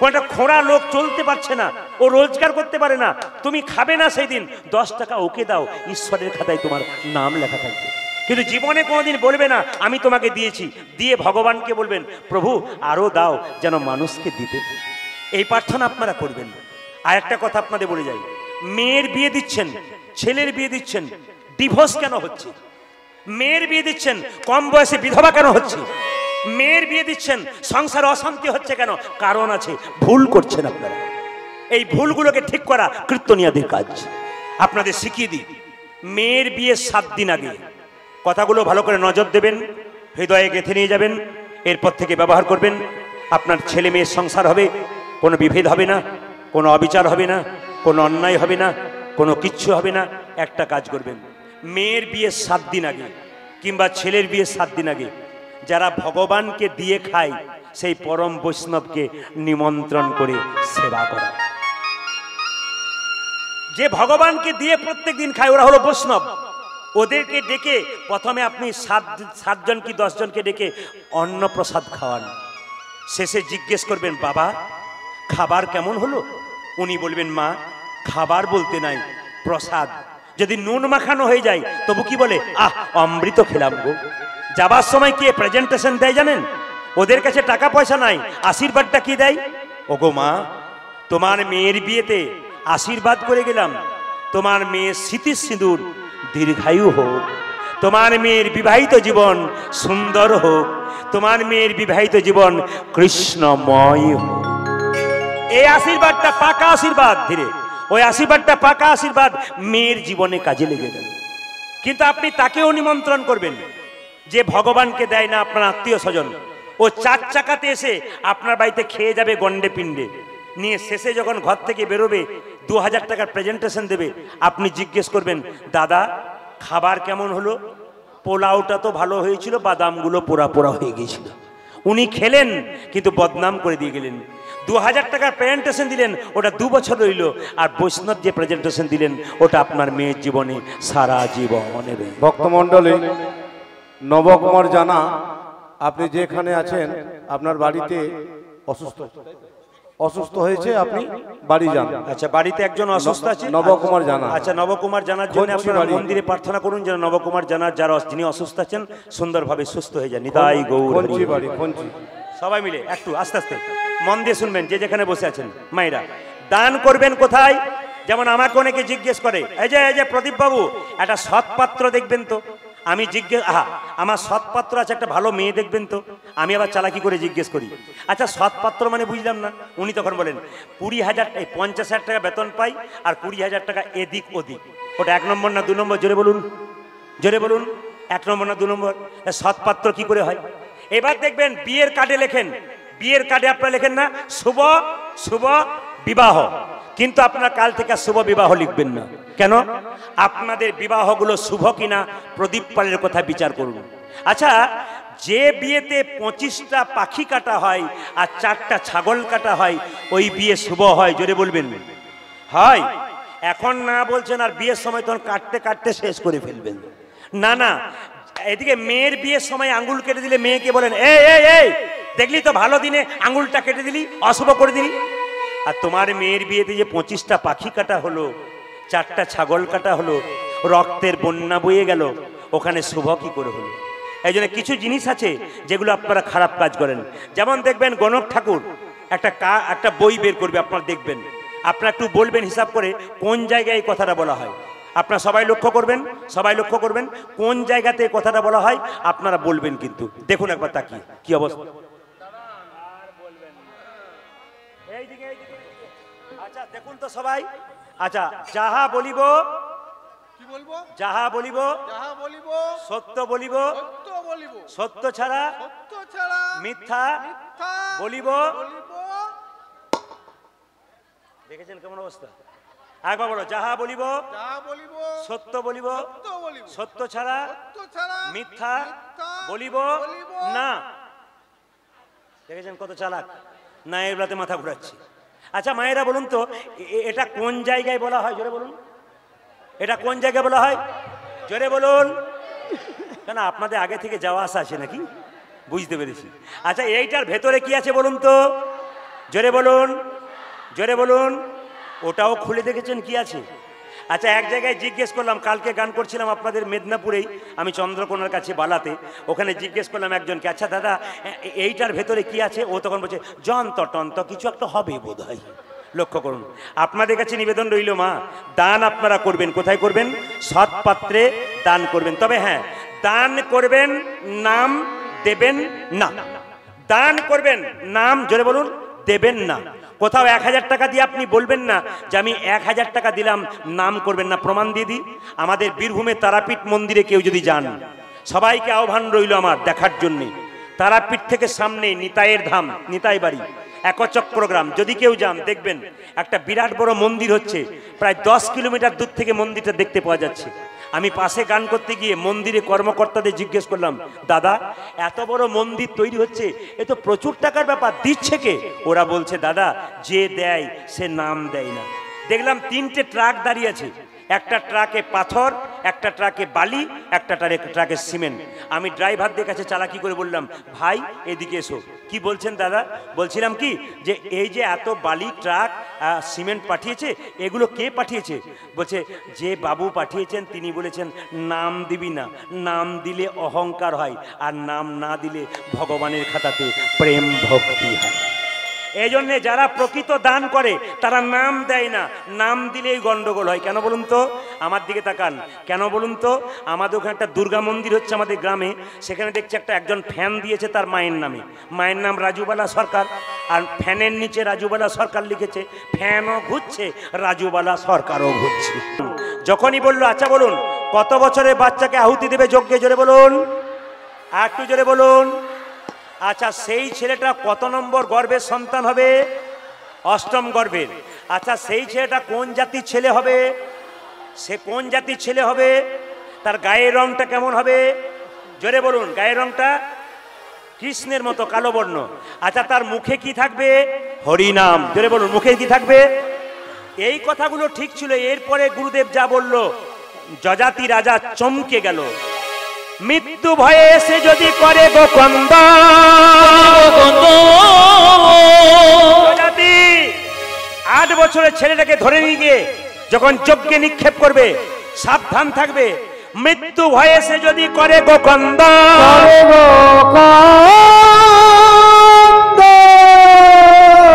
কোনটা খোঁড়া লোক চলতে পারছে না, ও রোজগার করতে পারে না, তুমি খাবে না সেই দিন, 10 টাকা ওকে দাও, ঈশ্বরের খাতায় তোমার নাম লেখা থাকবে। কিন্তু জীবনে কোনোদিন বলবে না আমি তোমাকে দিয়েছি, দিয়ে ভগবানকে বলবেন প্রভু আরো দাও, যেন মানুষকে দিতে। এই প্রার্থনা আপনারা করবেন। আর একটা কথা আপনাদের বলে যাই, মেয়ের বিয়ে দিচ্ছেন, ছেলের বিয়ে দিচ্ছেন, ডিভোর্স কেন হচ্ছে? মেয়ের বিয়ে দিচ্ছেন, কম বয়সে বিধবা কেন হচ্ছে? মেয়ের বিয়ে দিচ্ছেন, সংসারে অশান্তি হচ্ছে কেন? কারণ আছে, ভুল করছেন আপনারা। এই ভুলগুলোকে ঠিক করা কীর্তনিয়াদের কাজ। আপনাদের শিখিয়ে দিই, মেয়ের বিয়ে 7 দিন আগে কথাগুলো ভালো করে নজর দেবেন, হৃদয়ে গেঁথে নিয়ে যাবেন, এরপর থেকে ব্যবহার করবেন। আপনার ছেলে মেয়ের সংসার হবে, কোনো বিভেদ হবে না, কোনো অবিচার হবে না, কোনো অন্যায় হবে না, কোনো কিচ্ছু হবে না। একটা কাজ করবেন, মেয়ের বিয়ে 7 দিন আগে কিংবা ছেলের বিয়ে 7 দিন আগে যারা ভগবানকে দিয়ে খায়, সেই পরম বৈষ্ণবকে নিমন্ত্রণ করে সেবা করা। যে ভগবানকে দিয়ে প্রত্যেক দিন খায়, ওরা হলো বৈষ্ণব। ওদেরকে ডেকে প্রথমে আপনি 7 জন কি 10 জনকে ডেকে অন্নপ্রসাদ খাওয়ান। শেষে জিজ্ঞেস করবেন, বাবা খাবার কেমন হলো? উনি বলবেন, মা খাবার বলতে নাই, প্রসাদ। যদি নুন মাখানো হয়ে যায় তবু কি বলে, আহ অমৃত খেলাম গো। যাবার সময় কি প্রেজেন্টেশন দেয় জানেন? ওদের কাছে টাকা পয়সা নাই, আশীর্বাদটা কি দেয়? ওগো মা, তোমার মেয়ের বিয়েতে আশীর্বাদ করে গেলাম, তোমার মেয়ের স্মৃতি সিঁদুর দীর্ঘায়ু হোক, তোমার মেয়ের বিবাহিত জীবন সুন্দর হোক, তোমার মেয়ের বিবাহিত জীবন কৃষ্ণময় হোক। এই আশীর্বাদটা পাকা আশীর্বাদ। ধীরে ওই আশীর্বাদটা পাকা আশীর্বাদ মেয়ের জীবনে কাজে লেগে গেল। কিন্তু আপনি তাকেও নিমন্ত্রণ করবেন যে ভগবানকে দেয় না আপনার আত্মীয় স্বজন। ও 4 চাকাতে এসে আপনার বাড়িতে খেয়ে যাবে গন্ডে পিণ্ডে, নিয়ে শেষে যখন ঘর থেকে বেরোবে 2000 টাকার প্রেজেন্টেশন দেবে। আপনি জিজ্ঞেস করবেন, দাদা খাবার কেমন হলো? পোলাওটা তো ভালো হয়েছিল, বাদামগুলো পোড়া পোড়া হয়ে গিয়েছিল। উনি খেলেন কিন্তু বদনাম করে দিয়ে গেলেন। 2000 টাকার প্রেজেন্টেশন দিলেন, ওটা 2 বছর রইল। আর বৈষ্ণব যে প্রেজেন্টেশন দিলেন, ওটা আপনার মেয়ের জীবনে সারা জীবনে। ভক্তমণ্ডলী, নবকুমার জানা, আপনি যেখানে আছেন আপনার বাড়িতে অসুস্থ হয়েছে, আপনি বাড়ি যান। আচ্ছা, বাড়িতে একজন অসুস্থ আছে, নবকুমার জানা। আচ্ছা, নবকুমার জানার জন্য আপনারা মন্দিরে প্রার্থনা করুন যেন নবকুমার জানার যারা যিনি অসুস্থ আছেন সুন্দরভাবে সুস্থ হয়ে যান। নিতাই গৌর। সবাই মিলে একটু আস্তে আস্তে মন দিয়ে শুনবেন, যে যেখানে বসে আছেন। মায়েরা দান করবেন কোথায়? যেমন আমাকে অনেকে জিজ্ঞেস করে, এই যে প্রদীপ বাবু একটা সৎপাত্র দেখবেন তো। আমি জিজ্ঞেস, আমার সৎপাত্র আছে, একটা ভালো মেয়ে দেখবেন তো। আমি আবার চালাকি করে জিজ্ঞেস করি, আচ্ছা সৎপাত্র মানে বুঝলাম না। উনি তখন বলেন 20,000 50,000 টাকা বেতন পাই আর 20,000 টাকা এদিক ওদিক। ওটা 1 নম্বর না 2 নম্বর? জোরে বলুন, জোরে বলুন। 1 নম্বর না 2 নম্বর? সৎপাত্র কি করে হয়? এবার দেখবেন বিয়ের কার্ডে লেখেন, বিয়ের কার্ডে আপনারা লেখেন না শুভ শুভ বিবাহ, কিন্তু আপনারা কাল থেকে শুভ বিবাহ লিখবেন না। কেন? আপনাদের বিবাহগুলো শুভ কিনা প্রদীপ পালের কথা বিচার করুন। আচ্ছা, যে বিয়েতে 25টা পাখি কাটা হয় আর 4টা ছাগল কাটা হয়, ওই বিয়ে শুভ হয়? জোরে বলবেন, হয়? এখন না বলছেন, আর বিয়ের সময় তখন কাটতে কাটতে শেষ করে ফেলবেন। না না, এদিকে মেয়ের বিয়ের সময় আঙ্গুল কেটে দিলে মেয়েকে বলেন, এই দেখলি তো ভালো দিনে আঙ্গুলটা কেটে দিলি, অশুভ করে দিলি। আর তোমার মেয়ের বিয়েতে যে 25টা পাখি কাটা হলো, 4টা ছাগল কাটা হলো, রক্তের বন্যা বয়ে গেল, ওখানে শুভ কি করে হলো? এই জন্য কিছু জিনিস আছে যেগুলো আপনারা খারাপ কাজ করেন। যেমন দেখবেন গণক ঠাকুর একটা বই বের করবে, আপনারা দেখবেন, আপনারা একটু বলবেন হিসাব করে কোন জায়গায় এই কথাটা বলা হয়। আপনারা সবাই লক্ষ্য করবেন, সবাই লক্ষ্য করবেন কোন জায়গাতে এই কথাটা বলা হয়, আপনারা বলবেন। কিন্তু দেখুন একবার তাকিয়ে কি অবস্থা। আচ্ছা দেখুন তো সবাই। আচ্ছা, যাহা বলিব, কি বলবো? যাহা বলিব সত্য বলিব, বলিব, সত্য ছাড়া সত্য ছাড়া মিথ্যা মিথ্যা বলিব। বলিব। দেখেছেন কেমন অবস্থা? একবার বলো, যাহা বলিব যাহা বলিব সত্য বলিব, সত্য বলিব, সত্য ছাড়া সত্য ছাড়া মিথ্যা মিথ্যা বলিব বলিব না। দেখেছেন কত চালাক না? এর রাতে মাথা ঘুরাচ্ছি। আচ্ছা মায়েরা বলুন তো, এটা কোন জায়গায় বলা হয়? জোরে বলুন, এটা কোন জায়গায় বলা হয়? জোরে বলুন। কেন আপনাদের আগে থেকে যাওয়া আসা আছে নাকি? বুঝতে পেরেছি। আচ্ছা এইটার ভেতরে কি আছে বলুন তো? জোরে বলুন, জোরে বলুন। ওটাও খুলে দেখেছেন কি আছে? আচ্ছা এক জায়গায় জিজ্ঞেস করলাম, কালকে গান করছিলাম আপনাদের মেদিনীপুরেই, আমি চন্দ্রকোনার কাছে বালাতে, ওখানে জিজ্ঞেস করলাম একজনকে, আচ্ছা দাদা এইটার ভেতরে কি আছে? ও তখন বলছে যন্ত্র টন্ত্র কিছু একটা হবে বোধ হয়। লক্ষ্য করুন, আপনাদের কাছে নিবেদন রইল মা, দান আপনারা করবেন। কোথায় করবেন? সৎ পাত্রে দান করবেন। তবে হ্যাঁ, দান করবেন, নাম দেবেন না। দান করবেন, নাম জোরে বলুন দেবেন না। কোথাও 1000 টাকা দিয়ে আপনি বলবেন না যে আমি 1000 টাকা দিলাম, নাম করবেন না। প্রমাণ দিয়ে দিই, আমাদের বীরভূমে তারাপীঠ মন্দিরে কেউ যদি যান, সবাইকে আহ্বান রইল আমার দেখার জন্যে। তারাপীঠ থেকে সামনে নিতাইয়ের ধাম, নিতাই বাড়ি, একচক্রগ্রাম, যদি কেউ যান দেখবেন একটা বিরাট বড় মন্দির হচ্ছে, প্রায় 10 কিলোমিটার দূর থেকে মন্দিরটা দেখতে পাওয়া যাচ্ছে। আমি পাশে গান করতে গিয়ে মন্দিরে কর্মকর্তাদের জিজ্ঞেস করলাম, দাদা এত বড় মন্দির তৈরি হচ্ছে, এ তো প্রচুর টাকার ব্যাপার, দিচ্ছে কে? ওরা বলছে দাদা যে দেয় সে নাম দেয় না। দেখলাম 3টে ট্রাক দাঁড়িয়ে আছে, একটা ট্রাকে পাথর, একটা ট্রাকে বালি, একটা ট্রাকে সিমেন্ট। আমি ড্রাইভারদের কাছে চালাকি করে বললাম, ভাই এদিকে এসো। কি বলছেন দাদা? বলছিলাম কি যে এই যে এত বালি ট্রাক সিমেন্ট পাঠিয়েছে, এগুলো কে পাঠিয়েছে? বলছে যে বাবু পাঠিয়েছেন তিনি বলেছেন নাম দিবি না, নাম দিলে অহংকার হয়, আর নাম না দিলে ভগবানের খাতাতে প্রেম ভক্তি হয়। এই জন্যে যারা প্রকৃত দান করে তারা নাম দেয় না, নাম দিলেই গন্ডগোল হয়। কেন বলুন তো? আমার দিকে তাকান, কেন বলুন তো? আমাদের ওখানে একটা দুর্গা মন্দির হচ্ছে আমাদের গ্রামে, সেখানে দেখছি একজন ফ্যান দিয়েছে তার মায়ের নামে, মায়ের নাম রাজুবালা সরকার, আর ফ্যানের নিচে রাজুবালা সরকার লিখেছে। ফ্যানও ঘুরছে, রাজুবালা সরকারও ঘুরছে। যখনই বললো আচ্ছা বলুন কত বছরের বাচ্চাকে আহুতি দেবে যজ্ঞে? জোরে বলুন, আর একটু জোরে বলুন। আচ্ছা সেই ছেলেটা কত নম্বর গর্ভের সন্তান হবে? 8ম গর্ভের। আচ্ছা সেই ছেলেটা কোন জাতির ছেলে হবে? সে কোন জাতির ছেলে হবে? তার গায়ের রংটা কেমন হবে? জোরে বলুন। গায়ের রংটা কৃষ্ণের মতো কালো বর্ণ। আচ্ছা তার মুখে কি থাকবে? হরিনাম। জোরে বলুন, মুখে কি থাকবে? এই কথাগুলো ঠিক ছিল। এরপরে গুরুদেব যা বলল, যজাতি রাজা চমকে গেল। মৃত্যু ভয়ে এসে যদি করে গোকন্দ, 8 বছরের ছেলেটাকে ধরে নিয়ে গিয়ে যখন যজ্ঞে নিক্ষেপ করবে, সাবধান থাকবে। মৃত্যু ভয়ে এসে যদি করে গোকন্দ,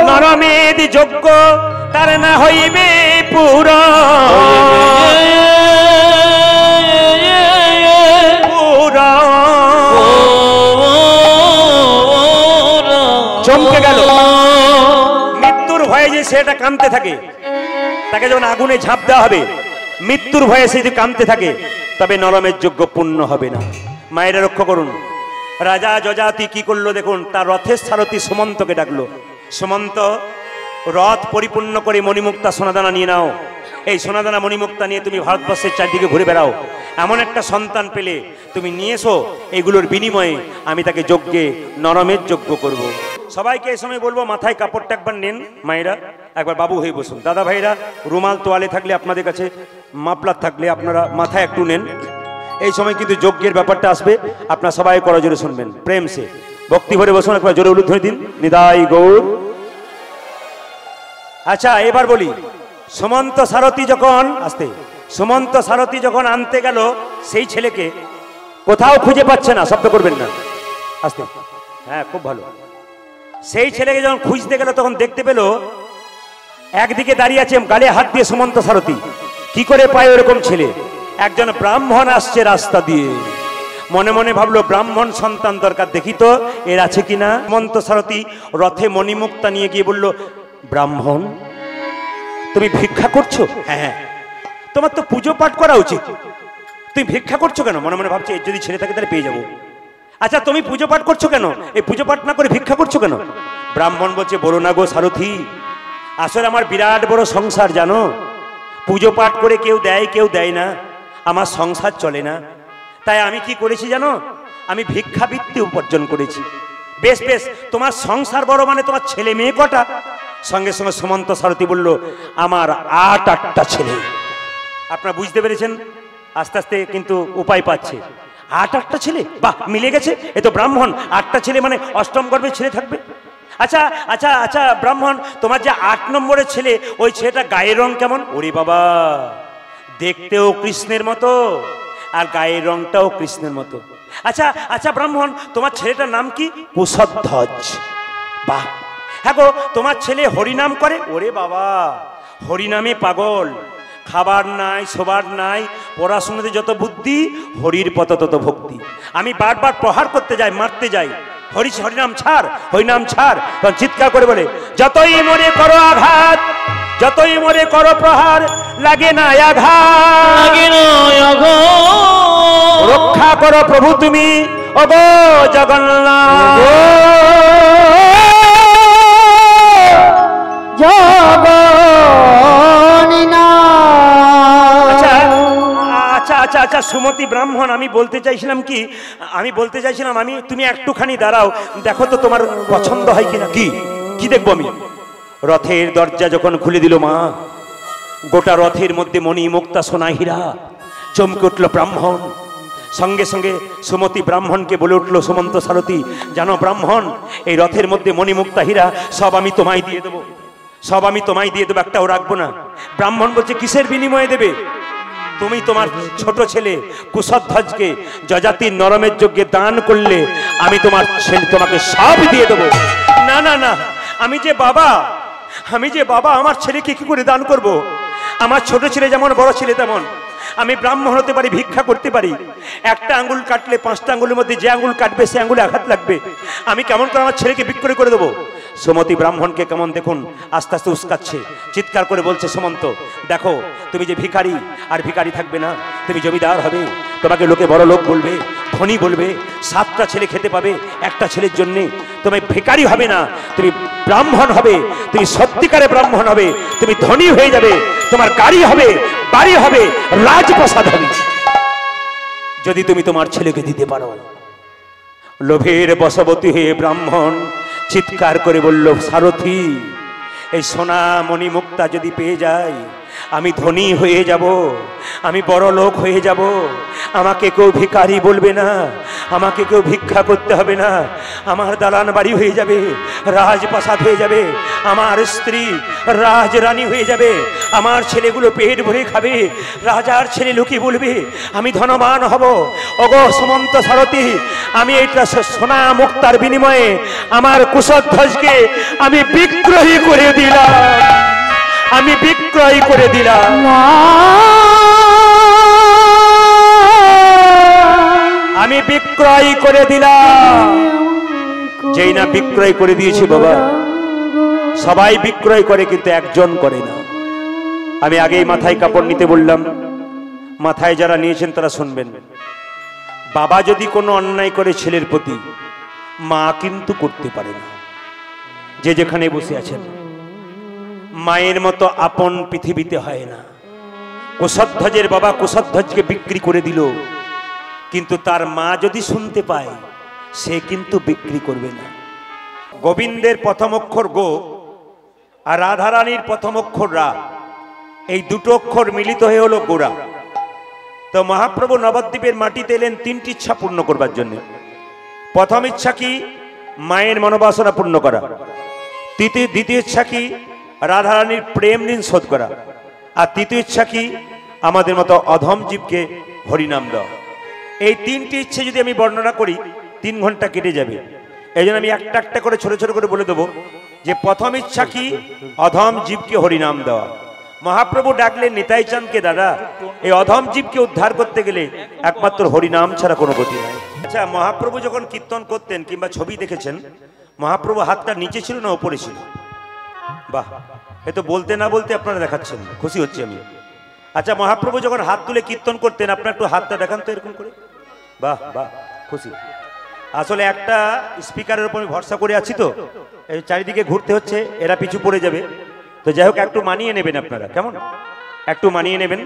নরমেদ যজ্ঞ তার না হইবে পুরা। চমকে গেল। মৃত্যুর ভয়ে যে সেটা কাঁদতে থাকে, তাকে যখন আগুনে ঝাঁপ দেওয়া হবে, মৃত্যুর ভয়ে সে যদি কাঁদতে থাকে, তবে নরমের যজ্ঞ পূর্ণ হবে না। মায়েরা লক্ষ্য করুন, রাজা যজাতি কি করলো দেখুন। তার রথের সারথি সুমন্তকে ডাকলো। সুমন্ত, রথ পরিপূর্ণ করে মণিমুক্তা সোনাদানা নিয়ে নাও। এই সোনাদানা মণিমুক্তা নিয়ে তুমি ভারতবর্ষের চারদিকে ঘুরে বেড়াও। এমন একটা সন্তান পেলে তুমি নিয়ে এসো, এইগুলোর বিনিময়ে আমি তাকে যজ্ঞে নরমের যজ্ঞ করব। সবাইকে এই সময় বলবো মাথায় কাপড়টা একবার নেন। মায়েরা একবার বাবু হয়ে বসুন। দাদা ভাইরা রুমাল তোয়ালে থাকলে আপনাদের কাছে, মাপলার থাকলে আপনারা মাথায় একটু নেন। এই সময় কিন্তু যজ্ঞের ব্যাপারটা আসবে, আপনারা সবাই কড়া জোরে শুনবেন, প্রেম সে ভক্তি ভরে বসুন। একবার জোরে উলুধ্বনি দিন, নিদাই গৌর। আচ্ছা এবার বলি, সুমন্ত সারথি যখন সুমন্ত সারথি যখন আনতে গেল সেই ছেলেকে, কোথাও খুঁজে পাচ্ছে না, শব্দ করবেন না, আস্তে, হ্যাঁ খুব ভালো। সেই ছেলেকে যখন খুঁজতে গেল তখন দেখতে পেল একদিকে দাঁড়িয়ে আছে গালে হাত দিয়ে সুমন্ত সারথি। কি করে পায় ওরকম ছেলে? একজন ব্রাহ্মণ আসছে রাস্তা দিয়ে। মনে মনে ভাবলো ব্রাহ্মণ সন্তান দরকার, দেখি তো এর আছে কিনা। সুমন্ত সারথি রথে মণিমুক্তা নিয়ে গিয়ে বলল, ব্রাহ্মণ তুমি ভিক্ষা করছো? হ্যাঁ। তোমার তো পুজো পাঠ করা উচিত, তুমি ভিক্ষা করছো কেন? মনে মনে ভাবছে এর যদি ছেলে থাকে তাহলে পেয়ে যাবো। আচ্ছা তুমি পুজো পাঠ করছো কেন? এই পুজো পাঠ না করে ভিক্ষা করছো কেন? ব্রাহ্মণ বলছে, বলো না গো সারথি, আসলে আমার বিরাট বড় সংসার জানো, পুজো পাঠ করে কেউ দেয় না, আমার সংসার চলে না, তাই আমি কি করেছি জানো, আমি ভিক্ষাবৃত্তি উপার্জন করেছি। বেশ বেশ, তোমার সংসার বড় মানে তোমার ছেলে মেয়ে কটা? সঙ্গে সঙ্গে সুমন্ত সারথি বলল, আমার 8টা ছেলে। আপনারা বুঝতে পেরেছেন? আস্তে আস্তে কিন্তু উপায় পাচ্ছে। 8টা ছেলে, বাহ মিলে গেছে, এ তো ব্রাহ্মণ, 8টা ছেলে মানে অষ্টম গর্ভের ছেলে থাকবে। আচ্ছা আচ্ছা আচ্ছা ব্রাহ্মণ, তোমার যে 8 নম্বরের ছেলে, ওই ছেলেটা গায়ের রং কেমন? ওরে বাবা, দেখতেও কৃষ্ণের মতো আর গায়ের রংটাও কৃষ্ণের মতো। আচ্ছা আচ্ছা ব্রাহ্মণ, তোমার ছেলেটার নাম কি? কুশধ্বজ। বাহ। হ্যাঁ গো, তোমার ছেলে হরিনাম করে? ওরে বাবা, হরিনামে পাগল, খাবার নাই, শোবার নাই, পড়াশোনাতে যত বুদ্ধি, হরির পথ তত ভক্তি। আমি বারবার প্রহার করতে যাই, মারতে যাই, হরিনাম ছাড়, হরিনাম ছাড়। তখন চিৎকার করে বলে, যতই মনে করো আঘাত, যতই মনে করো প্রহার, লাগে না আঘাত, রক্ষা করো প্রভু তুমি, ওগো জগন্নাথ। আচ্ছা আচ্ছা আচ্ছা সুমতি ব্রাহ্মণ, আমি বলতে চাইছিলাম কি, আমি তুমি একটুখানি দাঁড়াও, দেখো তো তোমার পছন্দ হয় কিনা। কি দেখবো আমি? রথের দরজা যখন খুলে দিল মা, গোটা রথের মধ্যে মণি মুক্তা সোনা হীরা, চমকে উঠল ব্রাহ্মণ। সঙ্গে সঙ্গে সুমতি ব্রাহ্মণকে বলে উঠল, সুমন্ত সারথি জানো ব্রাহ্মণ, এই রথের মধ্যে মণিমুক্তা হীরা সব আমি তোমায় দিয়ে দেবো, সব আমি তোমায় দিয়ে দেবো, একটাও রাখবো না। ব্রাহ্মণ বলছে, কিসের বিনিময়ে দেবে? তুমি তোমার ছোট ছেলে কুশধ্বজকে যজাতির নরমের যজ্ঞে দান করলে আমি তোমার ছেলে তোমাকে সব দিয়ে দেবো। না না না, আমি যে বাবা, আমার ছেলেকে কি করে দান করব? আমার ছোট ছেলে যেমন বড় ছেলে তেমন। আমি ব্রাহ্মণ হতে পারি, ভিক্ষা করতে পারি, একটা আঙ্গুল কাটলে 5টা আঙ্গুলের মধ্যে যে আঙ্গুল কাটবে সে আঙ্গুলে আঘাত লাগবে, আমি কেমন করে আমার ছেলেকে বিক্রয় করে দেবো? সুমতি ব্রাহ্মণকে কেমন দেখুন আস্তে আস্তে উস্কাচ্ছে, চিৎকার করে বলছে, সুমন্ত দেখো, তুমি যে ভিখারি, আর ভিখারি থাকবে না, তুমি জমিদার হবে, তোমাকে লোকে বড় লোক বলবে, ধনী বলবে, 7টা ছেলে খেতে পাবে, একটা ছেলের জন্য তুমি ভিখারি হবে না, তুমি ব্রাহ্মণ হবে, তুমি সত্যিকারে ব্রাহ্মণ হবে, তুমি ধনী হয়ে যাবে, তোমার গাড়ি হবে, বাড়ি হবে, রাজপ্রাসাদ হবে, যদি তুমি তোমার ছেলেকে দিতে পারো। লোভের বশবর্তী হয়ে ব্রাহ্মণ চিৎকার করে বলল, সারথি, এই সোনা মণি মুক্তা যদি পেয়ে যাই, আমি ধনী হয়ে যাব, আমি বড় লোক হয়ে যাব, আমাকে কেউ ভিখারি বলবে না, আমাকে কেউ ভিক্ষা করতে হবে না, আমার দালান বাড়ি হয়ে যাবে, রাজপ্রাসাদ হয়ে যাবে, আমার স্ত্রী রাজরানী হয়ে যাবে, আমার ছেলেগুলো পেট ভরে খাবে, রাজার ছেলে লোকে বলবে আমি ধনবান হব। ওগো সুমন্ত সারথি, আমি এইটা সোনা মুক্তার বিনিময়ে আমার কুশধ্বজকে আমি বিক্রয় করে দিলাম, আমি বিক্রয় করে দিলাম। আমি বিক্রয় করে দিলাম। যেই না বিক্রয় করে দিয়েছি বাবা, সবাই বিক্রয় করে কিন্তু একজন করে না। আমি আগেই মাথায় কাপড় নিতে বললাম, মাথায় যারা নিয়েছেন তারা শুনবেন। বাবা যদি কোনো অন্যায় করে ছেলের প্রতি, মা কিন্তু করতে পারে না। যে যেখানে বসে আছেন, মায়ের মতো আপন পৃথিবীতে হয় না। কুশধ্বজের বাবা কুশধ্বজকে বিক্রি করে দিল, কিন্তু তার মা যদি শুনতে পায় সে কিন্তু বিক্রি করবে না। গোবিন্দের প্রথম অক্ষর গো আর রাধারানীর প্রথম অক্ষর রা, এই দুটো অক্ষর মিলিত হয়ে হলো গোরা। তো মহাপ্রভু নবদ্বীপের মাটিতে এলেন 3টি ইচ্ছা পূর্ণ করবার জন্য। প্রথম ইচ্ছা কি? মায়ের মনোবাসনা পূর্ণ করা। দ্বিতীয় ইচ্ছা কি? রাধারানীর প্রেম ঋণ শোধ করা। আর তৃতীয় ইচ্ছা কি? আমাদের মতো অধম জীবকে হরিনাম দেওয়া। এই 3টি ইচ্ছে যদি আমি বর্ণনা করি 3 ঘন্টা কেটে যাবে। এই জন্য আমি একটা একটা করে ছোট ছোট করে বলে দেবো যে প্রথম ইচ্ছা কি? অধম জীবকে হরিনাম দেওয়া। মহাপ্রভু ডাকলেন নিতাই চাঁদকে, দাদা এই অধম জীবকে উদ্ধার করতে গেলে একমাত্র হরিনাম ছাড়া কোনো গতি নাই। আচ্ছা, মহাপ্রভু যখন কীর্তন করতেন কিংবা ছবি দেখেছেন, মহাপ্রভু হাতটা নিচে ছিল না উপরে ছিল? বাহ, এ তো বলতে না বলতে আপনারা দেখাচ্ছেন, খুশি হচ্ছি আমি। আচ্ছা, মহাপ্রভু যখন হাত তুলে কীর্তন করতেন, আপনার একটু হাতটা দেখান তো এরকম করে। বাহ বাহ, খুশি। আসলে একটা স্পিকারের উপর আমি ভরসা করে আছি তো, এই চারিদিকে ঘুরতে হচ্ছে, এরা পিছু পড়ে যাবে। তো যাই হোক, একটু মানিয়ে নেবেন আপনারা, কেমন? একটু মানিয়ে নেবেন।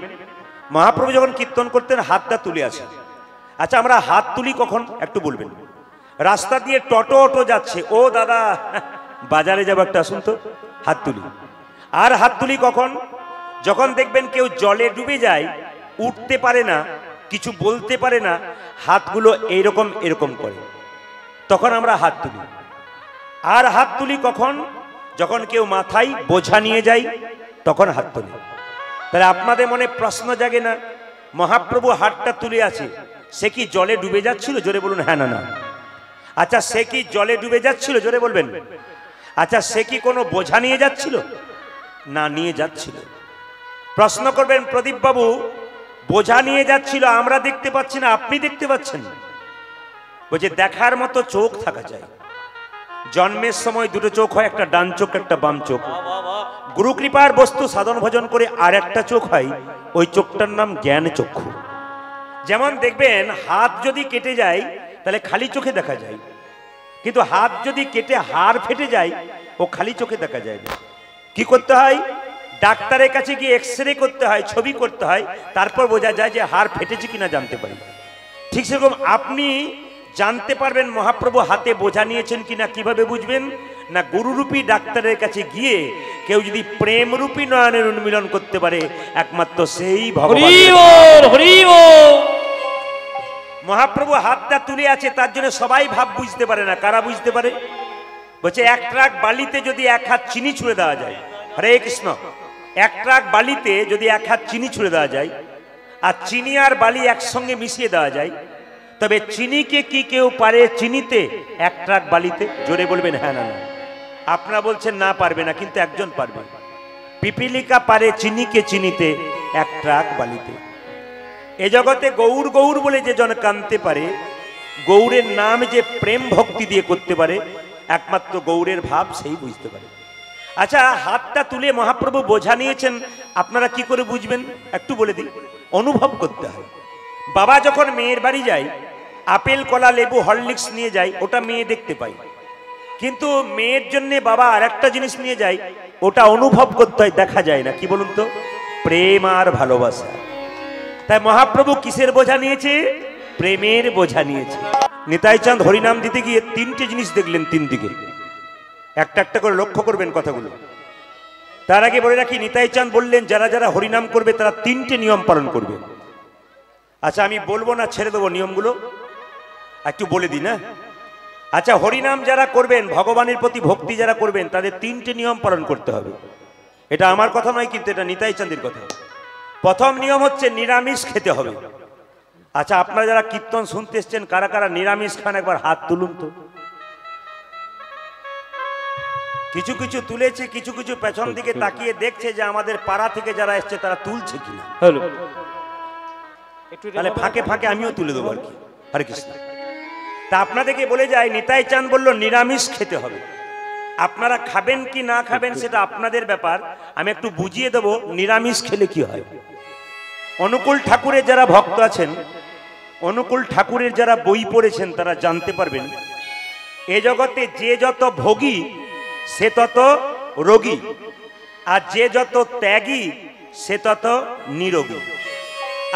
মহাপ্রভু যখন কীর্তন করতেন হাতটা তুলে আসে। আচ্ছা, আমরা হাত তুলি কখন একটু বলবেন? রাস্তা দিয়ে টোটো যাচ্ছে, ও দাদা বাজারে যাবো একটা, আসুন তো, হাত তুলি। আর হাত তুলি কখন? যখন দেখবেন কেউ জলে ডুবে যায়, উঠতে পারে না, কিছু বলতে পারে না, হাতগুলো এইরকম এরকম করে, তখন আমরা হাত তুলি। আর হাত তুলি কখন? যখন কেউ মাথায় বোঝা নিয়ে যায়, তখন হাত তুলি। তাহলে আপনাদের মনে প্রশ্ন জাগে না, মহাপ্রভু হাতটা তুলে আছে, সে কি জলে ডুবে যাচ্ছিল? জোরে বলুন হ্যাঁ না না। আচ্ছা, সে কি জলে ডুবে যাচ্ছিল? জোরে বলবেন। আচ্ছা, সে কি কোনো বোঝা নিয়ে যাচ্ছিল? না, নিয়ে যাচ্ছিল। প্রশ্ন করবেন, প্রদীপ বাবু বোঝা নিয়ে যাচ্ছিল, আমরা দেখতে পাচ্ছি না, আপনি দেখতে পাচ্ছেন? বলছে দেখার মতো চোখ থাকা চাই। জন্মের সময় দুটো চোখ হয়, একটা ডান চোখ একটা বাম চোখ। গুরু কৃপার বস্তু সাধন ভজন করে আর একটা চোখ হয়, ওই চোখটার নাম জ্ঞান চক্ষু। যেমন দেখবেন হাত যদি কেটে যায় তাহলে খালি চোখে দেখা যায়, কিন্তু হাত যদি কেটে হাড় ফেটে যায় ও খালি চোখে দেখা যায় না। কি করতে হয়? ডাক্তারের কাছে গিয়ে এক্সরে করতে হয়, ছবি করতে হয়, তারপর বোঝা যায় যে হাড় ফেটেছে কিনা জানতে পারি। ঠিক সেরকম আপনি জানতে পারবেন মহাপ্রভু হাতে বোঝা নিয়েছেন কিনা কিভাবে বুঝবেন? না, গুরুরূপী ডাক্তারের কাছে গিয়ে কেউ যদি প্রেমরূপী নয়নের উন্মিলন করতে পারে, একমাত্র সেই ভগবান। মহাপ্রভু হাতটা তুলে আছে, তার জন্য সবাই ভাব বুঝতে পারে না। কারা বুঝতে পারে? বলছে এক ট্রাক বালিতে যদি এক হাত চিনি ছুঁড়ে দেওয়া যায়, হরে কৃষ্ণ, এক ট্রাক বালিতে যদি এক হাত চিনি ছুঁড়ে দেওয়া যায়, আর চিনি আর বালি একসঙ্গে মিশিয়ে দেওয়া যায়, তবে চিনিকে কি কেউ পারে চিনিতে এক ট্রাক বালিতে? জোরে বলবেন হ্যাঁ না না। আপনারা বলছেন না, পারবে না, কিন্তু একজন পারবে। পিপিলিকা পারে চিনিকে চিনিতে এক ট্রাক বালিতে। এ জগতে গৌর গৌর বলে যে জন কানতে পারে, গৌরের নাম যে প্রেম ভক্তি দিয়ে করতে পারে, একমাত্র গৌরের ভাব সেই বুঝতে পারে। আচ্ছা, হাতটা তুলে মহাপ্রভু বোঝা নিয়েছেন, আপনারা কি করে বুঝবেন একটু বলে দিই। অনুভব করতে হয়। বাবা যখন মেয়ের বাড়ি যায়, আপেল কলা লেবু হরলিক্স নিয়ে যায়, ওটা মেয়ে দেখতে পায়, কিন্তু মেয়ের জন্য বাবা আর একটা জিনিস নিয়ে যায়, ওটা অনুভব করতে হয়, দেখা যায় না। কি বলুন তো? প্রেম আর ভালোবাসা। তাই মহাপ্রভু কিসের বোঝা নিয়েছে? প্রেমের বোঝা নিয়েছে। নিতাই চাঁদ হরিনাম দিতে গিয়ে তিনটে জিনিস দেখলেন, তিন দিকে। একটা একটা করে লক্ষ্য করবেন কথাগুলো। তার আগে বলে রাখি, নিতাই চাঁদ বললেন যারা যারা হরিনাম করবে তারা তিনটে নিয়ম পালন করবে। আচ্ছা, আমি বলবো না, ছেড়ে দেবো নিয়মগুলো, একটু বলে দিই না। আচ্ছা, হরিনাম যারা করবেন, ভগবানের প্রতি ভক্তি যারা করবেন, তাদের তিনটে নিয়ম পালন করতে হবে। এটা আমার কথা নয়, কিন্তু এটা নিতাই চাঁদের কথা। প্রথম নিয়ম হচ্ছে নিরামিষ খেতে হবে। আচ্ছা, আপনারা যারা কীর্তন শুনতে এসছেন, কারা কারা নিরামিষ খান একবার হাত তুলুন তো। কিছু কিছু তুলেছে, কিছু কিছু পেছন দিকে তাকিয়ে দেখছে যে আমাদের পাড়া থেকে যারা এসছে তারা তুলছে কিনা। তাহলে ফাঁকে ফাঁকে আমিও তুলে দেবো আর কি। হরে কৃষ্ণ। তা আপনাদেরকে বলে যায়, নিতাই চাঁদ বলল নিরামিষ খেতে হবে। আপনারা খাবেন কি না খাবেন সেটা আপনাদের ব্যাপার, আমি একটু বুঝিয়ে দেবো নিরামিষ খেলে কি হয়। অনুকূল ঠাকুরের যারা ভক্ত আছেন, অনুকূল ঠাকুরের যারা বই পড়েছেন, তারা জানতে পারবেন এ জগতে যে যত ভোগী সে তত রোগী, আর যে যত ত্যাগী সে তত নিরোগী।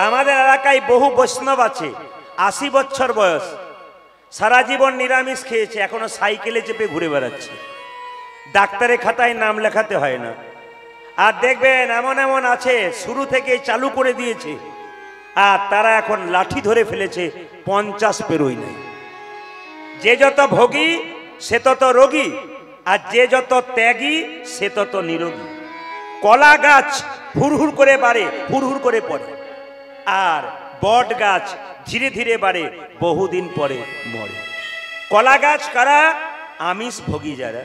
আমাদের এলাকায় বহু বৈষ্ণব আছে, 80 বছর বয়স, সারা জীবন নিরামিষ খেয়েছে, এখনো সাইকেলে চেপে ঘুরে বেড়াচ্ছে, ডাক্তারের খাতায় নাম লেখাতে হয় না। আর দেখবেন এমন এমন আছে শুরু থেকে চালু করে দিয়েছে, আর তারা এখন লাঠি ধরে ফেলেছে, 50 পেরোই নাই। যে যত ভোগী সে তত রোগী, আর যে যত ত্যাগী সে তত নিরোগী। কলা গাছ হুড়হুড় করে বাড়ে, হুড়হুড় করে পড়ে, আর বট গাছ ধীরে ধীরে বাড়ে, বহুদিন পরে মরে। কলা গাছ কারা? আমিষ ভোগী যারা,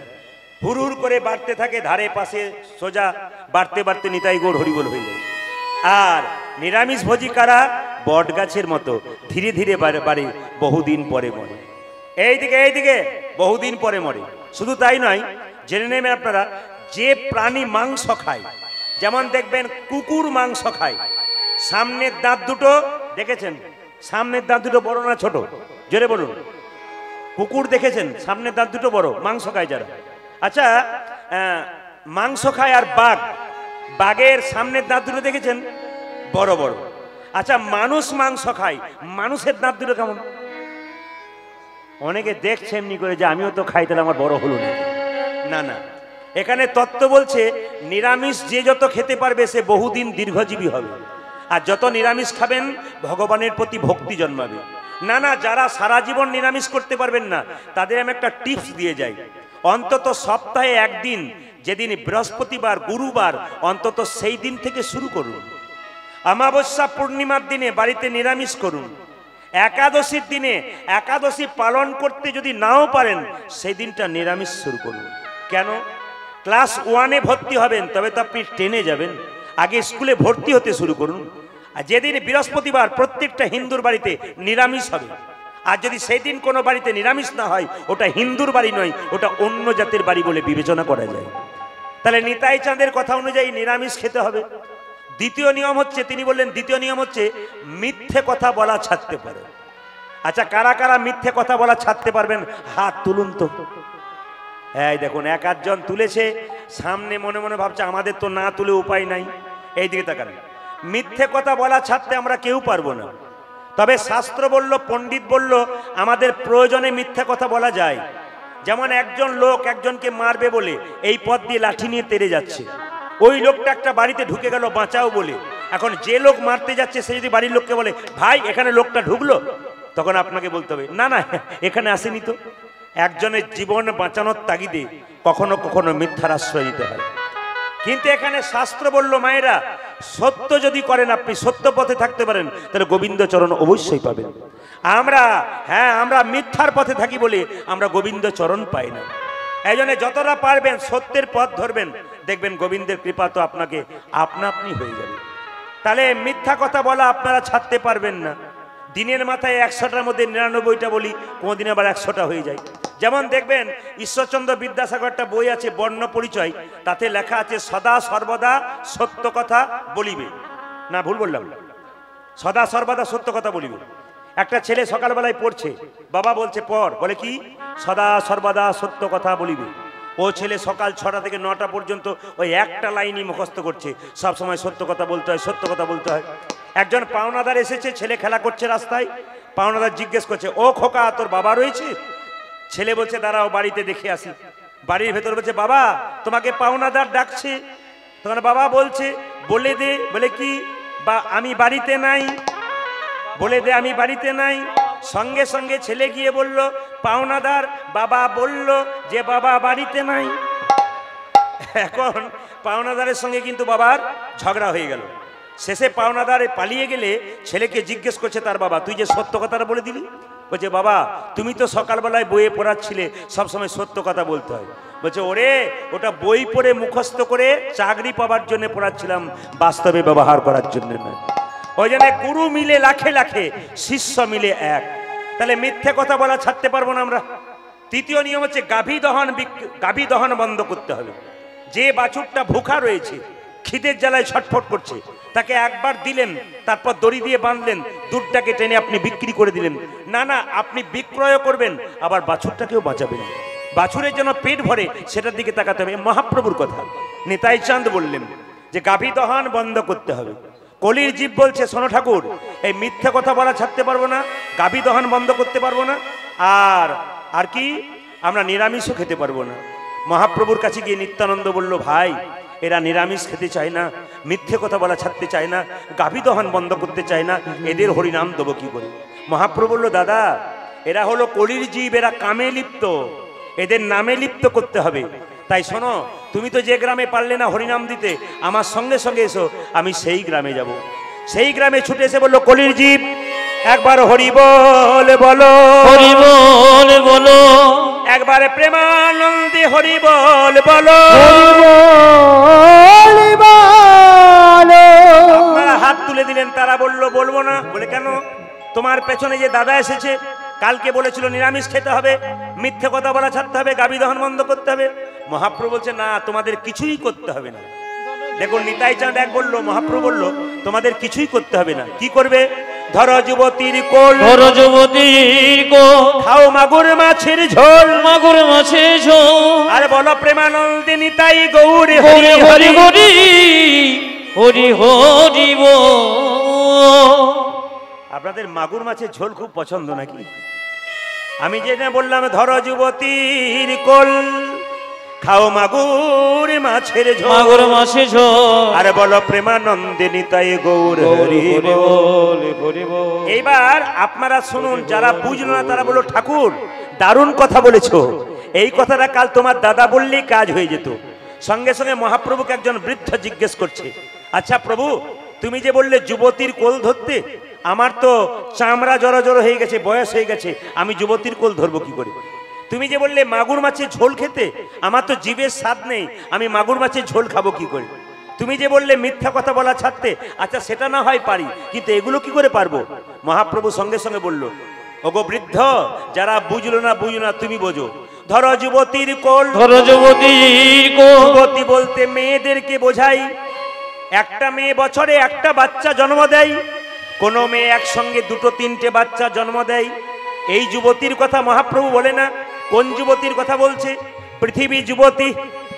হুড়হুড় করে বাড়তে থাকে, ধারে পাশে সোজা বাড়তে বাড়তে নিতাই গৌর হরিবোল হয়ে যায়। আর নিরামিষ ভোজী কারা? বট গাছের মতো ধীরে ধীরে বাড়ে, বহুদিন পরে মরে। এইদিকে এইদিকে বহুদিন পরে মরে। শুধু তাই নয়, জেনে নেবেন আপনারা, যে প্রাণী মাংস খায়, যেমন দেখবেন কুকুর মাংস খায়, সামনের দাঁত দুটো দেখেছেন? সামনের দাঁত দুটো বড় না ছোট? জোরে বলুন। কুকুর দেখেছেন সামনের দাঁত দুটো বড়, মাংস খায় যারা। আচ্ছা, মাংস খায় আর বাঘ, বাঘের সামনের দাঁত দুটো দেখেছেন বড় বড়। আচ্ছা, মানুষ মাংস খায়, মানুষের দাঁত দুটো কেমন? অনেকে দেখছে এমনি করে যে আমিও তো খাই, তাহলে আমার বড় হলো না। না না, এখানে তত্ত্ব বলছে নিরামিষ যে যত খেতে পারবে সে বহুদিন দীর্ঘজীবী হবে, আর যত নিরামিষ খাবেন ভগবানের প্রতি ভক্তি জন্মাবে। না না, যারা সারা জীবন নিরামিষ করতে পারবেন না তাদের আমি একটা টিপস দিয়ে যাই, অন্তত সপ্তাহে একদিন, যেদিন বৃহস্পতিবার গুরুবার, অন্তত সেই দিন থেকে শুরু করুন। অমাবস্যা পূর্ণিমার দিনে বাড়িতে নিরামিষ করুন। একাদশীর দিনে একাদশী পালন করতে যদি নাও পারেন সেই দিনটা নিরামিষ শুরু করুন। কেন? ক্লাস 1-এ ভর্তি হবেন তবে তো আপনি 10-এ যাবেন, আগে স্কুলে ভর্তি হতে শুরু করুন। আর যেদিন বৃহস্পতিবার প্রত্যেকটা হিন্দুর বাড়িতে নিরামিষ হবে, আর যদি সেই দিন কোনো বাড়িতে নিরামিষ না হয় ওটা হিন্দুর বাড়ি নয়, ওটা অন্য জাতের বাড়ি বলে বিবেচনা করা যায়। তাহলে নিতাই চাঁদের কথা অনুযায়ী নিরামিষ খেতে হবে। দ্বিতীয় নিয়ম হচ্ছে, তিনি বললেন দ্বিতীয় নিয়ম হচ্ছে মিথ্যে কথা বলা ছাড়তে পারে। আচ্ছা, কারা কারা মিথ্যে কথা বলা ছাড়তে পারবেন হাত তুলুন তো। হ্যাঁ দেখুন, এক আধজন তুলেছে, সামনে মনে মনে ভাবছে আমাদের তো না তুলে উপায় নাই। এই দিকে তাকান। মিথ্যে কথা বলা ছাড়তে আমরা কেউ পারবো না, তবে শাস্ত্র বলল, পণ্ডিত বলল আমাদের প্রয়োজনে মিথ্যে কথা বলা যায়। যেমন একজন লোক একজনকে মারবে বলে এই পথ দিয়ে লাঠি নিয়ে তেড়ে যাচ্ছে, ওই লোকটা একটা বাড়িতে ঢুকে গেল বাঁচাও বলে। এখন যে লোক মারতে যাচ্ছে সে যদি বাড়ির লোককে বলে ভাই এখানে লোকটা ঢুকলো, তখন আপনাকে বলতে হবে না না এখানে আসেনি তো। একজনের জীবন বাঁচানোর তাগিদে কখনো কখনো মিথ্যার আশ্রয় দিতে হয়। কিন্তু এখানে শাস্ত্র বলল মায়েরা, সত্য যদি করেন, আপনি সত্য পথে থাকতে পারেন, তাহলে গোবিন্দচরণ অবশ্যই পাবেন। আমরা মিথ্যার পথে থাকি বলে আমরা গোবিন্দচরণ পাই না। এই জন্য যতটা পারবেন সত্যের পথ ধরবেন, দেখবেন গোবিন্দের কৃপা তো আপনাকে আপনা আপনি হয়ে যাবে। তাহলে মিথ্যা কথা বলা আপনারা ছাড়তে পারবেন না। দিনের মাথায় 100টার মধ্যে 99টা বলি, কোনোদিন আবার 100টা হয়ে যায়। যেমন দেখবেন ঈশ্বরচন্দ্র বিদ্যাসাগর একটা বই আছে বর্ণ পরিচয়, তাতে লেখা আছে সদা সর্বদা সত্য কথা বলিবে। না ভুল বললাম? সদা সর্বদা সত্য কথা বলিবে। একটা ছেলে সকালবেলায় পড়ছে, বাবা বলছে পড়, বলে কি সদা সর্বদা সত্য কথা বলিবে। ও ছেলে সকাল 6টা থেকে 9টা পর্যন্ত ওই একটা লাইনই মুখস্থ করছে, সব সময় সত্য কথা বলতে হয়, সত্য কথা বলতে হয়। একজন পাওনাদার এসেছে, ছেলে খেলা করছে রাস্তায়, পাওনাদার জিজ্ঞেস করছে ও খোকা তোর বাবা রয়েছে? ছেলে বলছে দাঁড়াও বাড়িতে দেখে আসি। বাড়ির ভেতর বলছে বাবা তোমাকে পাওনাদার ডাকছে। তখন বাবা বলছে বলে দে। বলে কি? বা আমি বাড়িতে নাই, বলে দে আমি বাড়িতে নাই। সঙ্গে সঙ্গে ছেলে গিয়ে বলল পাওনাদার বাবা বলল যে বাবা বাড়িতে নাই। এখন পাওনাদারের সঙ্গে কিন্তু বাবার ঝগড়া হয়ে গেল। শেষে পাওনাদারে পালিয়ে গেলে ছেলেকে জিজ্ঞেস করছে তার বাবা তুই যে সত্য কথাটা বলে দিলি? বলছে বাবা তুমি তো সকালবেলায় বইয়ে পড়াচ্ছিলে সবসময় সত্য কথা বলতে হয়। বলছে ওরে ওটা বই পড়ে মুখস্থ করে চাকরি পাওয়ার জন্য পড়াচ্ছিলাম, বাস্তবে ব্যবহার করার জন্য নয়। ওই জন্য গুরু মিলে লাখে লাখে, শিষ্য মিলে এক। তাহলে মিথ্যে কথা বলা ছাড়তে পারবো না আমরা। তৃতীয় নিয়ম হচ্ছে গাভী দহন বন্ধ করতে হবে। যে বাছুরটা ভুখা রয়েছে, খিদের জ্বালায় ছটফট করছে, তাকে একবার দিলেন, তারপর দড়ি দিয়ে বাঁধলেন, দুধটাকে টেনে আপনি বিক্রি করে দিলেন। না না, আপনি বিক্রয় করবেন, আবার বাছুরটাকেও বাঁচাবেন। বাছুরের জন্য পেট ভরে সেটার দিকে তাকাতে হবে। মহাপ্রভুর কথা নিতাই চাঁদ বললেন যে গাভী দহন বন্ধ করতে হবে। কলির জীব বলছে শোনো ঠাকুর, এই মিথ্যে কথা বলা ছাড়তে পারবো না, গাভী দহন বন্ধ করতে পারবো না, আর কি আমরা নিরামিষও খেতে পারবো না। মহাপ্রভুর কাছে গিয়ে নিত্যানন্দ বলল ভাই এরা নিরামিষ খেতে চায় না, মিথ্যে কথা বলা ছাড়তে চায় না, গাভী দহন বন্ধ করতে চায় না, এদের হরিনাম দেবো কি করে? মহাপ্রভু বলল দাদা এরা হলো কলির জীব, এরা কামে লিপ্ত, এদের নামে লিপ্ত করতে হবে। তাই শোনো, তুমি তো যে গ্রামে পারলে না হরিনাম দিতে, আমার সঙ্গে সঙ্গে এসো, আমি সেই গ্রামে যাব। সেই গ্রামে ছুটে এসে বললো কলির জীব একবার হরি বল বলো, হরি বল বলো, একবারে প্রেমানন্দে হরি বল বলো। আপনারা হাত তুলে দিলেন, তারা বলল বলবো না। বলে কেন? তোমার পেছনে যে দাদা এসেছে কালকে বলেছিল নিরামিষ খেতে হবে, মিথ্যে কথা বলা ছাড়তে হবে, গাভী দহন বন্ধ করতে হবে। মহাপ্রভু বলছে না তোমাদের কিছুই করতে হবে না। দেখুন নিতাই চাঁদ এক বললো, মহাপ্রভু বলল তোমাদের কিছুই করতে হবে না। কি করবে? ধরো যুবতীর কোল, ধরো যুবতীর কোল, খাও মাগুর মাছের ঝোল, মাগুর মাছের ঝোল, আর বলো প্রেমানন্দে নিতাই গৌর হরি হরি হরি হরি। হরি হরি বল। আপনাদের মাগুর মাছের ঝোল খুব পছন্দ নাকি? আমি যেটা বললাম ধরো যুবতীর কোল, খাও মাগুর মাছের ঝোল, মাগুর মাছের ঝোল, আর বলো প্রেমানন্দে নিতাই গৌর হরি হরি বল। বল হরি বল। এইবার আপনারা শুনুন, যারা বুঝলো না তারা বলো ঠাকুর দারুণ কথা বলেছো, এই কথাটা কাল তোমার দাদা বললেই কাজ হয়ে যেত। সঙ্গে সঙ্গে মহাপ্রভুকে একজন বৃদ্ধ জিজ্ঞেস করছে, আচ্ছা প্রভু তুমি যে বললে যুবতীর কোল ধরতে, আমার তো চামড়া জড়ো জড়ো হয়ে গেছে, বয়স হয়ে গেছে, আমি যুবতীর কোল ধরবো কি করে? তুমি যে বললে মাগুর মাছের ঝোল খেতে, আমার তো জিভের স্বাদ নেই, আমি মাগুর মাছের ঝোল খাবো কি করে? তুমি যে বললে মিথ্যা কথা বলা ছাড়তে, আচ্ছা সেটা না হয় পারি, কিন্তু এগুলো কি করে পারবো? মহাপ্রভু সঙ্গে সঙ্গে বলল, ওগো বৃদ্ধ, যারা বুঝলো না তুমি বোঝো। ধরো যুবতীর কোল, ধরো যুবতীর কোল, যুবতী বলতে মেয়েদেরকে বোঝাই। একটা মেয়ে বছরে একটা বাচ্চা জন্ম দেয়, কোনো মেয়ে একসঙ্গে দুটো তিনটে বাচ্চা জন্ম দেয়। এই যুবতীর কথা মহাপ্রভু বলে না। কোন যুবতীর কথা বলছে? পৃথিবী যুবতী,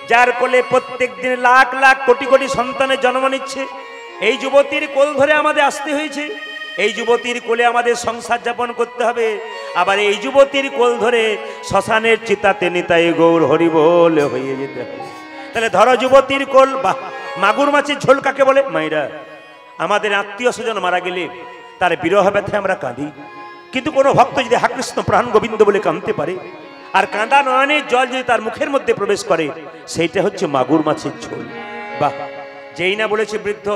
যার কোলে প্রত্যেক দিন লাখ লাখ কোটি কোটি সন্তানের জন্ম নিচ্ছে। এই যুবতীর কোল ধরে আমাদের আসতে হয়েছে, এই যুবতীর কোলে আমাদের সংসার যাপন করতে হবে। আবার এই যুবতীর কোল ধরে শ্মশানের চিতাতে নিতাই গৌর হরি বল হয়ে যেতে হবে। তাহলে ধরো যুবতীর কোল। বাহ, মাগুর মাছের ঝোল কাকে বলে? মাইরা, আমাদের আত্মীয় স্বজন মারা গেলে তার বিরহ ব্যথায় আমরা কাঁদি, কিন্তু কোনো ভক্ত যদি হা কৃষ্ণ প্রাণ গোবিন্দ বলে কাঁদতে পারে, আর কাঁদা নয়নের জল যদি তার মুখের মধ্যে প্রবেশ করে, সেইটা হচ্ছে মাগুর মাছের ঝোল। বাহ, যেই না বলেছে বৃদ্ধ,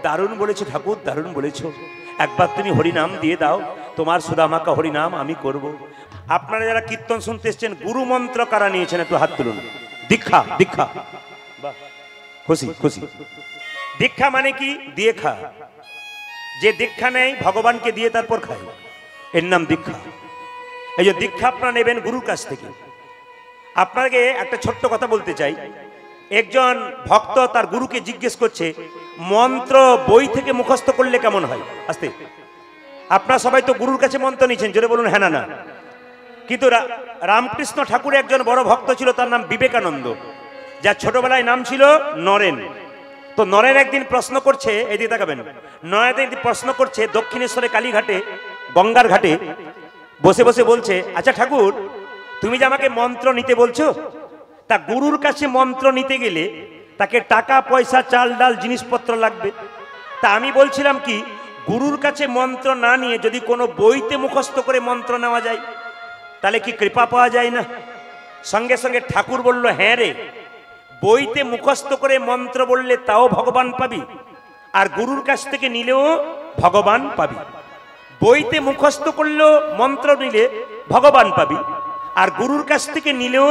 দারুণ বলেছে ঠাকুর, দারুণ বলেছ, একবার তুমি হরিনাম দিয়ে দাও, তোমার সুদামাকা হরিনাম আমি করব। আপনারা যারা কীর্তন শুনতে এসছেন, গুরু মন্ত্র কারা নিয়েছেন একটু হাত তুলুন। দীক্ষা, দীক্ষা, বাহ, খুশি খুশি। দীক্ষা মানে কি? দিয়ে খা। যে দীক্ষা নেয় ভগবানকে দিয়ে তারপর খায়, এর নাম দীক্ষা। এই যে দীক্ষা আপনারা নেবেন গুরুর কাছ থেকে। আপনাকে একটা ছোট্ট কথা বলতে চাই। একজন ভক্ত তার গুরুকে জিজ্ঞেস করছে, মন্ত্র বই থেকে মুখস্থ করলে কেমন হয়? আস্তে, আপনারা সবাই তো গুরুর কাছে মন্ত্র নিয়েছেন, জোরে বলুন হ্যাঁ না না। কিন্তু রামকৃষ্ণ ঠাকুরের একজন বড় ভক্ত ছিল, তার নাম বিবেকানন্দ, যার ছোটবেলায় নাম ছিল নরেন। তো নরেন একদিন প্রশ্ন করছে, এদিকে তাকাবেন, নরেন একদিন প্রশ্ন করছে দক্ষিণেশ্বরে কালীঘাটে, গঙ্গার ঘাটে বসে বসে বলছে, আচ্ছা ঠাকুর তুমি যে আমাকে মন্ত্র নিতে বলছো, তা গুরুর কাছে মন্ত্র নিতে গেলে তাকে টাকা পয়সা চাল ডাল জিনিসপত্র লাগবে, তা আমি বলছিলাম কি গুরুর কাছে মন্ত্র না নিয়ে যদি কোনো বইতে মুখস্থ করে মন্ত্র নেওয়া যায়, তাহলে কি কৃপা পাওয়া যায় না? সঙ্গে সঙ্গে ঠাকুর বলল, হ্যাঁ রে, বইতে মুখস্থ করে মন্ত্র বললে তাও ভগবান পাবি, আর গুরুর কাছ থেকে নিলেও ভগবান পাবি। বইতে মুখস্থ করলেও মন্ত্র নিলে ভগবান পাবি, আর গুরুর কাছ থেকে নিলেও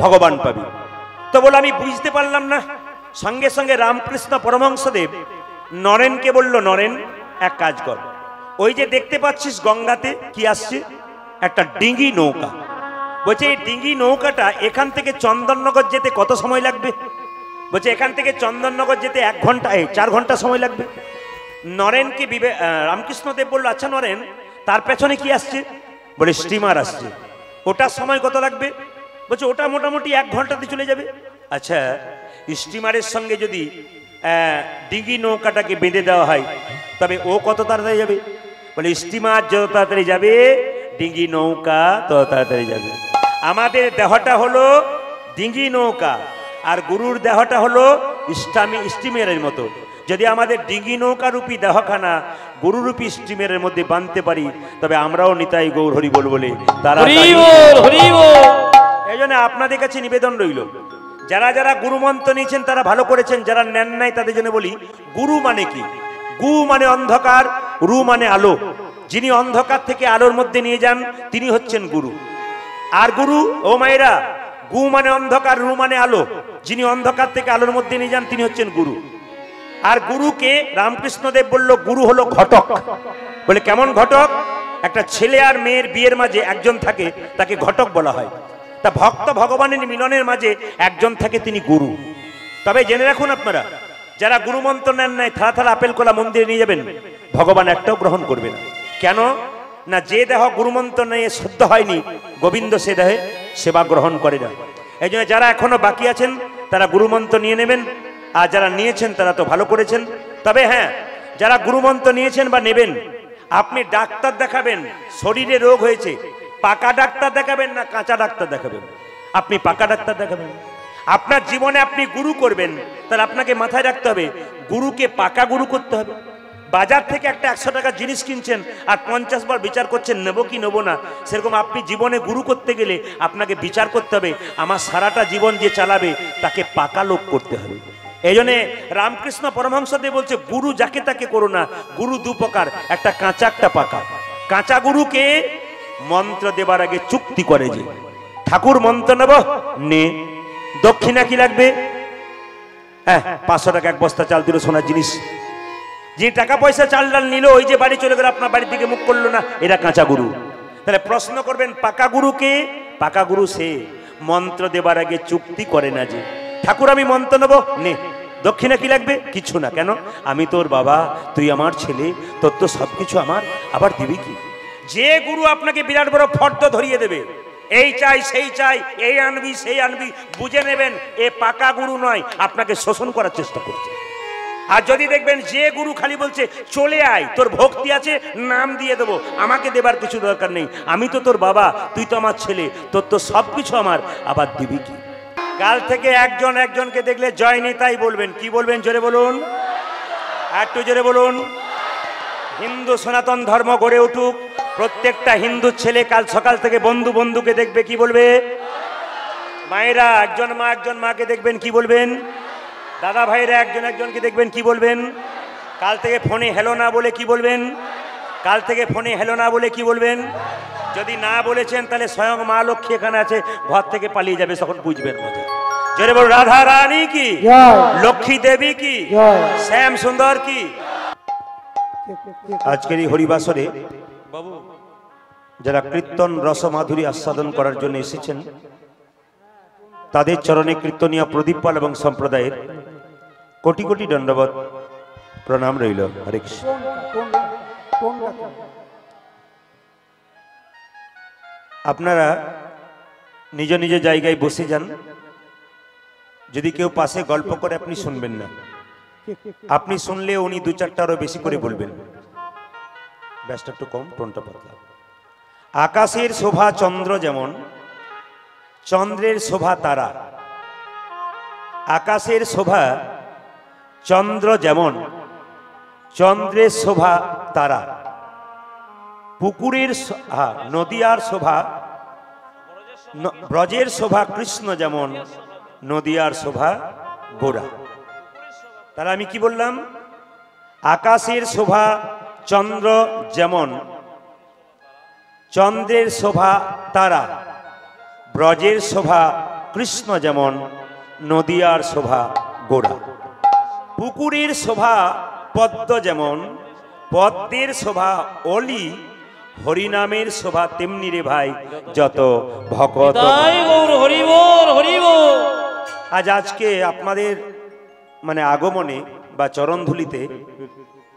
ভগবান পাবি। তো বলে আমি বুঝতে পারলাম না। সঙ্গে সঙ্গে রামকৃষ্ণ পরমহংসদেব নরেনকে বলল, নরেন এক কাজ কর, ওই যে দেখতে পাচ্ছিস গঙ্গাতে কি আসছে, একটা ডিঙ্গি নৌকা। বলছে এই ডিঙ্গি নৌকাটা এখান থেকে চন্দননগর যেতে কত সময় লাগবে? বলছে এখান থেকে চন্দননগর যেতে 1 ঘন্টা 4 ঘন্টা সময় লাগবে। নরেনকে রামকৃষ্ণদেব বলল, আচ্ছা নরেন, তার পেছনে কি আসছে? বলে স্টিমার আসছে, ওটার সময় কত লাগবে? বলছে ওটা মোটামুটি 1 ঘন্টাতে চলে যাবে। আচ্ছা, স্টিমারের সঙ্গে যদি ডিঙ্গি নৌকাটাকে বেঁধে দেওয়া হয়, তবে ও কত তাড়াতাড়ি যাবে? বলে স্টিমার যত তাড়াতাড়ি যাবে, ডিঙ্গি নৌকা তত তাড়াতাড়ি যাবে। আমাদের দেহটা হলো ডিঙ্গি নৌকা, আর গুরুর দেহটা হলো স্টিমারের মতো। যদি আমাদের ডিঙ্গি নৌকা রূপী দেহখানা গুরুরূপী স্টিমারের মধ্যে বাঁধতে পারি, তবে আমরাও নিতাই গৌর হরি বল বলে তারা। এই জন্য আপনাদের কাছে নিবেদন রইল, যারা যারা গুরু মন্ত্র নিয়েছেন তারা ভালো করেছেন, যারা নেন নাই তাদের জন্য বলি, গুরু মানে কি? গু মানে অন্ধকার, রু মানে আলো। যিনি অন্ধকার থেকে আলোর মধ্যে নিয়ে যান তিনি হচ্ছেন গুরু। আর গুরু, ও মায়েরা, গু মানে অন্ধকার, রু মানে আলো। যিনি অন্ধকার থেকে আলোর মধ্যে নিয়ে যান তিনি হচ্ছেন গুরু। আর গুরুকে রামকৃষ্ণদেব বলল, গুরু হলো ঘটক। বলে কেমন ঘটক? একটা ছেলে আর মেয়ের বিয়ের মাঝে একজন থাকে, তাকে ঘটক বলা হয়। তা ভক্ত ভগবানের মিলনের মাঝে একজন থাকে, তিনি গুরু। তবে জেনে রাখুন আপনারা, যারা গুরু মন্ত্র নেন নাই, থালা থালা আপেল কলা মন্দিরে নিয়ে যাবেন, ভগবান একটাও গ্রহণ করবে না। কেন না, যে দেহ গুরুমন্ত্র নিয়ে শুদ্ধ হয়নি, গোবিন্দ সে দেহে সেবা গ্রহণ করে না। এই জন্য যারা এখনো বাকি আছেন তারা গুরুমন্ত্র নিয়ে নেবেন, আর যারা নিয়েছেন তারা তো ভালো করেছেন। তবে হ্যাঁ, যারা গুরুমন্ত্র নিয়েছেন বা নেবেন, আপনি ডাক্তার দেখাবেন, শরীরে রোগ হয়েছে, পাকা ডাক্তার দেখাবেন না কাঁচা ডাক্তার দেখাবেন? আপনি পাকা ডাক্তার দেখাবেন। আপনার জীবনে আপনি গুরু করবেন, তাহলে আপনাকে মাথায় রাখতে হবে গুরুকে পাকা গুরু করতে হবে। বাজার থেকে একটা 100 টাকার জিনিস কিনছেন আর 50 বার বিচার করছেন নেবো কি নেবো না, সেরকম আপনি জীবনে গুরু করতে গেলে আপনাকে বিচার করতে হবে আমার সারাটা জীবন যে চালাবে তাকে পাকা লোক করতে হবে। এই জন্যে রামকৃষ্ণ পরমহংসদেব বলছে গুরু যাকে তাকে করো না, গুরু দু প্রকার, একটা কাঁচা একটা পাকা। কাঁচা গুরুকে মন্ত্র দেবার আগে চুক্তি করে, যে ঠাকুর মন্ত্র নেব নে, দক্ষিণা কি লাগবে? হ্যাঁ, 500 টাকা এক বস্তা চাল দিল, সোনার জিনিস। যে টাকা পয়সা চাল ডাল নিল, ওই যে বাড়ি চলে গেল, আপনার বাড়ির দিকে মুখ করলো না, এরা কাঁচা গুরু। তাহলে প্রশ্ন করবেন পাকা গুরুকে? পাকা গুরু সে মন্ত্র দেবার আগে চুক্তি করে না, যে ঠাকুর আমি মন্ত্র নেব নে, দক্ষিণা কি লাগবে? কিছু না। কেন? আমি তোর বাবা, তুই আমার ছেলে, তোর তো সবকিছু আমার, আবার দিবি কি? যে গুরু আপনাকে বিরাট বড় ফর্দ ধরিয়ে দেবে, এই চাই সেই চাই, এই আনবি সেই আনবি, বুঝে নেবেন এ পাকা গুরু নয়, আপনাকে শোষণ করার চেষ্টা করছে। আর যদি দেখবেন যে গুরু খালি বলছে চলে আয়, তোর ভক্তি আছে, নাম দিয়ে দেবো, আমাকে দেবার কিছু দরকার নেই, আমি তো তোর বাবা, তুই তো আমার ছেলে, তোর তো সবকিছু আমার, আবার দিবি কি? কাল থেকে একজন একজনকে দেখলে জয় নিতাই বলবেন। কি বলবেন? জোরে বলুন, একটু জোরে বলুন। হিন্দু সনাতন ধর্ম গড়ে উঠুক। প্রত্যেকটা হিন্দু ছেলে কাল সকাল থেকে বন্ধু বন্ধুকে দেখবে, কি বলবে? মায়েরা একজন মা একজন মাকে দেখবেন, কি বলবেন? দাদা ভাইরা একজন একজনকে দেখবেন, কি বলবেন? কাল থেকে ফোনে হেলো না বলে কি বলবেন? কাল থেকে ফোনে হেলো না বলে কি বলবেন? যদি না বলেছেন তাহলে স্বয়ং মা লক্ষ্মী এখানে আছে, ঘর থেকে পালিয়ে যাবে, তখন বুঝবেন মজা। জোরে বল রাধা রানী কি, লক্ষ্মী দেবী কি, শ্যাম সুন্দর কি। আজকের এই হরিবাসরে বাবু যারা কীর্তন রস মাধুরী আস্বাদন করার জন্য এসেছেন, তাদের চরণে কীর্তনীয় প্রদীপ পাল এবং সম্প্রদায়ের কোটি কোটি দণ্ডবত প্রণাম রইল। হরে কৃষ্ণ। আপনারা নিজ নিজ জায়গায় বসে যান। যদি কেউ পাশে গল্প করে আপনি শুনবেন না, আপনি শুনলে উনি 2-4টা আরো বেশি করে বলবেন। ব্যাসটা একটু কম, টোনটা পাতলা। আকাশের শোভা চন্দ্র যেমন, চন্দ্রের শোভা তারা। আকাশের শোভা চন্দ্র যেমন, চন্দ্রের শোভা তারা। পুকুরের নদিয়ার শোভা, ব্রজের শোভা কৃষ্ণ যেমন, নদিয়ার শোভা গোরা। তাহলে আমি কি বললাম? আকাশের শোভা চন্দ্র যেমন, চন্দ্রের শোভা তারা, ব্রজের শোভা কৃষ্ণ যেমন, নদিয়ার শোভা গোরা। পুকুরের শোভা পদ্ম যেমন, পদ্মের শোভা অলি, হরিনামের শোভা তেমনি রে ভাই যত ভকত। আজকে আপনাদের মানে আগমনে বা চরণধুলিতে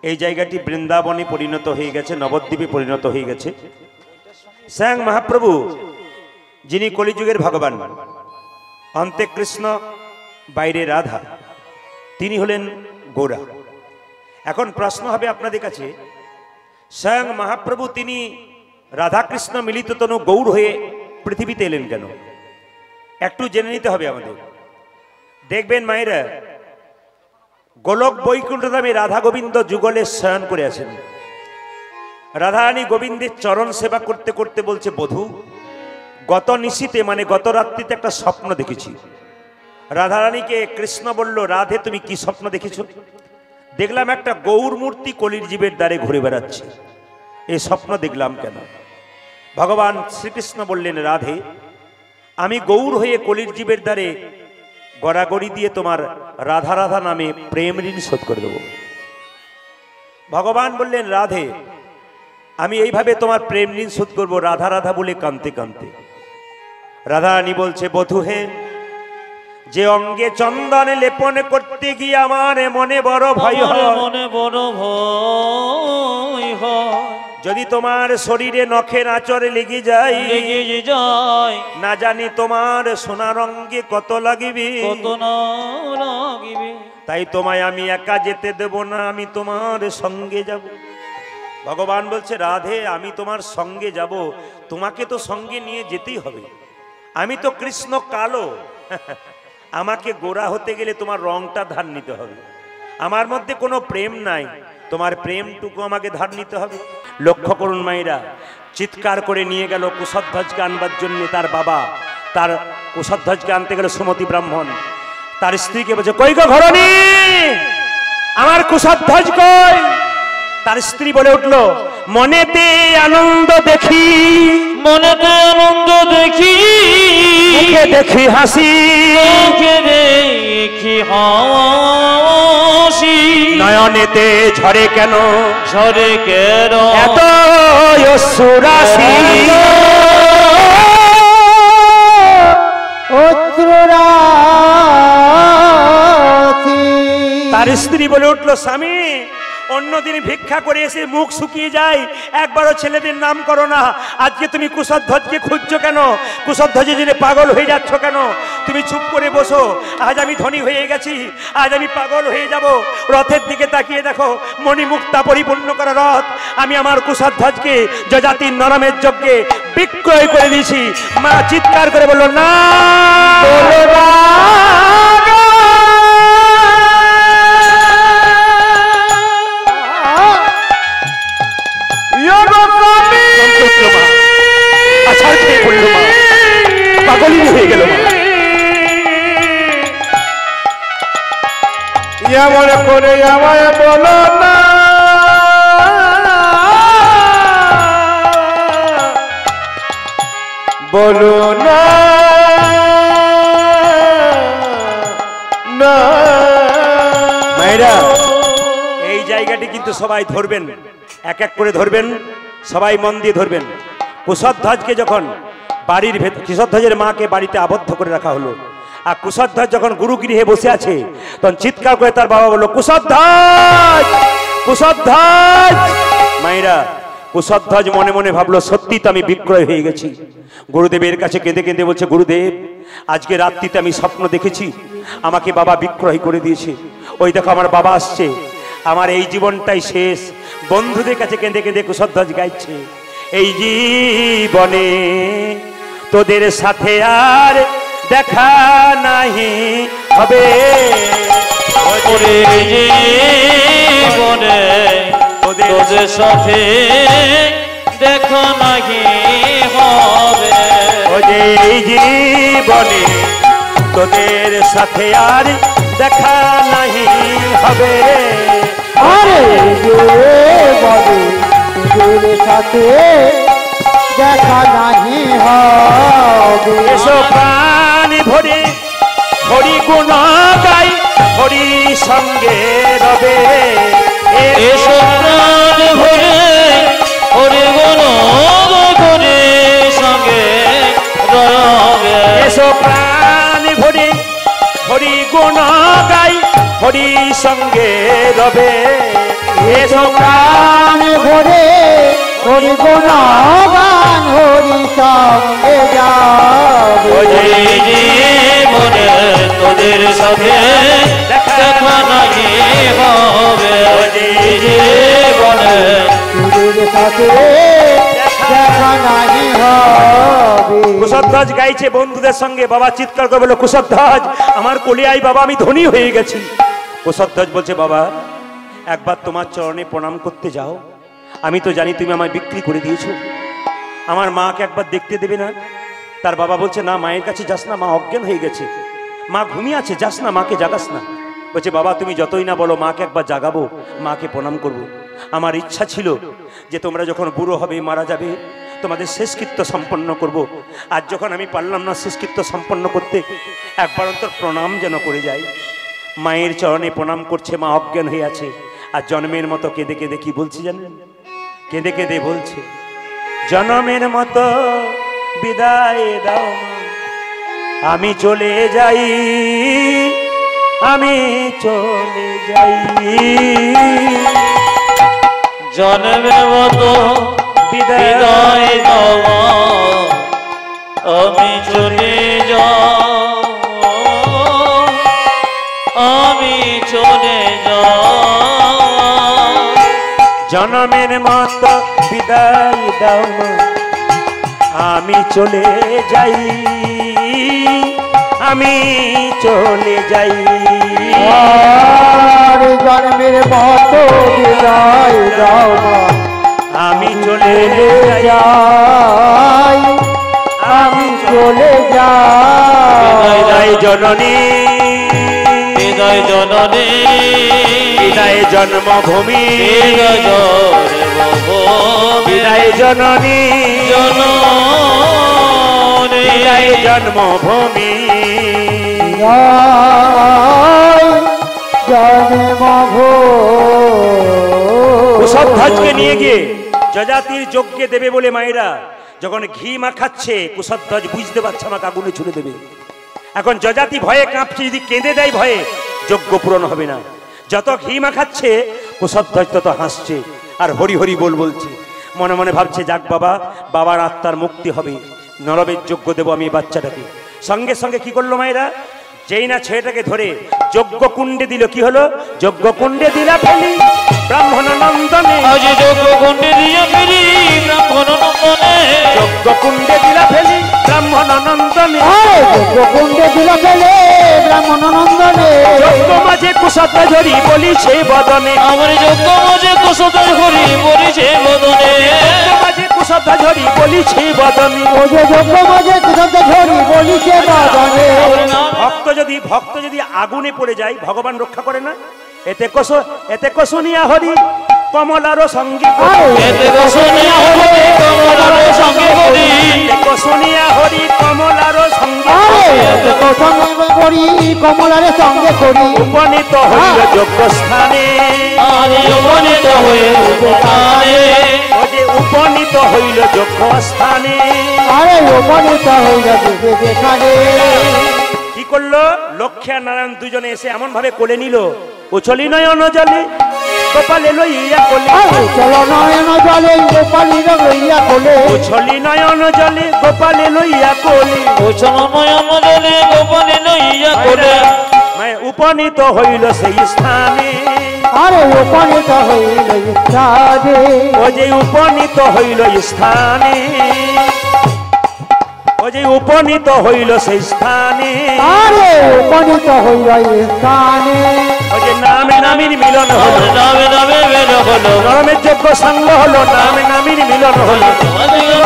এই জায়গাটি বৃন্দাবনে পরিণত হয়ে গেছে, নবদ্বীপে পরিণত হয়ে গেছে। স্বয়ং মহাপ্রভু যিনি কলিযুগের ভগবান, অন্তে কৃষ্ণ বাইরে রাধা, তিনি হলেন গোরা। এখন প্রশ্ন হবে আপনাদের কাছে, স্বয়ং মহাপ্রভু তিনি রাধাকৃষ্ণ মিলিত তনু গৌর হয়ে পৃথিবীতে এলেন কেন? একটু জেনে নিতে হবে আমাদের। দেখবেন মায়েরা, গোলক বৈকুণ্ঠ ধামে রাধা গোবিন্দ যুগলে শয়ন করে আছেন। রাধারানী গোবিন্দের চরণ সেবা করতে করতে বলছে, বধূ গত নিশীতে মানে গত রাত্রিতে একটা স্বপ্ন দেখেছি। রাধারানীকে কৃষ্ণ বলল, রাধে তুমি কি স্বপ্ন দেখেছো? দেখলাম একটা গৌর মূর্তি কলির জীবের দ্বারে ঘুরে বেড়াচ্ছে। এই স্বপ্ন দেখলাম কেন? ভগবান শ্রীকৃষ্ণ বললেন, রাধে আমি গৌর হয়ে কলির জীবের দ্বারে গড়াগড়ি দিয়ে তোমার রাধা রাধা নামে প্রেম ঋণ শোধ করে দেব। ভগবান বললেন, রাধে আমি এইভাবে তোমার প্রেম ঋণ শোধ করবো, রাধা রাধা বলে কাঁদতে কাঁদতে। রাধারানী বলছে, বধূ হে যে অঙ্গে চন্দন লেপন করতে গিয়ে আমার মনে বড় ভয় হয়, মনে বড় ভয় হয়, যদি তোমার শরীরে নখের আঁচড়ে লেগে যায়, লেগে যায়, না জানি তোমার সোনার অঙ্গে কত লাগিবে, কত না লাগিবে। তাই তোমায় আমি একা যেতে দেব না, আমি তোমার সঙ্গে যাব। ভগবান বলছে রাধে আমি তোমার সঙ্গে যাব, তোমাকে তো সঙ্গে নিয়ে যেতেই হবে। আমি তো কৃষ্ণ কালো, আমাকে গোরা হতে গেলে তোমার রংটা ধার নিতে হবে। আমার মধ্যে কোনো প্রেম নাই, তোমার প্রেমটুকু আমাকে ধার নিতে হবে। লক্ষ্য করুন মায়েরা, চিৎকার করে নিয়ে গেল কুশধ্বজকে আনবার জন্য তার বাবা। তার কুশধ্বজকে আনতে গেল সুমতি ব্রাহ্মণ, তার স্ত্রীকে বলছে কই গো ঘরণী, আমার কুশধ্বজ কই? তার স্ত্রী বলে উঠল মনেতে আনন্দ দেখি, মনেতে আনন্দ দেখি, মুখে দেখি হাসি, মুখে দেখি হাসি, নয়নেতে ঝরে কেন, ঝরে কেন এত অশ্রুরাশি। তার স্ত্রী বলে উঠলো স্বামী, অন্যদিন ভিক্ষা করে এসে মুখ শুকিয়ে যায়, একবারও ছেলেদের নাম করো না। আজকে তুমি কুশধ্বজকে খুঁজছো কেন? কুশধ্বজের জন্য পাগল হয়ে যাচ্ছ কেন? তুমি চুপ করে বসো। আজ আমি ধনী হয়ে গেছি, আজ আমি পাগল হয়ে যাব। রথের দিকে তাকিয়ে দেখো, মণিমুক্তা পরিপূর্ণ করা রথ। আমি আমার কুশধ্বজকে যজাতির নরমের যজ্ঞে বিক্রয় করে দিয়েছি। মা চিৎকার করে বলল না, পাগলই হয়ে গেল মা। এমন করে আমায় বলো না, বলো না, না। মায়েরা, এই জায়গাটি কিন্তু সবাই ধরবেন, এক এক করে ধরবেন, সবাই মন দিয়ে ধরবেন। কুশধ্বজকে যখন বাড়ির ভেতর, কুশধ্বজের মাকে বাড়িতে আবদ্ধ করে রাখা হলো, আর কুশধ্বজ যখন গুরুগৃহে বসে আছে, তখন চিৎকার করে তার বাবা বলল কুশধ্বজ, কুশধ্বজ। মায়েরা, কুশধ্বজ মনে মনে ভাবলো সত্যি তো আমি বিক্রয় হয়ে গেছি। গুরুদেবের কাছে কেঁদে কেঁদে বলছে গুরুদেব, আজকে রাত্রিতে আমি স্বপ্ন দেখেছি আমাকে বাবা বিক্রয় করে দিয়েছে। ওই দেখো আমার বাবা আসছে, আমার এই জীবনটাই শেষ। বন্ধুদের কাছে কেঁদে কেঁদে কুশধ্বজ গাইছে, এই জীবনে তোদের সাথে আর দেখা নাহি হবে, ওরে জীবনে তোদের সাথে দেখা নাহি হবে, ও যে এই জীবনে তোদের সাথে আর দেখা নাহি হবে। আরে তোদের সাথে দেখা নাহি হবে। এসো প্রাণ ভরে হরি গুণ গাই, হরি সঙ্গে রবে। এসো প্রাণ ভরে হরি গুণ করে সঙ্গে রবে। এসো প্রাণ ভরে হরি গুণ গাই, হরি সঙ্গে রবে। এসো প্রাণ ভরে হরি গুণ গান, হরি সঙ্গে যাবে। ওই জীবনে তোদের সাথে দেখা নাহি হবে, ওই জীবনে তোদের সাথে দেখা নাহি হবে। কুশধ্বজ গাইছে বন্ধুদের সঙ্গে, বাবা চিৎকার করে বলল কুশধ্বজ আমার কোলে আই বাবা, আমি ধনী হয়ে গেছি। কুশধ্বজ বলছে বাবা একবার তোমার চরণে প্রণাম করতে যাও, আমি তো জানি তুমি আমায় বিক্রি করে দিয়েছো, আমার মাকে একবার দেখতে দেবে না? তার বাবা বলছে না, মায়ের কাছে যাস না, মা অজ্ঞান হয়ে গেছে, মা ঘুমিয়ে আছে, যাস না, মাকে জাগাস না। বলছে বাবা তুমি যতই না বলো, মাকে একবার জাগাবো, মাকে প্রণাম করব। আমার ইচ্ছা ছিল যে তোমরা যখন বুড়ো হবে, মারা যাবে, তোমাদের শেষকৃত্য সম্পন্ন করব। আজ যখন আমি পারলাম না শেষকৃত্য সম্পন্ন করতে, একবার অন্তর প্রণাম যেন করে যাই। মায়ের চরণে প্রণাম করছে, মা অজ্ঞান হয়ে আছে, আর জন্মের মতো কেঁদে কেঁদে কি বলছি জানেন? কেঁদে কেঁদে বলছে জন্মের মতো বিদায় দাও মা, আমি চলে যাই, আমি চলে যাই। জন্মে মতো বিদায় দাও, আমি চলে যাই, আমি চলে যাই। জনমের মতো বিদায় দাও, আমি চলে যাই, আমি চলে যাই। আর জন্মের মতো বিদায় দাও মা, আমি চলে যাই, যাই, আমি চলে যাই। বিদায় জননী, বিদায় জননী, বিদায় জন্মভূমি, বিদায় জন্মভূমি, বিদায় জননী, জননী, বিদায় জন্মভূমি। কুশধ্বজকে নিয়ে গিয়ে যজাতির যজ্ঞে দেবে বলে মায়েরা যখন ঘি মাখাচ্ছে, কুশধ্বজ বুঝতে পারছে আমাকে আগুনে ছুড়ে দেবে। এখন যজাতি ভয়ে কাঁপছে, যদি কেঁদে দেয় ভয়ে যজ্ঞ পূরণ হবে না। যত ঘি মাখাচ্ছে কুশধ্বজ তত হাসছে আর হরি হরি বল বলছে। মনে মনে ভাবছে, যাক বাবা, বাবার আত্মার মুক্তি হবে, নরবের যজ্ঞ দেবো আমি এই বাচ্চাটাকে। সঙ্গে সঙ্গে কি করলো মায়েরা, যেই না ছেলেটাকে ধরে যজ্ঞ কুণ্ডে দিল। কি হলো? যজ্ঞ কুণ্ডে দিলা ফেলি ব্রাহ্মণ নন্দনে, আজ যজ্ঞ কুণ্ডে দিয়া ফেলি ব্রাহ্মণ নন্দনে, যজ্ঞ কুণ্ডে দিলা ফেলি ব্রাহ্মণ নন্দনে, কুণ্ডে দিল ফেলে ব্রাহ্মণ নন্দনে। যজ্ঞ মাঝে কুশধ্বজ হরি বলিছে বদনে, আমার যজ্ঞ মাঝে কুশধ্বজ হরি বলিছে বদনে, যজ্ঞ মাঝে কুশধ্বজ হরি বলিছে বদনে। ও যে যজ্ঞ মাঝে কুশধ্বজ হরি বলিছে বদনে। ভক্ত যদি আগুনে পড়ে যায় ভগবান রক্ষা করে না? এতে কোশনিয়া হরি কমলারও সঙ্গে করি, এতে কোশনিয়া হরি কমলারও সঙ্গে করি, এতে কোশনিয়া হরি কমলারও সঙ্গে করি, কমলারে সঙ্গে করি। উপনীত হইল যজ্ঞ স্থানে, আজ উপনীত হয়ে স্থানে, ও যে উপনীত হইল যজ্ঞ স্থানে। আরে উপনীত হইল যেখানে। কি করলো? লক্ষ্মী আর নারায়ণ দুজনে এসে এমন ভাবে কোলে নিল, উছলি নয়ন জলে গোপালে লইয়া কোলে, চলো নয়ন জলে গোপালী লইয়া কোলে, উছলি নয়ন জলে গোপালে লইয়া কোলে। উছল নয়ন জলে গোপালে লইয়া কোলে, উপনীত হইল সেই স্থানে। আরে উপনীত হইল স্থানে, ও যে উপনীত হইল স্থানে, ও যে উপনীত হইল সেই স্থানে। আরে উপনীত হইল স্থানে। ও যে নামে নামির মিলন হলো, নামে নামে বের হলো, নরমের যোগ্য সঙ্গ হলো, নামে নামির মিলন হলো,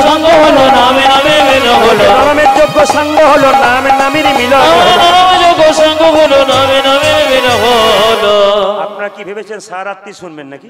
সঙ্গ হলো, নামে নামে বের হলো, নরমের যোগ্য সঙ্গ হলো, নামে নামির মিলন হলো। যোগ্য সঙ্গ হলো, নামে নামে বের হলো। আপনারা কি ভেবেছেন সারাত্রি শুনবেন নাকি?